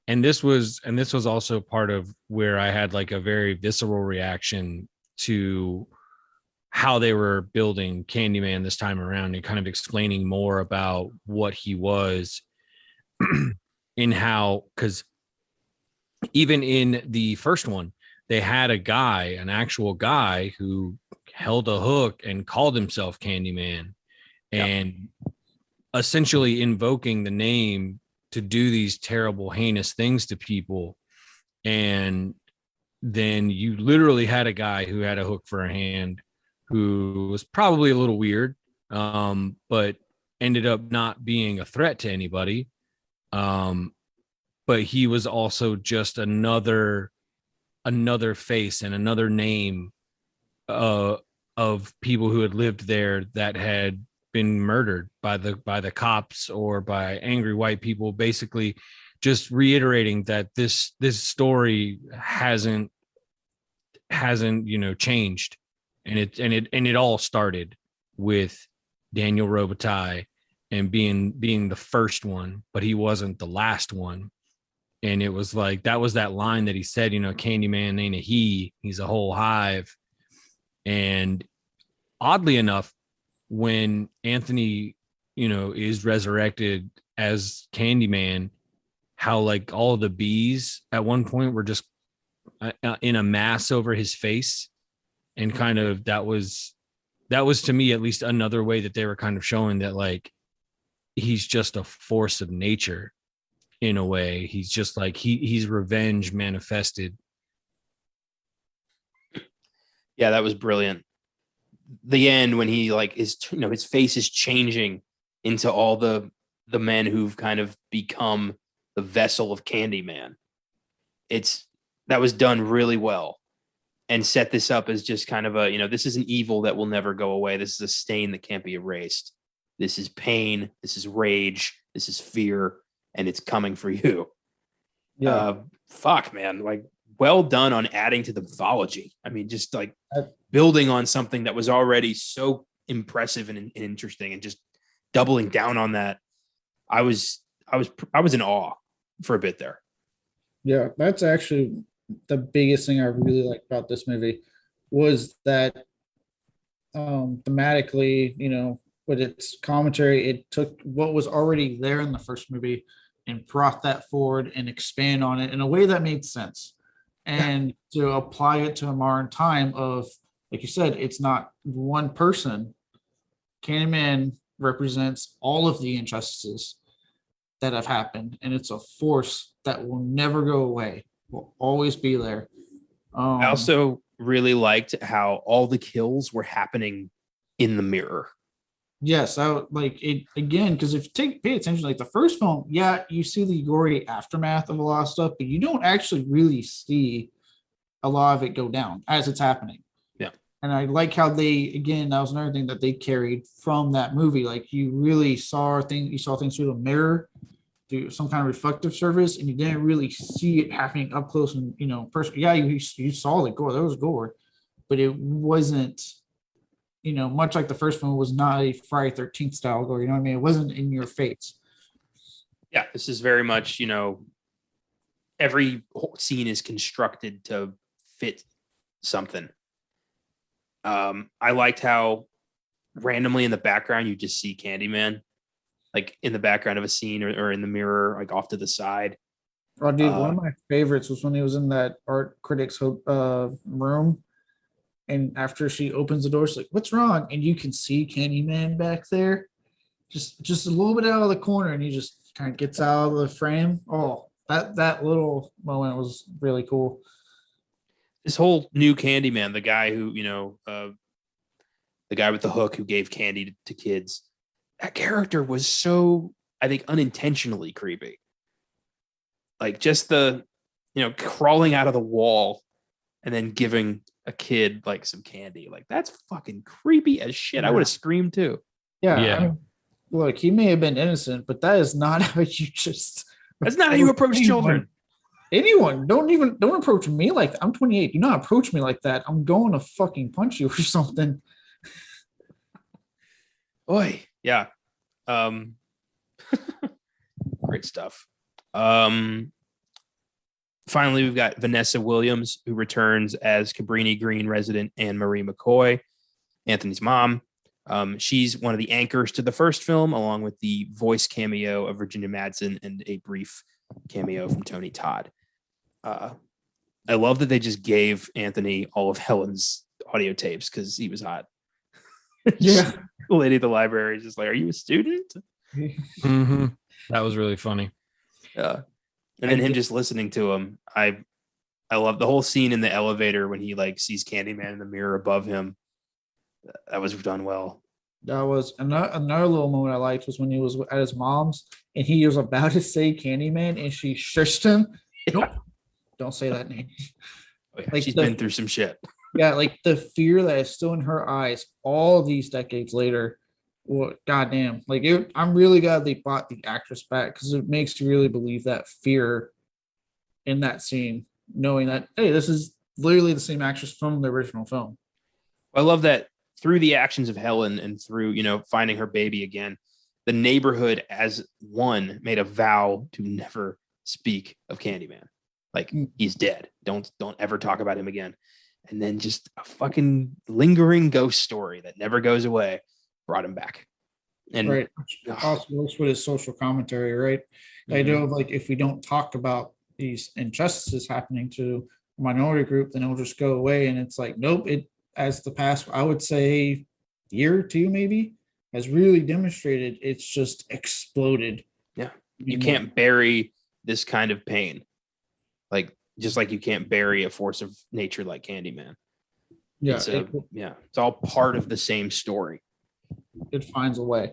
and this was also part of where I had like a very visceral reaction to how they were building Candyman this time around and kind of explaining more about what he was in how, because even in the first one, they had an actual guy who held a hook and called himself Candyman, and essentially invoking the name to do these terrible, heinous things to people. And then you literally had a guy who had a hook for a hand, who was probably a little weird, but ended up not being a threat to anybody. But he was also just another face and another name of people who had lived there that had been murdered by the cops or by angry white people, basically just reiterating that this story hasn't changed. And it all started with Daniel Robitaille and being the first one, but he wasn't the last one. And it was like, that was that line that he said, Candyman ain't a he's a whole hive. And oddly enough, when Anthony, is resurrected as Candyman, how like all the bees at one point were just in a mass over his face. And kind of that was to me, at least, another way that they were kind of showing that like he's just a force of nature. In a way, he's just like he's revenge manifested. Yeah, that was brilliant. The end when he like his face is changing into all the men who've kind of become the vessel of Candyman. That was done really well, and set this up as just kind of a this is an evil that will never go away. This is a stain that can't be erased. This is pain. This is rage. This is fear. And it's coming for you. Yeah. Fuck, man. Like, well done on adding to the mythology. I mean, just like building on something that was already so impressive and interesting, and just doubling down on that. I was in awe for a bit there. Yeah, that's actually the biggest thing I really liked about this movie was that thematically, with its commentary, it took what was already there in the first movie and brought that forward and expand on it in a way that made sense. And to apply it to a modern time of, like you said, it's not one person. Candyman represents all of the injustices that have happened, and it's a force that will never go away, will always be there. I also really liked how all the kills were happening in the mirror. Yes, I would like it again, because if you pay attention, like the first film, you see the gory aftermath of a lot of stuff, but you don't actually really see a lot of it go down as it's happening. Yeah. And I like how that was another thing that they carried from that movie. Like you really saw things through the mirror, through some kind of reflective surface, and you didn't really see it happening up close and, person. Yeah, you saw the gore. There was gore, but it wasn't, much like the first one was not a Friday 13th style gore. You know what I mean? It wasn't in your face. Yeah, this is very much, every scene is constructed to fit something. I liked how randomly in the background you just see Candyman, like in the background of a scene or in the mirror, like off to the side. Oh, dude, one of my favorites was when he was in that art critic's room, and after she opens the door, she's like, "What's wrong?" And you can see Candyman back there, just a little bit out of the corner, and he just kind of gets out of the frame. Oh, that little moment was really cool. This whole new Candyman, the guy who, the guy with the hook who gave candy to kids, that character was so, I think, unintentionally creepy. Like just the, crawling out of the wall and then giving a kid like some candy. Like that's fucking creepy as shit. Yeah. I would have screamed too. Yeah. Yeah. I mean, look, he may have been innocent, but that is not how you just. That's not how you approach children. Anyone, don't approach me like that. I'm 28. Do not approach me like that. I'm going to fucking punch you or something. Boy, yeah. Great stuff. Finally, we've got Vanessa Williams, who returns as Cabrini Green resident Anne Marie McCoy, Anthony's mom. She's one of the anchors to the first film, along with the voice cameo of Virginia Madsen and a brief cameo from Tony Todd. I love that they just gave Anthony all of Helen's audio tapes because he was hot. Yeah. The lady at the library is just like, "Are you a student?" Mm-hmm. That was really funny. Yeah. And then him just listening to him. I love the whole scene in the elevator when he like sees Candyman in the mirror above him. That was done well. That was another little moment I liked was when he was at his mom's and he was about to say Candyman and she shushed him. Nope, don't say that name. Oh, yeah. Like she's been through some shit. Yeah, like the fear that is still in her eyes all these decades later. Well, goddamn, like I'm really glad they brought the actress back because it makes you really believe that fear in that scene, knowing that, hey, this is literally the same actress from the original film. I love that through the actions of Helen and through, finding her baby again, the neighborhood as one made a vow to never speak of Candyman. Like he's dead. Don't ever talk about him again. And then just a fucking lingering ghost story that never goes away brought him back. And right. Also looks with his social commentary, right? The idea of like, if we don't talk about these injustices happening to a minority group, then it'll just go away. And it's like, nope, it, as the past, I would say year or two, maybe, has really demonstrated it's just exploded. Yeah. You can't bury this kind of pain. Like, just like you can't bury a force of nature like Candyman. Yeah. It's all part of the same story. It finds a way.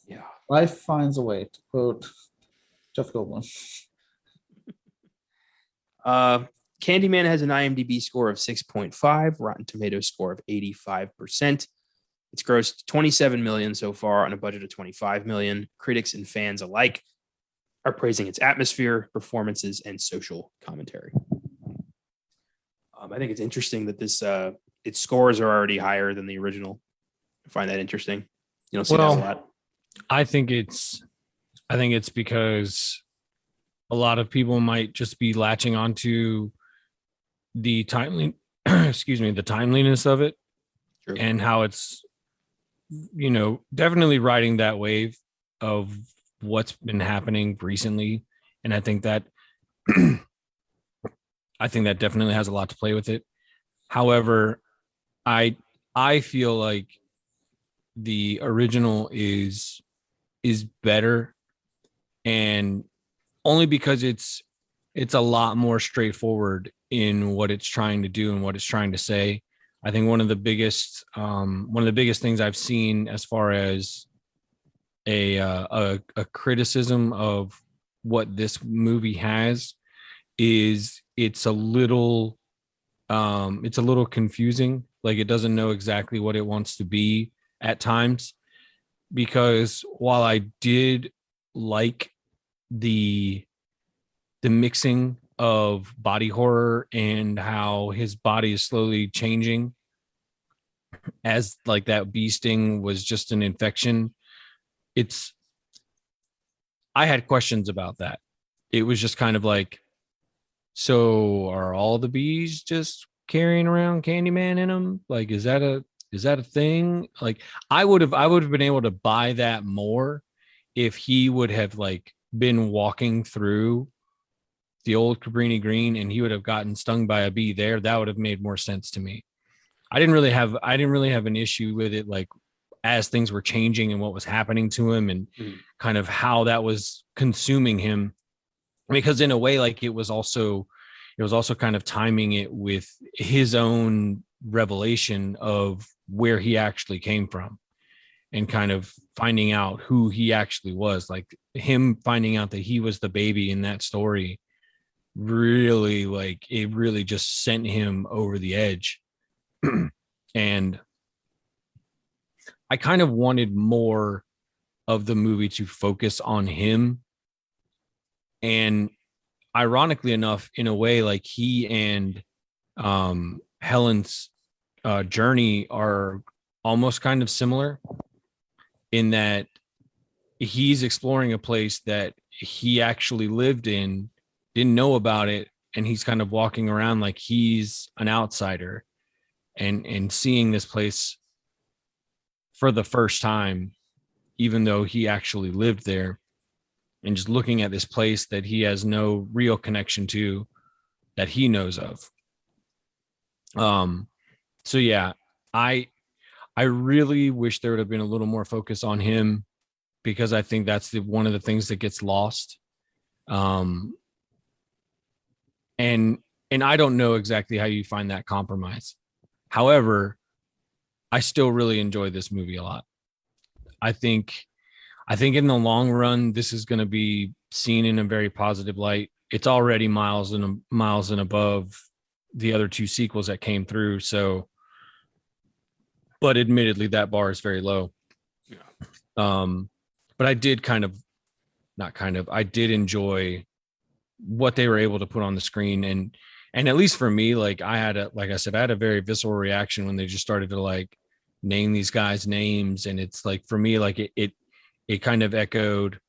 Yeah. Life finds a way, to quote Jeff Goldblum. Candyman has an IMDb score of 6.5, Rotten Tomatoes score of 85%. It's grossed $27 million so far on a budget of $25 million. Critics and fans alike are praising its atmosphere, performances, and social commentary. I think it's interesting that its scores are already higher than the original. I find that interesting. You don't see that a lot. I think it's because a lot of people might just be latching onto the the timeliness of it. True. And how it's, definitely riding that wave of what's been happening recently. And I think that definitely has a lot to play with it. However, I feel like the original is better, and only because it's a lot more straightforward in what it's trying to do and what it's trying to say. I think one of the biggest things I've seen as far as a criticism of what this movie has is it's a little It's a little confusing. Like it doesn't know exactly what it wants to be at times. Because while I did like the mixing of body horror and how his body is slowly changing as like that bee sting was just an infection, it's I had questions about that. It was just kind of like, so are all the bees just carrying around Candyman in them? Like, is that a thing? Like, I would have been able to buy that more if he would have like been walking through the old Cabrini Green and he would have gotten stung by a bee there. That would have made more sense to me. I didn't really have an issue with it, like as things were changing and what was happening to him and kind of how that was consuming him, because in a way, like it was also kind of timing it with his own revelation of where he actually came from and kind of finding out who he actually was. Like him finding out that he was the baby in that story really, like it really just sent him over the edge. And I kind of wanted more of the movie to focus on him. And ironically enough, in a way, like he and Helen's journey are almost kind of similar in that he's exploring a place that he actually lived in, didn't know about it, and he's kind of walking around like he's an outsider and seeing this place for the first time, even though he actually lived there, and just looking at this place that he has no real connection to that he knows of. So yeah, I really wish there would have been a little more focus on him, because I think that's one of the things that gets lost. And I don't know exactly how you find that compromise. However, I still really enjoy this movie a lot. I think in the long run, this is going to be seen in a very positive light. It's already miles and above the other two sequels that came through. So, but admittedly, that bar is very low. Yeah. But I did I did enjoy what they were able to put on the screen. And at least for me, like I had a very visceral reaction when they just started to like name these guys' names. And it's like, for me, like it kind of echoed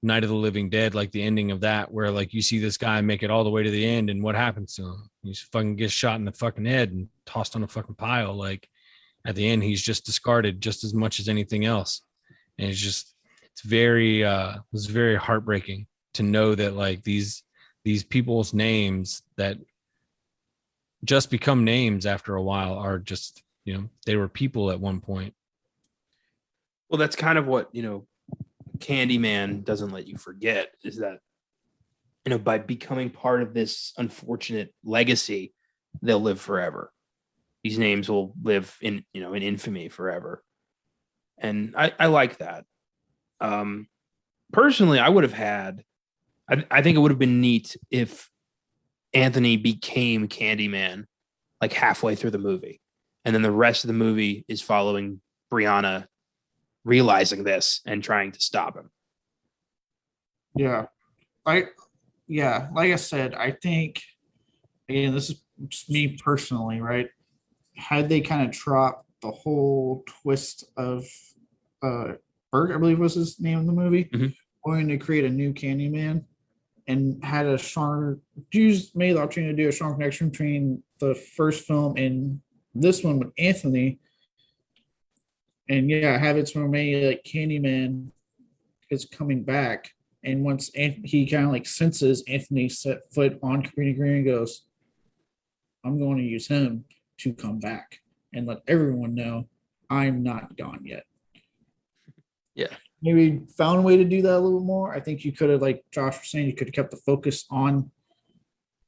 Night of the Living Dead, like the ending of that, where like you see this guy make it all the way to the end, and what happens to him? He fucking gets shot in the fucking head and tossed on a fucking pile. Like at the end, he's just discarded just as much as anything else. And it's very heartbreaking to know that like these people's names that just become names after a while are just, they were people at one point. Well, that's kind of what, Candyman doesn't let you forget, is that, by becoming part of this unfortunate legacy, they'll live forever. These names will live in infamy forever. And I like that. Personally, I would have I think it would have been neat if Anthony became Candyman like halfway through the movie. And then the rest of the movie is following Brianna realizing this and trying to stop him. Yeah. Like I said, I think, again, this is just me personally, right? Had they kind of dropped the whole twist of Bert, I believe was his name in the movie, going to create a new Candyman, and had a stronger, made the opportunity to do a strong connection between the first film and this one with Anthony. And have it so maybe like Candyman is coming back. And once he kind of like senses Anthony set foot on Cabrini Green and goes, I'm going to use him to come back and let everyone know I'm not gone yet. Yeah. Maybe found a way to do that a little more. I think you could have, like Josh was saying, you could have kept the focus on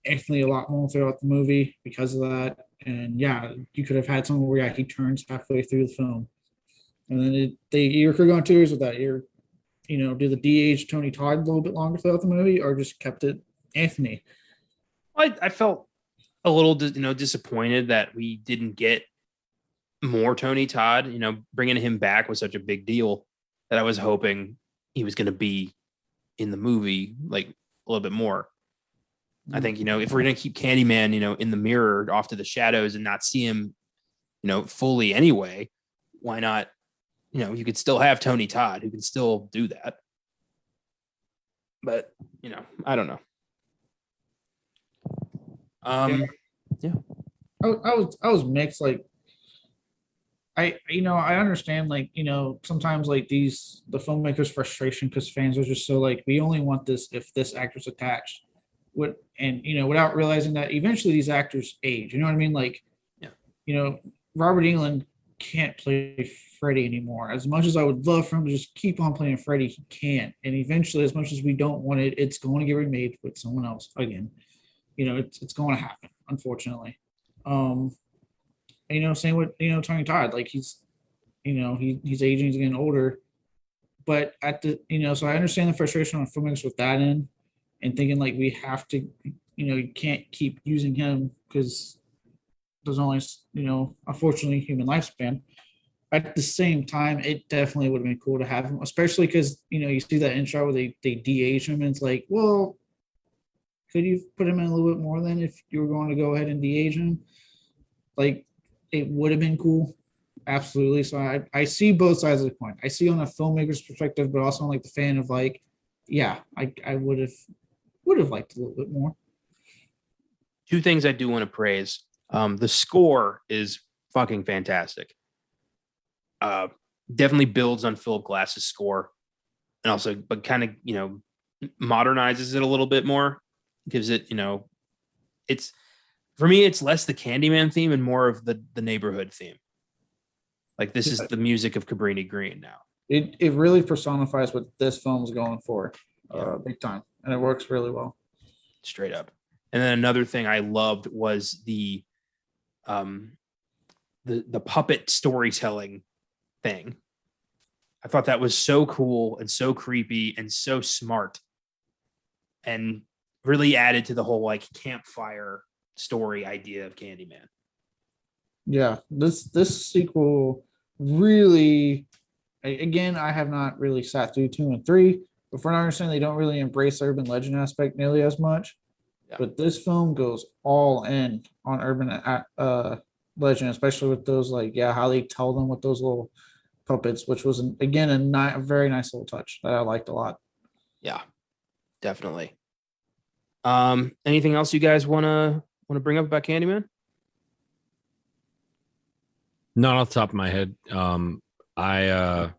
Anthony a lot more throughout the movie because of that. And you could have had someone where he turns halfway through the film. And then you could have gone 2 years with that. Do the DH Tony Todd a little bit longer throughout the movie, or just kept it Anthony? I felt a little, disappointed that we didn't get more Tony Todd. Bringing him back was such a big deal that I was hoping he was going to be in the movie like a little bit more. I think, if we're going to keep Candyman, in the mirror off to the shadows and not see him, fully anyway, why not? You could still have Tony Todd who can still do that. But, I don't know. Yeah. I was mixed. Like, I understand, like, sometimes like the filmmakers' frustration because fans are just so like, we only want this if this actor's attached. Without realizing that eventually these actors age. You know what I mean? Like, yeah. Robert Englund can't play Freddy anymore. As much as I would love for him to just keep on playing Freddy, he can't. And eventually, as much as we don't want it, it's going to get remade with someone else again. It's going to happen, unfortunately. Same with Tony Todd. Like he's aging, he's getting older. But so I understand the frustration on filmmakers with that end, and thinking like we have to, you can't keep using him because there's only, unfortunately, human lifespan. At the same time, it definitely would have been cool to have him, especially because you see that intro where they de-age him, and it's like, well, could you put him in a little bit more than if you were going to go ahead and de-age him? Like, it would have been cool, absolutely. So I see both sides of the coin. I see on a filmmaker's perspective, but also on like the fan of like, yeah, I would have liked a little bit more. Two things I do want to praise. The score is fucking fantastic. Definitely builds on Philip Glass's score, and also, but kind of modernizes it a little bit more. Gives it, it's, for me, it's less the Candyman theme and more of the neighborhood theme. Like, this is the music of Cabrini Green now. It really personifies what this film's going for, big time, and it works really well. Straight up. And then another thing I loved was the puppet storytelling thing. I thought that was so cool and so creepy and so smart, and really added to the whole like campfire story idea of Candyman. Yeah, this sequel really, again, I have not really sat through 2 and 3, but from what I understand, they don't really embrace the urban legend aspect nearly as much. Yeah. But this film goes all in on urban legend, especially with those how they tell them with those little puppets, which was again a very nice little touch that I liked a lot. Yeah, definitely. Anything else you guys want to bring up about Candyman? Not off the top of my head. I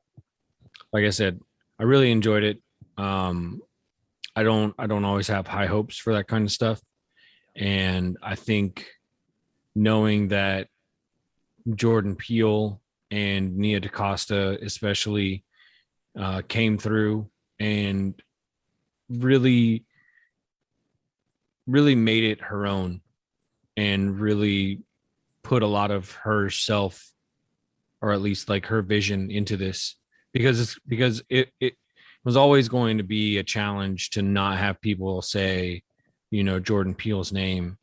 like I said, I really enjoyed it. I don't always have high hopes for that kind of stuff, and I think knowing that Jordan Peele and Nia DaCosta especially came through and really made it her own and really put a lot of herself, or at least like her vision, into this, because it was always going to be a challenge to not have people say, Jordan Peele's name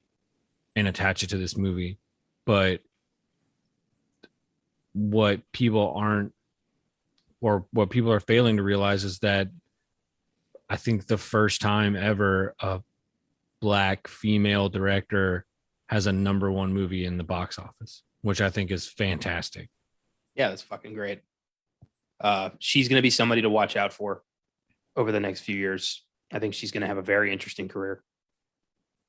and attach it to this movie. But what people are failing to realize is that I think the first time ever a Black female director has a #1 movie in the box office, which I think is fantastic. Yeah, that's fucking great. She's going to be somebody to watch out for over the next few years. I think she's going to have a very interesting career.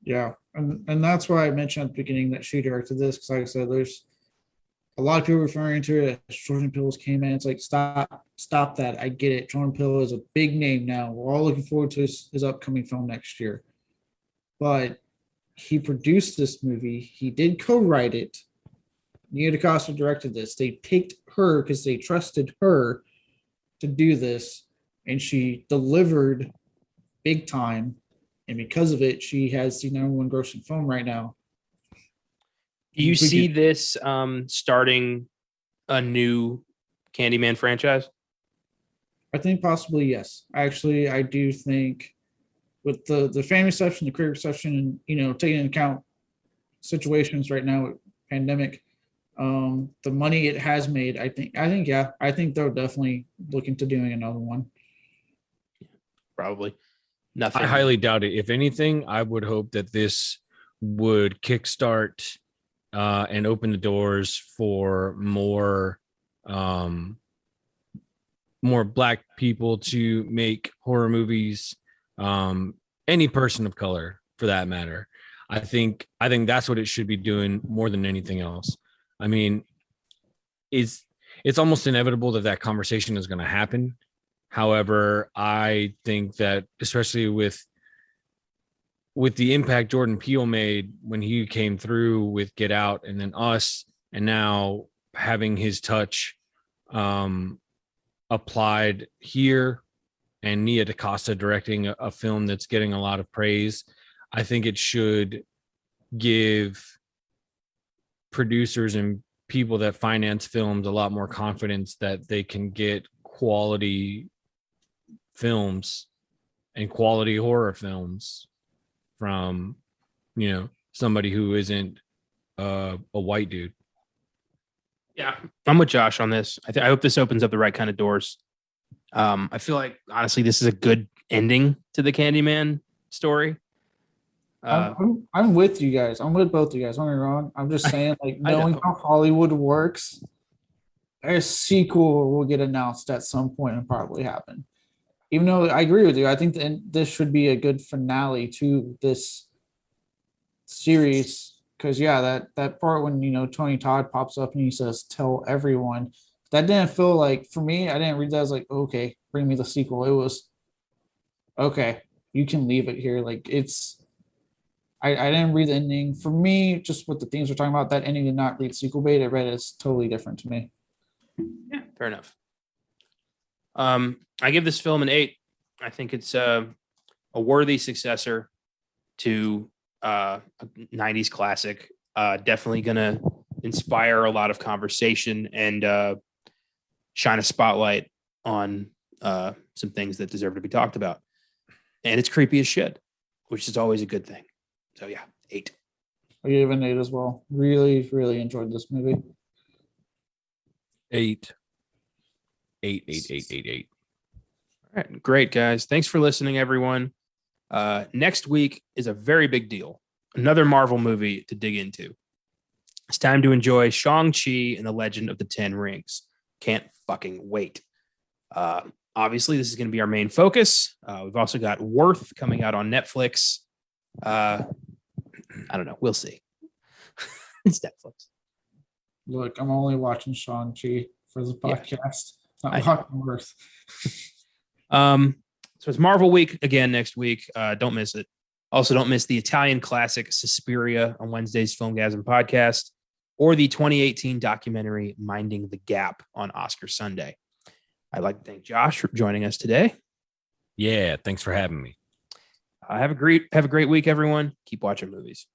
Yeah, and that's why I mentioned at the beginning that she directed this, because like I said, there's a lot of people referring to it as Jordan Peele's Candyman. It's like, stop that. I get it. Jordan Peele is a big name now. We're all looking forward to his upcoming film next year. But he produced this movie. He did co-write it. Nia DaCosta directed this. They picked her because they trusted her to do this, and she delivered big time. And because of it, she has the #1 grossing film right now. Do you see this starting a new Candyman franchise? I think possibly yes. Actually, I do think with the fan reception, the critic reception, and taking into account situations right now with pandemic, the money it has made, I think they're definitely looking to doing another one. Probably nothing. I highly doubt it. If anything, I would hope that this would kickstart and open the doors for more Black people to make horror movies. Any person of color, for that matter. I think that's what it should be doing more than anything else. I mean, it's almost inevitable that conversation is going to happen. However, I think that especially with the impact Jordan Peele made when he came through with Get Out and then Us, and now having his touch applied here, and Nia DaCosta directing a film that's getting a lot of praise, I think it should give producers and people that finance films a lot more confidence that they can get quality films and quality horror films from, somebody who isn't a white dude. Yeah, I'm with Josh on this. I hope this opens up the right kind of doors. I feel like, honestly, this is a good ending to the Candyman story. I'm with you guys. I'm with both of you guys. Don't get me wrong. I'm just saying, like, knowing how Hollywood works, a sequel will get announced at some point and probably happen. Even though I agree with you, I think this should be a good finale to this series. Because that part when Tony Todd pops up and he says, "Tell everyone," that didn't feel like, for me, I didn't read that as like, okay, bring me the sequel. It was okay, you can leave it here. Like, it's I didn't read the ending. For me, just what the themes we're talking about, that ending did not read sequel bait. It read as totally different to me. Yeah, fair enough. I give this film an 8. I think it's a worthy successor to a 90s classic. Definitely gonna inspire a lot of conversation and shine a spotlight on some things that deserve to be talked about. And it's creepy as shit, which is always a good thing. So yeah, 8. I gave an 8 as well. Really, really enjoyed this movie. 8. 8, 8, 8, 8, 8. All right, great, guys. Thanks for listening, everyone. Next week is a very big deal. Another Marvel movie to dig into. It's time to enjoy Shang-Chi and the Legend of the Ten Rings. Can't fucking wait. Obviously, this is going to be our main focus. We've also got Worth coming out on Netflix. I don't know. We'll see. It's Netflix. Look, I'm only watching Shang-Chi for the podcast. Not watching Worth. So it's Marvel week again next week. Don't miss it. Also, don't miss the Italian classic Suspiria on Wednesday's Filmgazm podcast, or the 2018 documentary Minding the Gap on Oscar Sunday. I'd like to thank Josh for joining us today. Yeah, thanks for having me. Have a great week, everyone. Keep watching movies.